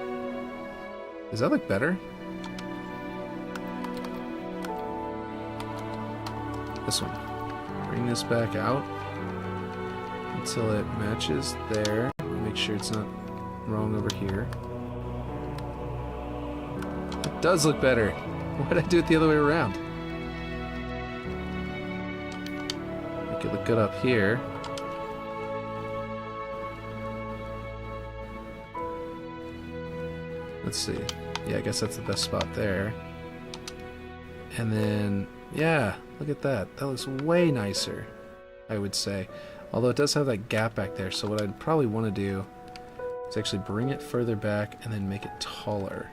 Does that look better? This one. Bring this back out until it matches there. Make sure it's not wrong over here. It does look better. Why did I do it the other way around? Make it look good up here. Let's see. Yeah, I guess that's the best spot there. And then, yeah, look at that. That looks way nicer, I would say. Although it does have that gap back there, so what I'd probably want to do is actually bring it further back and then make it taller.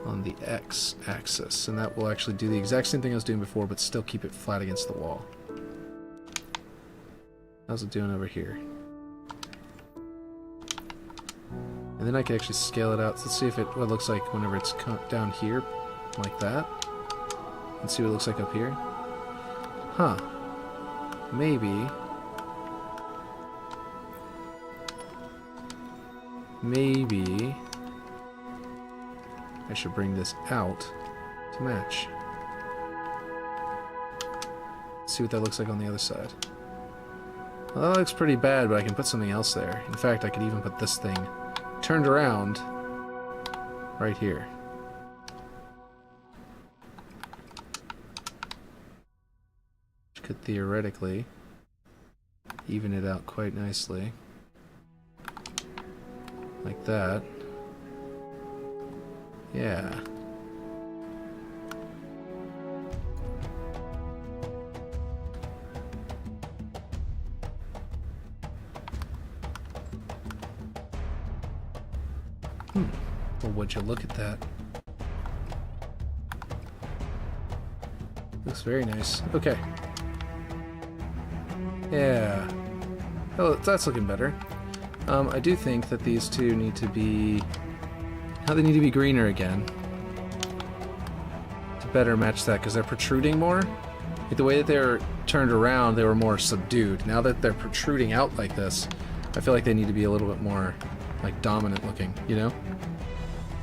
On the x-axis, and that will actually do the exact same thing I was doing before, but still keep it flat against the wall. How's it doing over here? And then I can actually scale it out. So let's see if what it looks like whenever it's down here, like that. And see what it looks like up here. Huh. Maybe. Maybe I should bring this out to match. Let's see what that looks like on the other side. Well, that looks pretty bad, but I can put something else there. In fact, I could even put this thing turned around right here. Which could theoretically even it out quite nicely. Like that. Yeah. Well, would you look at that? Looks very nice. Okay. Yeah. Oh, that's looking better. I do think that these two need to be... How they need to be greener again. To better match that, because they're protruding more. Like the way that they're turned around, they were more subdued. Now that they're protruding out like this, I feel like they need to be a little bit more, like, dominant looking, you know?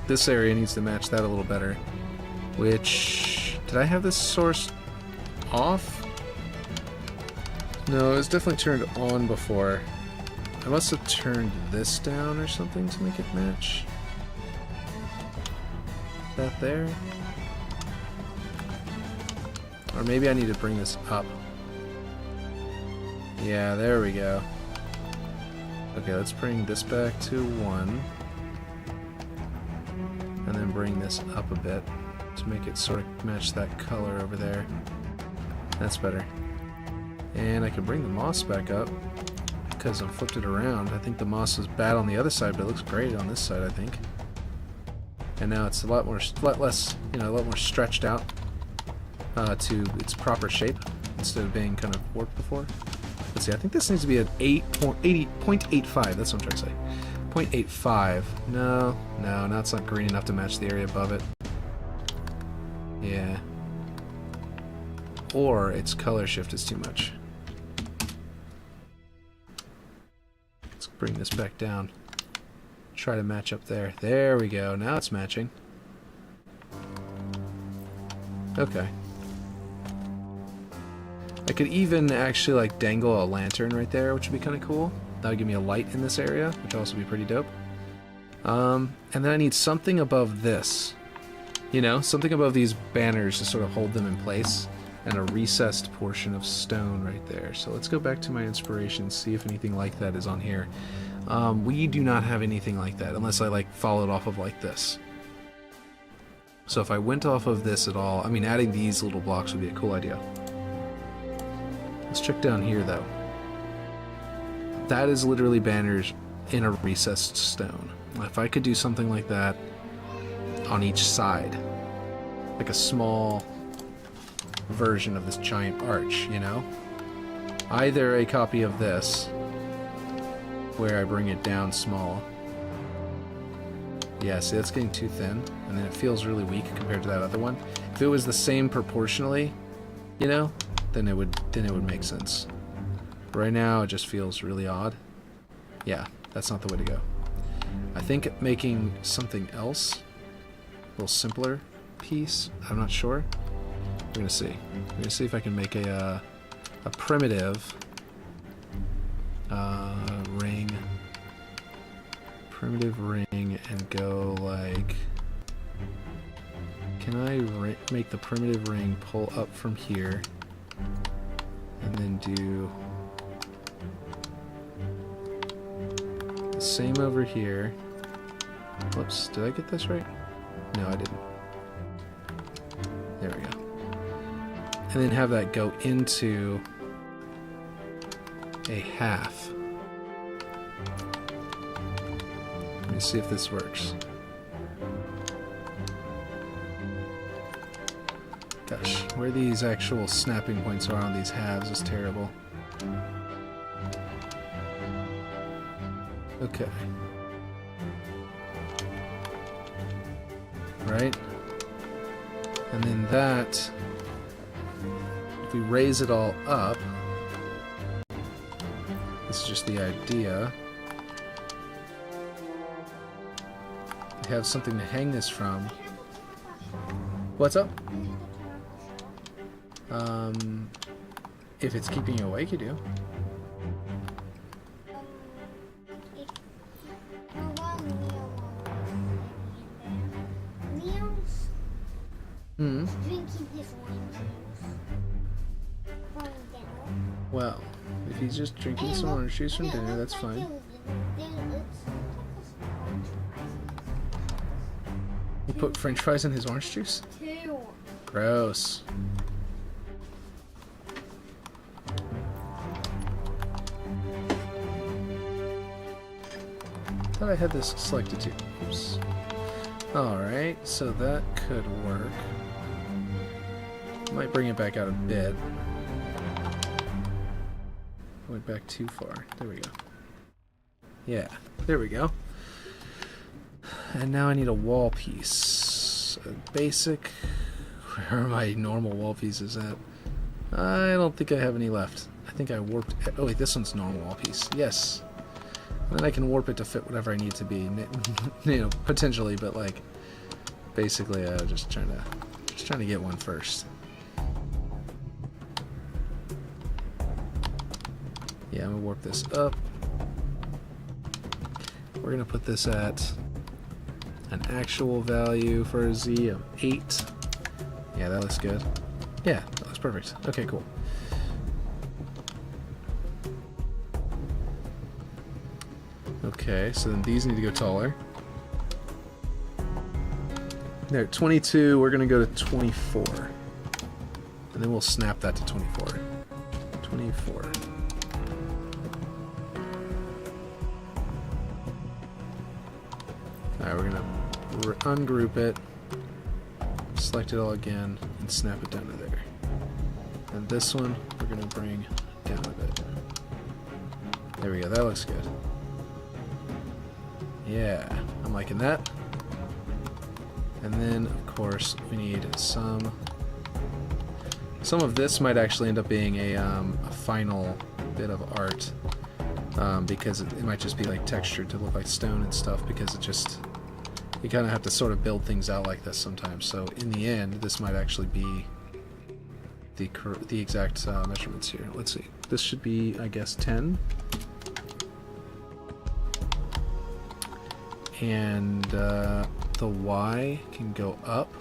This area needs to match that a little better. Which... Did I have this source off? No, it was definitely turned on before. I must have turned this down or something to make it match. That there? Or maybe I need to bring this up. Yeah, there we go. Okay, let's bring this back to 1. And then bring this up a bit to make it sort of match that color over there. That's better. And I can bring the moss back up because I flipped it around. I think the moss was bad on the other side, but it looks great on this side, I think. And now it's a lot less, you know, a lot more stretched out to its proper shape instead of being kind of warped before. Let's see, I think this needs to be at 0.85. That's what I'm trying to say. 0.85. No, now it's not green enough to match the area above it. Yeah. Or its color shift is too much. Let's bring this back down. Try to match up there. There we go. Now it's matching. Okay. I could even actually like dangle a lantern right there, which would be kind of cool. That would give me a light in this area, which would also be pretty dope. And then I need something above this. You know, something above these banners to sort of hold them in place. And a recessed portion of stone right there. So let's go back to my inspiration, see if anything like that is on here. We do not have anything like that, unless I like followed off of like this. So if I went off of this at all, I mean adding these little blocks would be a cool idea. Let's check down here though. That is literally banners in a recessed stone. If I could do something like that on each side, like a small version of this giant arch, you know? Either a copy of this, where I bring it down small. Yeah, see, that's getting too thin, and then it feels really weak compared to that other one. If it was the same proportionally, you know, then it would make sense. But right now, it just feels really odd. Yeah, that's not the way to go. I think making something else, a little simpler piece, I'm not sure. We're gonna see. We're gonna see if I can make a primitive ring. Primitive ring and go like... Can I make the primitive ring pull up from here and then do the same over here? Whoops, did I get this right? No, I didn't. There we go. And then have that go into a half. Let me see if this works. Gosh, where these actual snapping points are on these halves is terrible. Okay. Right? And then that... If we raise it all up, this is just the idea. We have something to hang this from. What's up? If it's keeping you awake, you do. Leo's drinking his orange juice. Well, if he's just drinking some orange juice from dinner, that's fine. You put french fries in his orange juice? Two. Gross. I thought I had this selected too. Oops. Alright, so that could work. Might bring it back out a bit. Went back too far. There we go. Yeah, there we go. And now I need a wall piece. A basic... Where are my normal wall pieces at? I don't think I have any left. I think I warped... Oh wait, this one's normal wall piece. Yes. And then I can warp it to fit whatever I need to be. You know, potentially, but like... Basically, just trying to get one first. Yeah, I'm gonna warp this up. We're gonna put this at an actual value for a Z of 8. Yeah, that looks good. Yeah, that looks perfect. Okay, cool. Okay, so then these need to go taller. They're at 22, we're gonna go to 24. And then we'll snap that to 24. 24. Alright, we're gonna ungroup it, select it all again, and snap it down to there. And this one, we're gonna bring down a bit. There we go, that looks good. Yeah, I'm liking that. And then, of course, we need some of this might actually end up being a final bit of art, because it might just be like textured to look like stone and stuff, because it just, you kind of have to sort of build things out like this sometimes. So in the end, this might actually be the exact measurements here. Let's see. This should be, I guess, 10. And the Y can go up.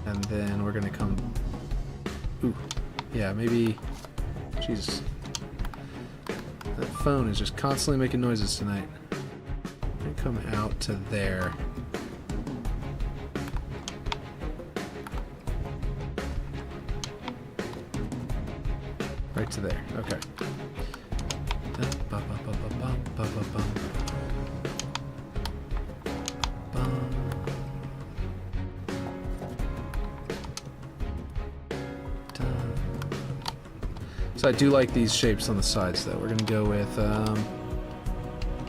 And then we're going to come... Ooh. Yeah, maybe... Jesus. That phone is just constantly making noises tonight. I'm going to come out to there. Right to there. Okay. So I do like these shapes on the sides, though. We're going to go with...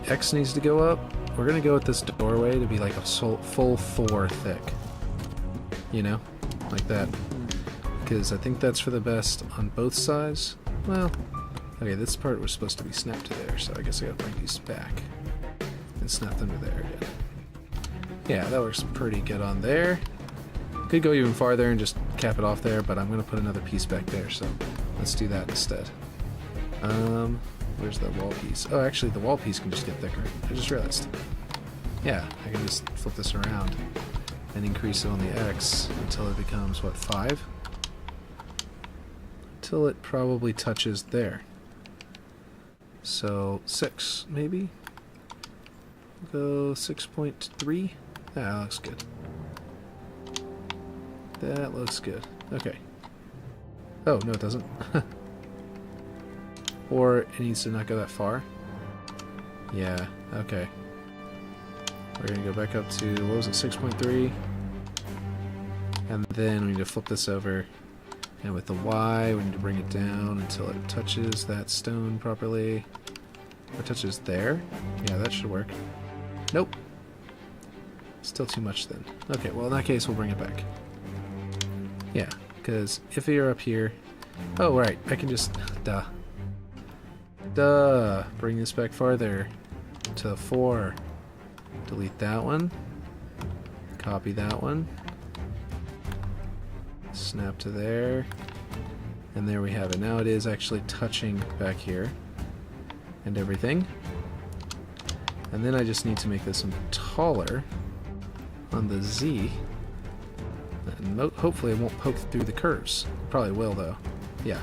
X needs to go up. We're going to go with this doorway to be like a full 4 thick. You know? Like that. Because I think that's for the best on both sides. Well, okay, this part was supposed to be snapped to there, so I guess I gotta bring these back and snap them to there again. Yeah, that works pretty good on there. Could go even farther and just cap it off there, but I'm gonna put another piece back there, so let's do that instead. Where's the wall piece? Oh, actually, the wall piece can just get thicker. I just realized. Yeah, I can just flip this around and increase it on the X until it becomes, what, 5? Until it probably touches there. So 6 maybe? Go 6.3. That looks good. That looks good. Okay. Oh, no it doesn't. Or it needs to not go that far. Yeah, okay. We're gonna go back up to, what was it, 6.3? And then we need to flip this over. And with the Y, we need to bring it down until it touches that stone properly. Or touches there. Yeah, that should work. Nope. Still too much then. Okay, well in that case, we'll bring it back. Yeah, because if you're up here... Oh, right, I can just... Duh. Duh! Bring this back farther. To 4. Delete that one. Copy that one. Snap to there, and there we have it. Now it is actually touching back here and everything. And then I just need to make this one taller on the Z, and hopefully it won't poke through the curves. Probably will though. Yeah.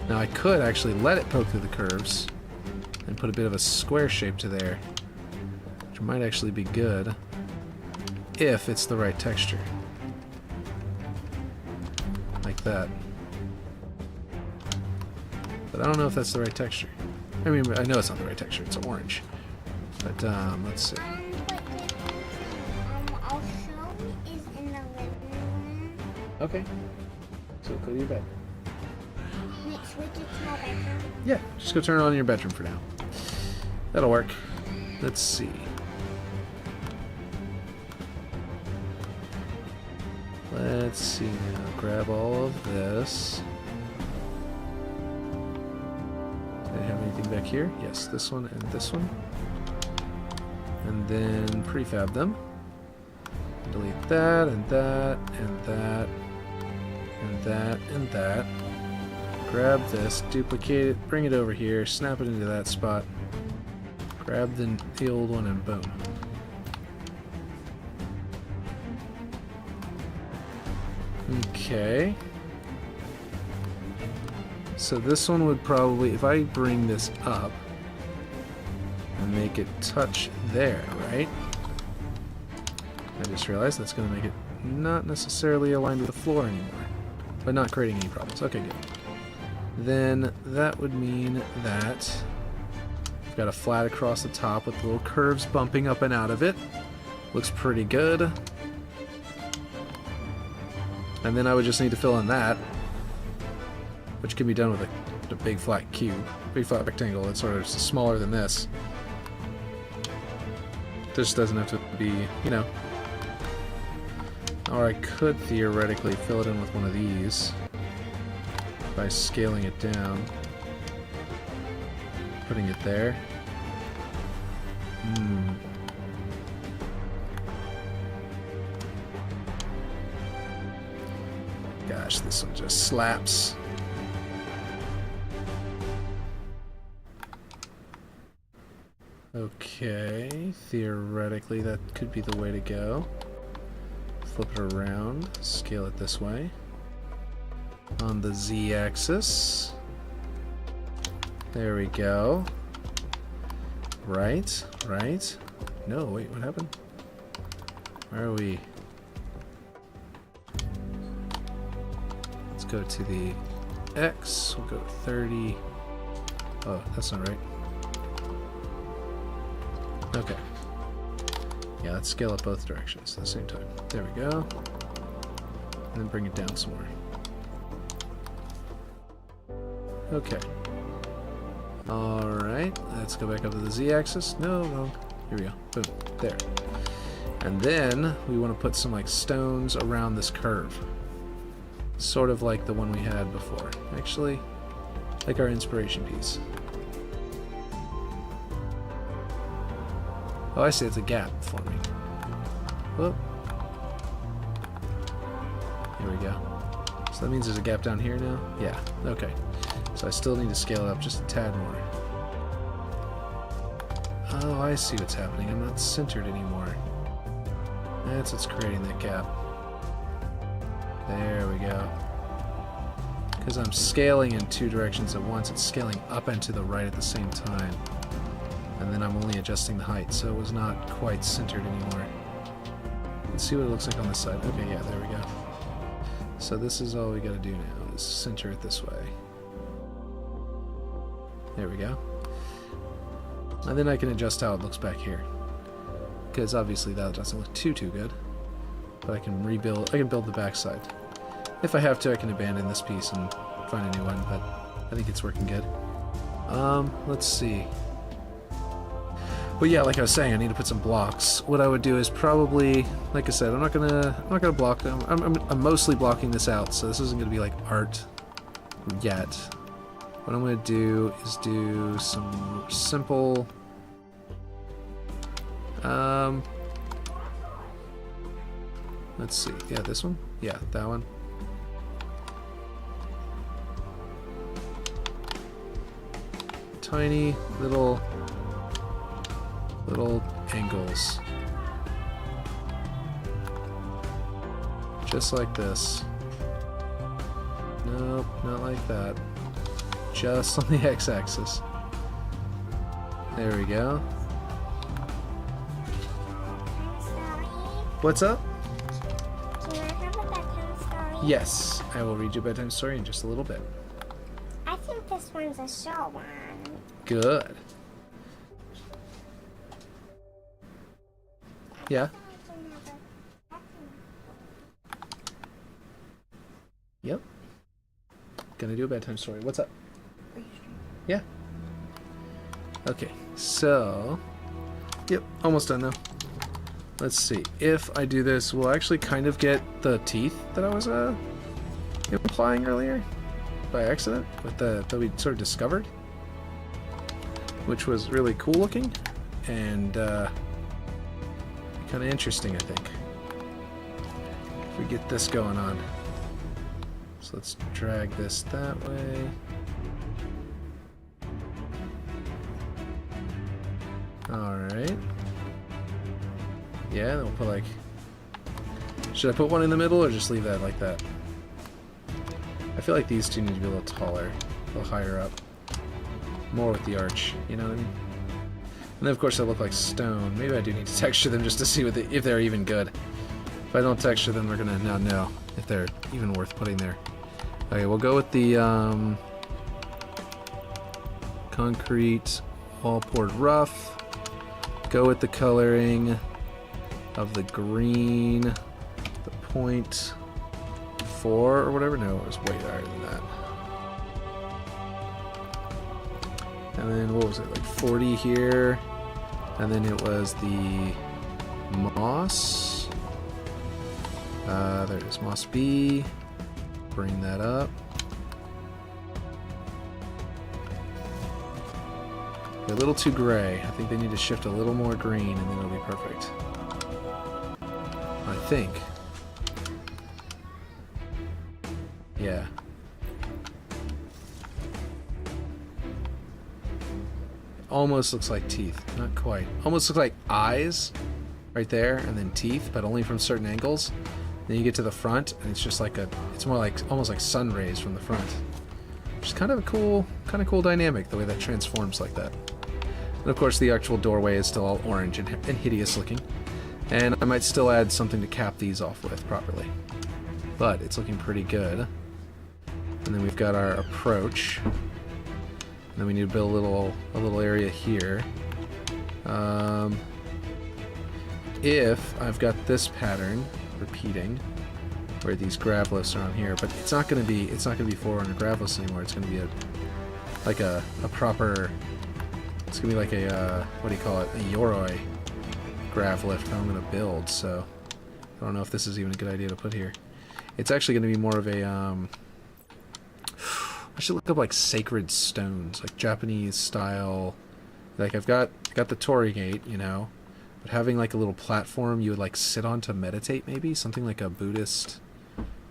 Now I could actually let it poke through the curves and put a bit of a square shape to there, which might actually be good if it's the right texture. Like that. But I don't know if that's the right texture. I mean, I know it's not the right texture, it's orange. But, let's see. But Okay. So go to your bed. Next switch it to my bedroom. Yeah, just go turn it on in your bedroom for now. That'll work. Let's see. Let's see now. Grab all of this. Do I have anything back here? Yes, this one and this one. And then prefab them. Delete that and that and that and that and that. Grab this, duplicate it, bring it over here, snap it into that spot. Grab the old one and boom. Okay. So this one would probably, if I bring this up and make it touch there, right? I just realized that's going to make it not necessarily aligned with the floor anymore, but not creating any problems. Okay, good. Then that would mean that we've got a flat across the top with little curves bumping up and out of it. Looks pretty good. And then I would just need to fill in that, which can be done with a big flat cube, big flat rectangle that's sort of smaller than this. This doesn't have to be, you know. Or I could theoretically fill it in with one of these by scaling it down, putting it there. Gosh, this one just slaps. Okay, theoretically that could be the way to go. Flip it around, scale it this way. On the Z-axis. There we go. Right, right. No, wait, what happened? Where are we? Let's go to the X. We'll go 30. Oh, that's not right. Okay. Yeah, let's scale up both directions at the same time. There we go. And then bring it down some more. Okay. Alright, let's go back up to the Z-axis. No, wrong. Here we go. Boom. There. And then we want to put some like stones around this curve. Sort of like the one we had before. Actually, like our inspiration piece. Oh, I see. It's a gap forming. Whoop. Here we go. So that means there's a gap down here now? Yeah. Okay. So I still need to scale it up just a tad more. Oh, I see what's happening. I'm not centered anymore. That's what's creating that gap. There we go. Because I'm scaling in two directions at once, it's scaling up and to the right at the same time. And then I'm only adjusting the height, so it was not quite centered anymore. Let's see what it looks like on this side. Okay, yeah, there we go. So this is all we gotta do now, is center it this way. There we go. And then I can adjust how it looks back here. Because obviously that doesn't look too good. But I can rebuild, I can build the backside. If I have to, I can abandon this piece and find a new one, but I think it's working good. Let's see. But yeah, like I was saying, I need to put some blocks. What I would do is probably, like I said, I'm not gonna block them. I'm mostly blocking this out, so this isn't gonna be like art yet. What I'm gonna do is do some simple. Let's see. Yeah, this one. Yeah, that one. Tiny little angles. Just like this. Nope, not like that. Just on the x-axis. There we go. What's up? Can I have a bedtime story? Yes, I will read you a bedtime story in just a little bit. I think this one's a short one. Good. Yeah. Yep. Gonna do a bedtime story. What's up? Are you streaming? Yeah. Okay, so... Yep, almost done though. Let's see. If I do this, we'll actually kind of get the teeth that I was implying earlier by accident with that we sort of discovered, which was really cool looking and kind of interesting, I think. If we get this going on. So let's drag this that way. Alright. Yeah, then we'll put like... Should I put one in the middle or just leave that like that? I feel like these two need to be a little taller, a little higher up. More with the arch, you know what I mean? And then of course they look like stone. Maybe I do need to texture them just to see what if they're even good. If I don't texture them, we're gonna now know if they're even worth putting there. Okay, we'll go with the concrete all poured rough. Go with the coloring of the green, the 0.4 or whatever. No, it was way higher than that. And then what was it, like 40 here, and then it was the moss. There it is, moss B. Bring that up. They're a little too gray. I think they need to shift a little more green, and then it'll be perfect. I think. Yeah. Almost looks like teeth. Not quite. Almost looks like eyes right there, and then teeth, but only from certain angles. Then you get to the front, and it's just like it's more like almost like sun rays from the front. Which is kind of a cool dynamic, the way that transforms like that. And of course the actual doorway is still all orange and hideous looking. And I might still add something to cap these off with properly. But it's looking pretty good. And then we've got our approach. And then we need to build a little area here. If I've got this pattern repeating, where these grav lifts are on here, but it's not going to be 400 grav lifts anymore. It's going to be a proper. It's going to be like a what do you call it? A Yoroi grav lift that I'm going to build. So I don't know if this is even a good idea to put here. It's actually going to be more of a I should look up like sacred stones, like Japanese style. Like I've got the torii gate, you know, but having like a little platform you would like sit on to meditate, maybe something like a Buddhist,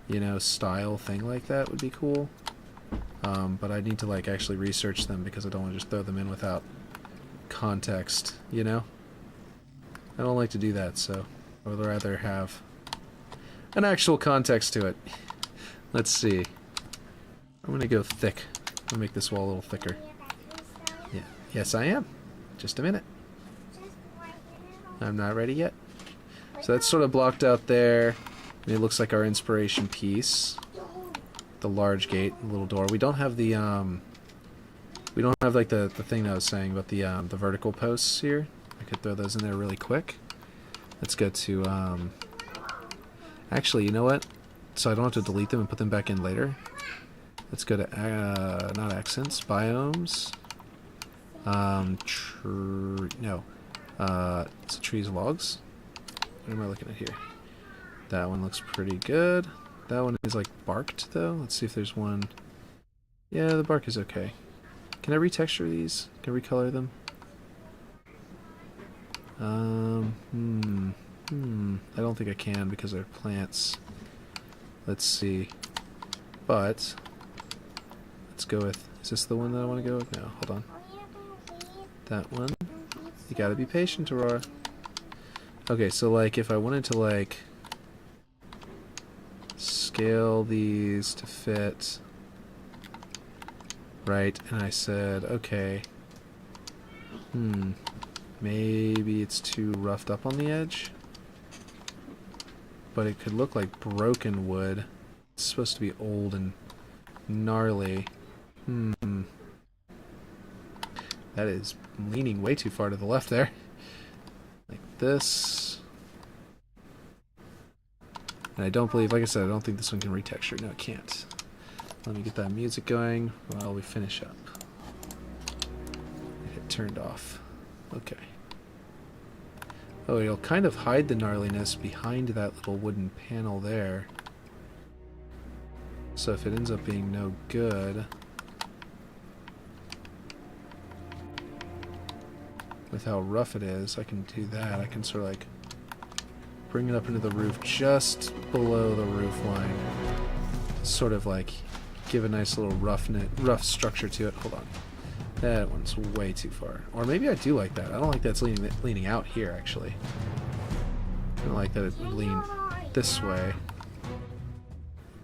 you know, style thing like that would be cool. But I need to like actually research them because I don't want to just throw them in without context, you know. I don't like to do that, so I would rather have an actual context to it. Let's see. I'm gonna go thick. I'm gonna make this wall a little thicker. Yeah. Yes, I am. Just a minute. I'm not ready yet. So that's sort of blocked out there. And it looks like our inspiration piece. The large gate, little door. We don't have the we don't have like the thing that I was saying about the vertical posts here. I could throw those in there really quick. Let's go to actually, you know what? So I don't have to delete them and put them back in later. Let's go to not accents, biomes. It's trees, logs. What am I looking at here? That one looks pretty good. That one is like barked though. Let's see if there's one. Yeah, the bark is okay. Can I retexture these? Can I recolor them? I don't think I can because they're plants. Let's see. But let's go with. Is this the one that I want to go with? No, hold on. That one. You gotta be patient, Aurora. Okay, so like if I wanted to like scale these to fit, right? And I said, okay, maybe it's too roughed up on the edge, but it could look like broken wood. It's supposed to be old and gnarly. That is leaning way too far to the left there. Like this. And I don't believe, like I said, I don't think this one can retexture. No, it can't. Let me get that music going while we finish up. It turned off. Okay. Oh, it'll kind of hide the gnarliness behind that little wooden panel there. So if it ends up being no good, with how rough it is, I can do that. I can sort of like bring it up into the roof just below the roof line. Sort of like give a nice little rough structure to it. Hold on. That one's way too far. Or maybe I do like that. I don't like that's leaning out here, actually. I don't like that it would lean this way.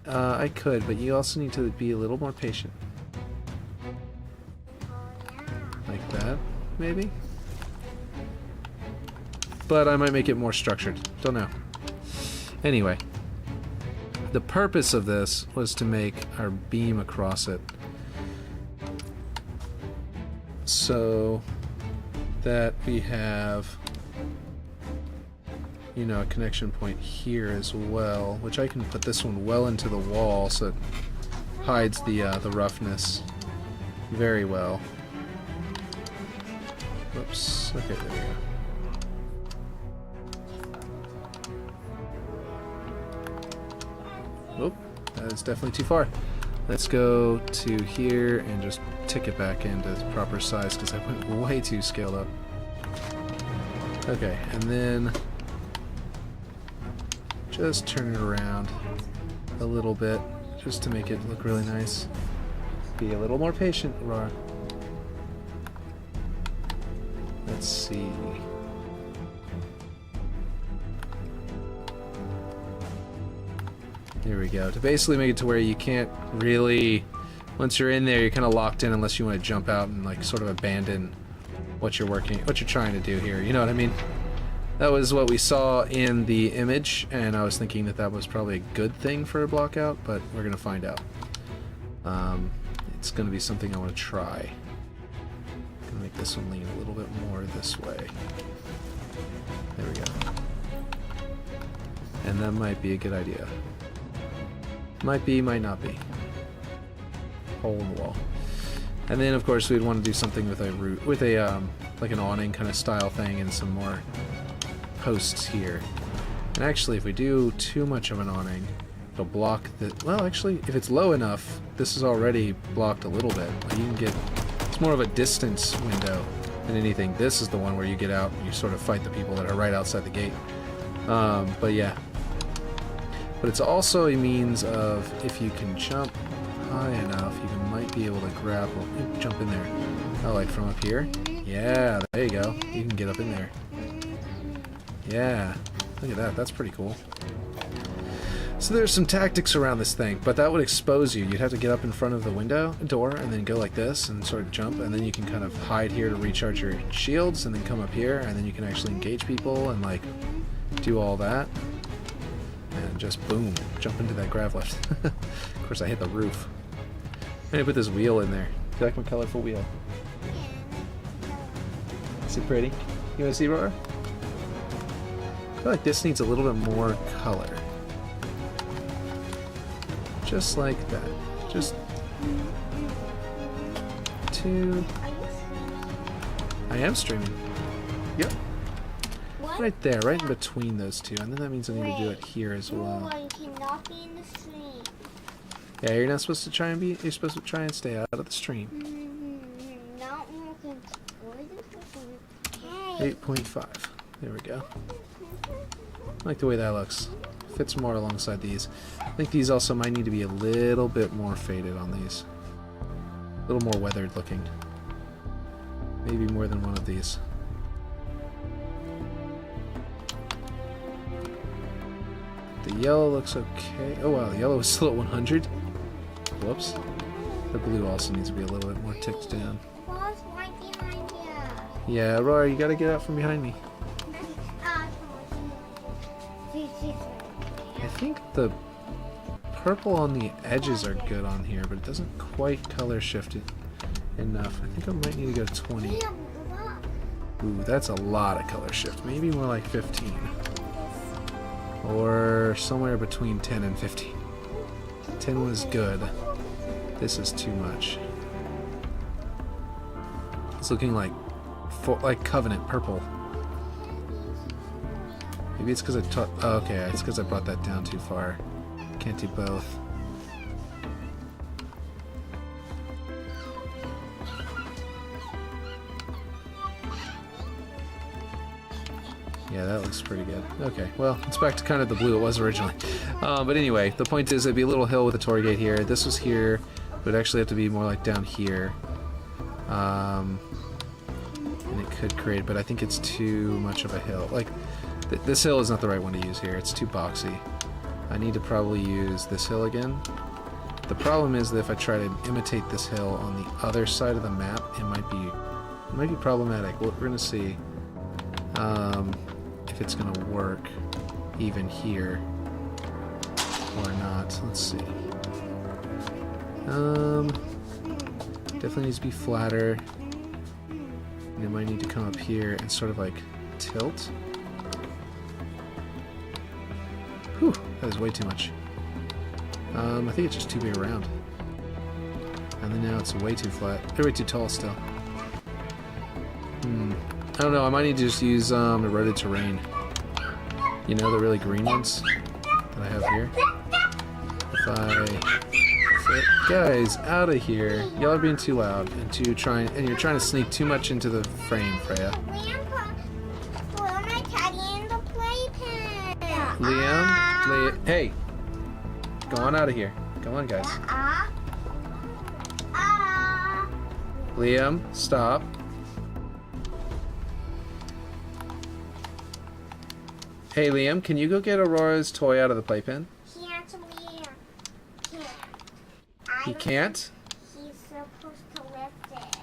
I could, but you also need to be a little more patient. Like that, maybe? But I might make it more structured. Don't know. Anyway. The purpose of this was to make our beam across it. So that we have, you know, a connection point here as well, which I can put this one well into the wall so it hides the roughness very well. Whoops. Okay, there we go. Oh, that is definitely too far. Let's go to here and just tick it back into proper size because I went way too scaled up. Okay, and then just turn it around a little bit just to make it look really nice. Be a little more patient, Aurora. Let's see. There we go. To basically make it to where you can't really, once you're in there, you're kind of locked in unless you want to jump out and like sort of abandon what you're trying to do here. You know what I mean? That was what we saw in the image, and I was thinking that that was probably a good thing for a block out, but we're gonna find out. It's gonna be something I want to try. I'm gonna make this one lean a little bit more this way. There we go. And that might be a good idea. Might be, might not be. Hole in the wall. And then, of course, we'd want to do something with a roof, with a like an awning kind of style thing, and some more posts here. And actually, if we do too much of an awning, it'll block the. Well, actually, if it's low enough, this is already blocked a little bit. Like you can get. It's more of a distance window than anything. This is the one where you get out and you sort of fight the people that are right outside the gate. But yeah. But it's also a means of, if you can jump high enough, you might be able to grab, jump in there. Oh, like from up here? Yeah, there you go. You can get up in there. Yeah, look at that. That's pretty cool. So there's some tactics around this thing, but that would expose you. You'd have to get up in front of the door, and then go like this, and sort of jump, and then you can kind of hide here to recharge your shields, and then come up here, and then you can actually engage people, and like, do all that. And just boom, jump into that grav lift. Of course, I hit the roof. I'm gonna put this wheel in there. Do you like my colorful wheel? Is it pretty? You wanna see, Aurora? I feel like this needs a little bit more color. Just like that. Just two. I am streaming. Yep. Right there, right in between those two, and then that means I need to do it here as well. No, you cannot be in the stream. Yeah, you're not supposed to try and be. You're supposed to try and stay out of the stream. Not more than 8.5. There we go. I like the way that looks. Fits more alongside these. I think these also might need to be a little bit more faded on these. A little more weathered looking. Maybe more than one of these. The yellow looks okay. Oh wow, the yellow is still at 100. Whoops. The blue also needs to be a little bit more ticked down. Boss, right behind you. Yeah, Rory, you gotta get out from behind me. I think the purple on the edges are good on here, but it doesn't quite color shift it enough. I think I might need to go to 20. Ooh, that's a lot of color shift. Maybe more like 15. Or somewhere between 10 and 15. 10 was good. This is too much. It's looking like Covenant purple. Maybe it's because oh, okay, it's because I brought that down too far. Can't do both. Yeah, that looks pretty good. Okay, well, it's back to kind of the blue it was originally. But anyway, the point is there'd be a little hill with a torii gate here. This was here, but it'd actually have to be more like down here. And it could create, but I think it's too much of a hill. Like, this hill is not the right one to use here. It's too boxy. I need to probably use this hill again. The problem is that if I try to imitate this hill on the other side of the map, it might be problematic. We're gonna see if it's gonna work even here or not. Let's see. Definitely needs to be flatter. And it might need to come up here and sort of like tilt. Whew, that is way too much. I think it's just too big around. And then now it's way too flat. Or way too tall still. I don't know, I might need to just use eroded terrain. You know, the really green ones that I have here. If I... Guys, out of here. Y'all are being too loud and you're trying to sneak too much into the frame, Freya. Liam? Hey! Go on out of here. Come on, guys. Liam, stop. Hey, Liam, can you go get Aurora's toy out of the playpen? He can't? He's supposed to lift it.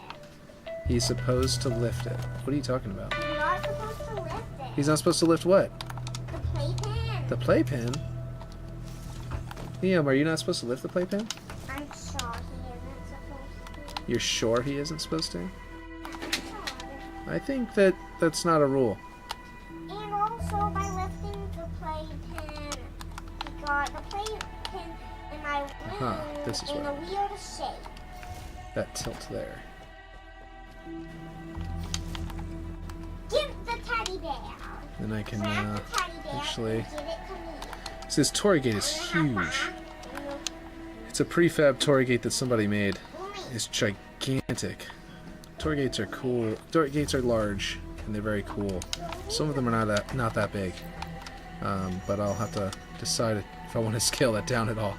He's supposed to lift it. What are you talking about? He's not supposed to lift it. He's not supposed to lift what? The playpen. The playpen? Liam, are you not supposed to lift the playpen? I'm sure he isn't supposed to. You're sure he isn't supposed to? I'm sure. I think that's not a rule. And also by lifting the playpen, he got the playpen in my room this is in a what. weird shape. That tilt there. Give the teddy bear. Then I can Grab the teddy bear actually. and give it to me. So this torii gate is huge. It's a prefab torii gate that somebody made. It's gigantic. Torii gates are cool. Torii gates are large and they're very cool. Some of them are not that big, but I'll have to decide if I want to scale that down at all.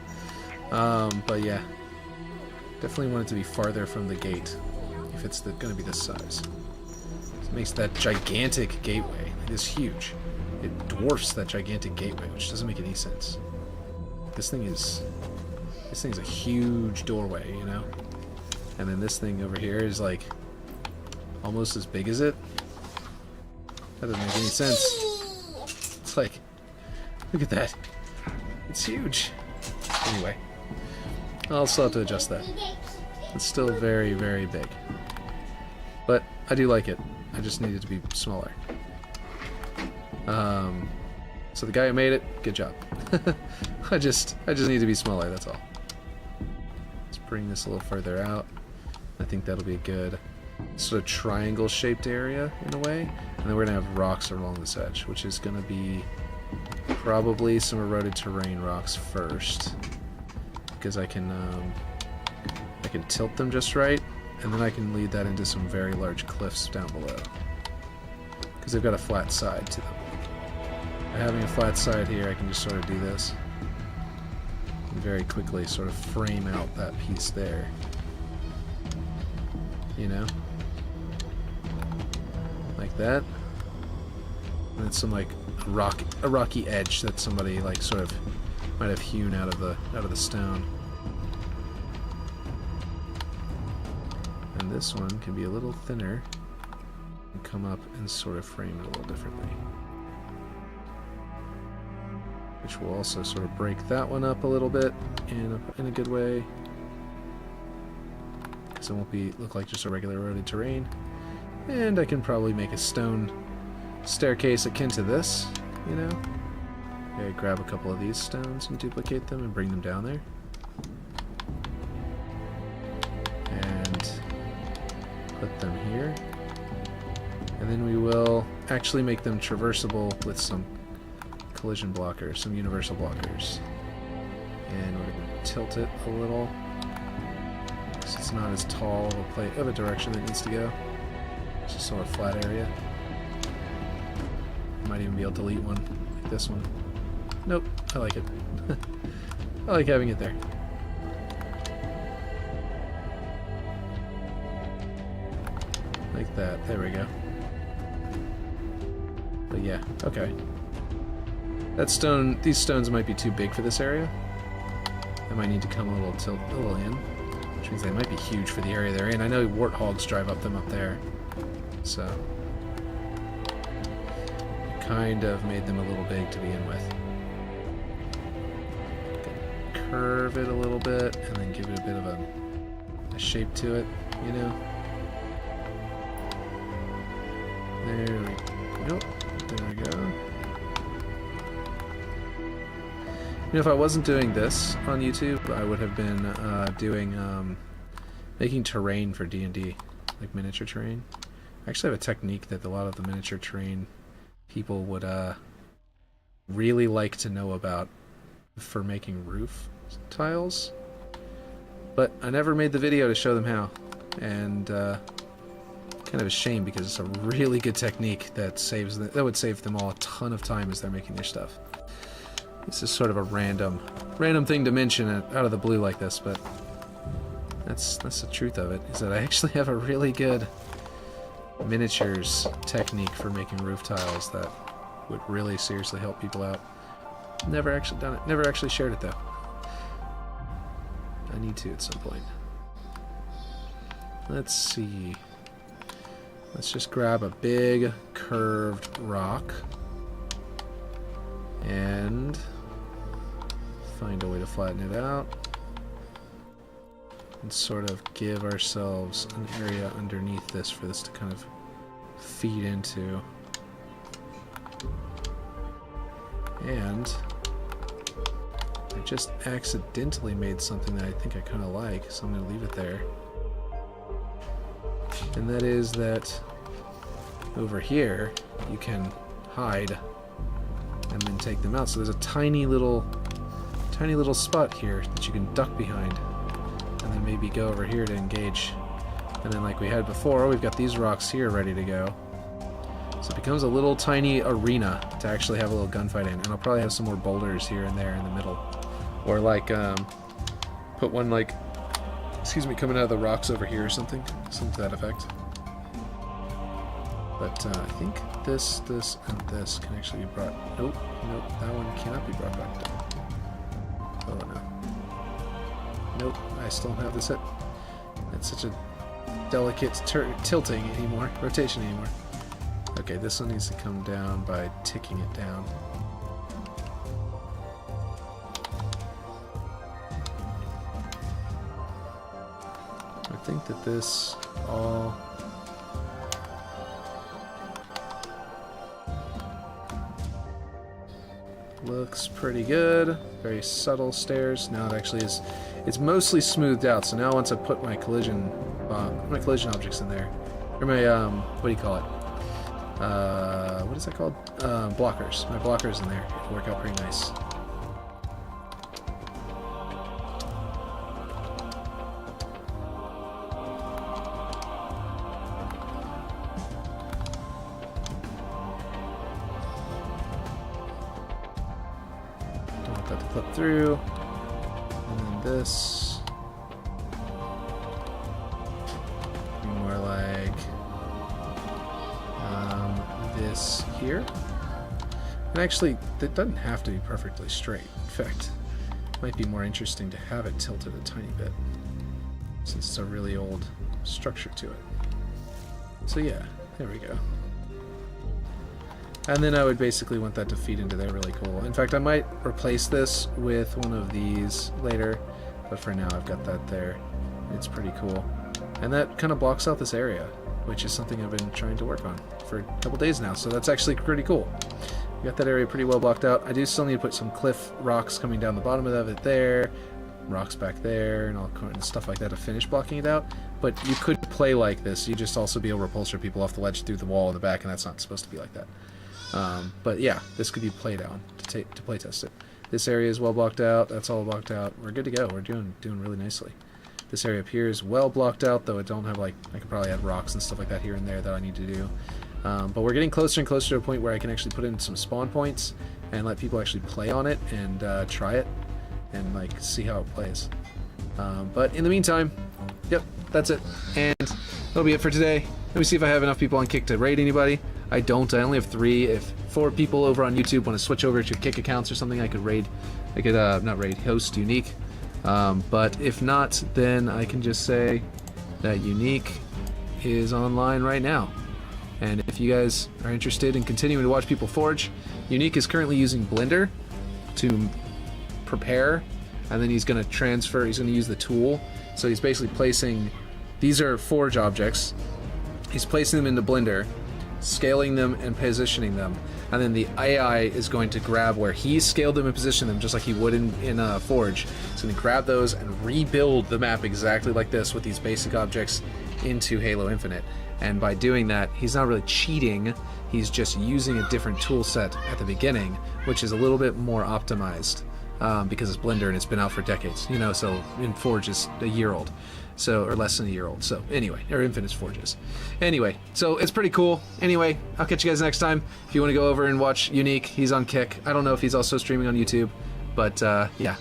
But yeah, definitely want it to be farther from the gate if it's going to be this size. It makes that gigantic gateway. It is huge. It dwarfs that gigantic gateway, which doesn't make any sense. This thing's a huge doorway, you know? And then this thing over here is like almost as big as it. That doesn't make any sense. It's like, look at that. It's huge. Anyway, I'll still have to adjust that. It's still very, very big. But I do like it. I just need it to be smaller. So the guy who made it, good job. I just need to be smaller, that's all. Let's bring this a little further out. I think that'll be a good sort of triangle shaped area in a way. And then we're gonna have rocks along this edge, which is gonna be probably some eroded terrain rocks first. Because I can tilt them just right, and then I can lead that into some very large cliffs down below. Because they've got a flat side to them. By having a flat side here, I can just sort of do this. And very quickly sort of frame out that piece there. You know? Like that. And then some like a rocky edge that somebody like sort of might have hewn out of the stone. And this one can be a little thinner and come up and sort of frame it a little differently. Which will also sort of break that one up a little bit in a good way. Because it won't look like just a regular eroded terrain. And I can probably make a stone staircase akin to this, you know? Okay, grab a couple of these stones and duplicate them and bring them down there. And put them here. And then we will actually make them traversable with some collision blockers, some universal blockers. And we're going to tilt it a little so it's not as tall of a direction that it needs to go. It's just sort of flat area. Might even be able to delete one, like this one. Nope, I like it. I like having it there. Like that, there we go. But yeah, okay. That stone, these stones might be too big for this area. They might need to come a little in, which means they might be huge for the area they're in. I know warthogs drive up them up there, so kind of made them a little big to begin with. Curve it a little bit, and then give it a bit of a shape to it, you know? There we go. There we go. You know, if I wasn't doing this on YouTube, I would have been making terrain for D&D, like miniature terrain. I actually have a technique that a lot of the miniature terrain people would really like to know about for making roof tiles, but I never made the video to show them how, and kind of a shame because it's a really good technique that would save them all a ton of time as they're making their stuff. This is sort of a random thing to mention out of the blue like this, but that's the truth of it, is that I actually have a really good miniatures technique for making roof tiles that would really seriously help people out. Never actually done it. Never actually shared it though. I need to at some point. Let's see. Let's just grab a big curved rock and find a way to flatten it out and sort of give ourselves an area underneath this for this to kind of feed into. And I just accidentally made something that I think I kind of like, so I'm going to leave it there. And that is that over here you can hide and then take them out. So there's a tiny little spot here that you can duck behind and then maybe go over here to engage. And then like we had before, we've got these rocks here ready to go. So it becomes a little tiny arena to actually have a little gunfight in. And I'll probably have some more boulders here and there in the middle. Or like put one like, coming out of the rocks over here or something to that effect. But I think this, and this can actually be brought. Nope, that one cannot be brought back down. Oh no. Nope, I still don't have this set. That's such a delicate rotation anymore. Okay, this one needs to come down by ticking it down. I think that this all looks pretty good. Very subtle stairs. Now it actually is. It's mostly smoothed out. So now once I put my collision objects in there, or my what do you call it? What is that called? Blockers. My blockers in there. It'll work out pretty nice. Clip through, and then this, more like this here. And actually, it doesn't have to be perfectly straight. In fact, it might be more interesting to have it tilted a tiny bit, since it's a really old structure to it. So yeah, there we go. And then I would basically want that to feed into there really cool. In fact, I might replace this with one of these later, but for now I've got that there. It's pretty cool. And that kind of blocks out this area, which is something I've been trying to work on for a couple days now, so that's actually pretty cool. We got that area pretty well blocked out. I do still need to put some cliff rocks coming down the bottom of it there, rocks back there, and all kind of stuff like that to finish blocking it out. But you could play like this. You just also be able to repulsor people off the ledge through the wall in the back, and that's not supposed to be like that. But yeah, this could be played on to play test it. This area is well blocked out. That's all blocked out. We're good to go. We're doing really nicely. This area up here is well blocked out, though I don't have, like, I could probably add rocks and stuff like that here and there that I need to do. But we're getting closer and closer to a point where I can actually put in some spawn points and let people actually play on it and try it and, like, see how it plays. But in the meantime, yep, that's it. And that'll be it for today. Let me see if I have enough people on Kick to raid anybody. I don't. I only have 3. If 4 people over on YouTube want to switch over to Kick accounts or something, I could raid. I could, not raid, host Unique. But if not, then I can just say that Unique is online right now. And if you guys are interested in continuing to watch people forge, Unique is currently using Blender to prepare, and then he's going to transfer, he's going to use the tool. So he's basically placing, these are forge objects, he's placing them into Blender, scaling them and positioning them, and then the AI is going to grab where he scaled them and positioned them just like he would in Forge. It's going to grab those and rebuild the map exactly like this with these basic objects into Halo Infinite. And by doing that, he's not really cheating, he's just using a different tool set at the beginning, which is a little bit more optimized because it's Blender and it's been out for decades, you know, so in Forge is a year old. So, or less than a year old. So, anyway, or Infinite Forges. Anyway, so it's pretty cool. Anyway, I'll catch you guys next time. If you want to go over and watch Unique, he's on Kick. I don't know if he's also streaming on YouTube, but yeah.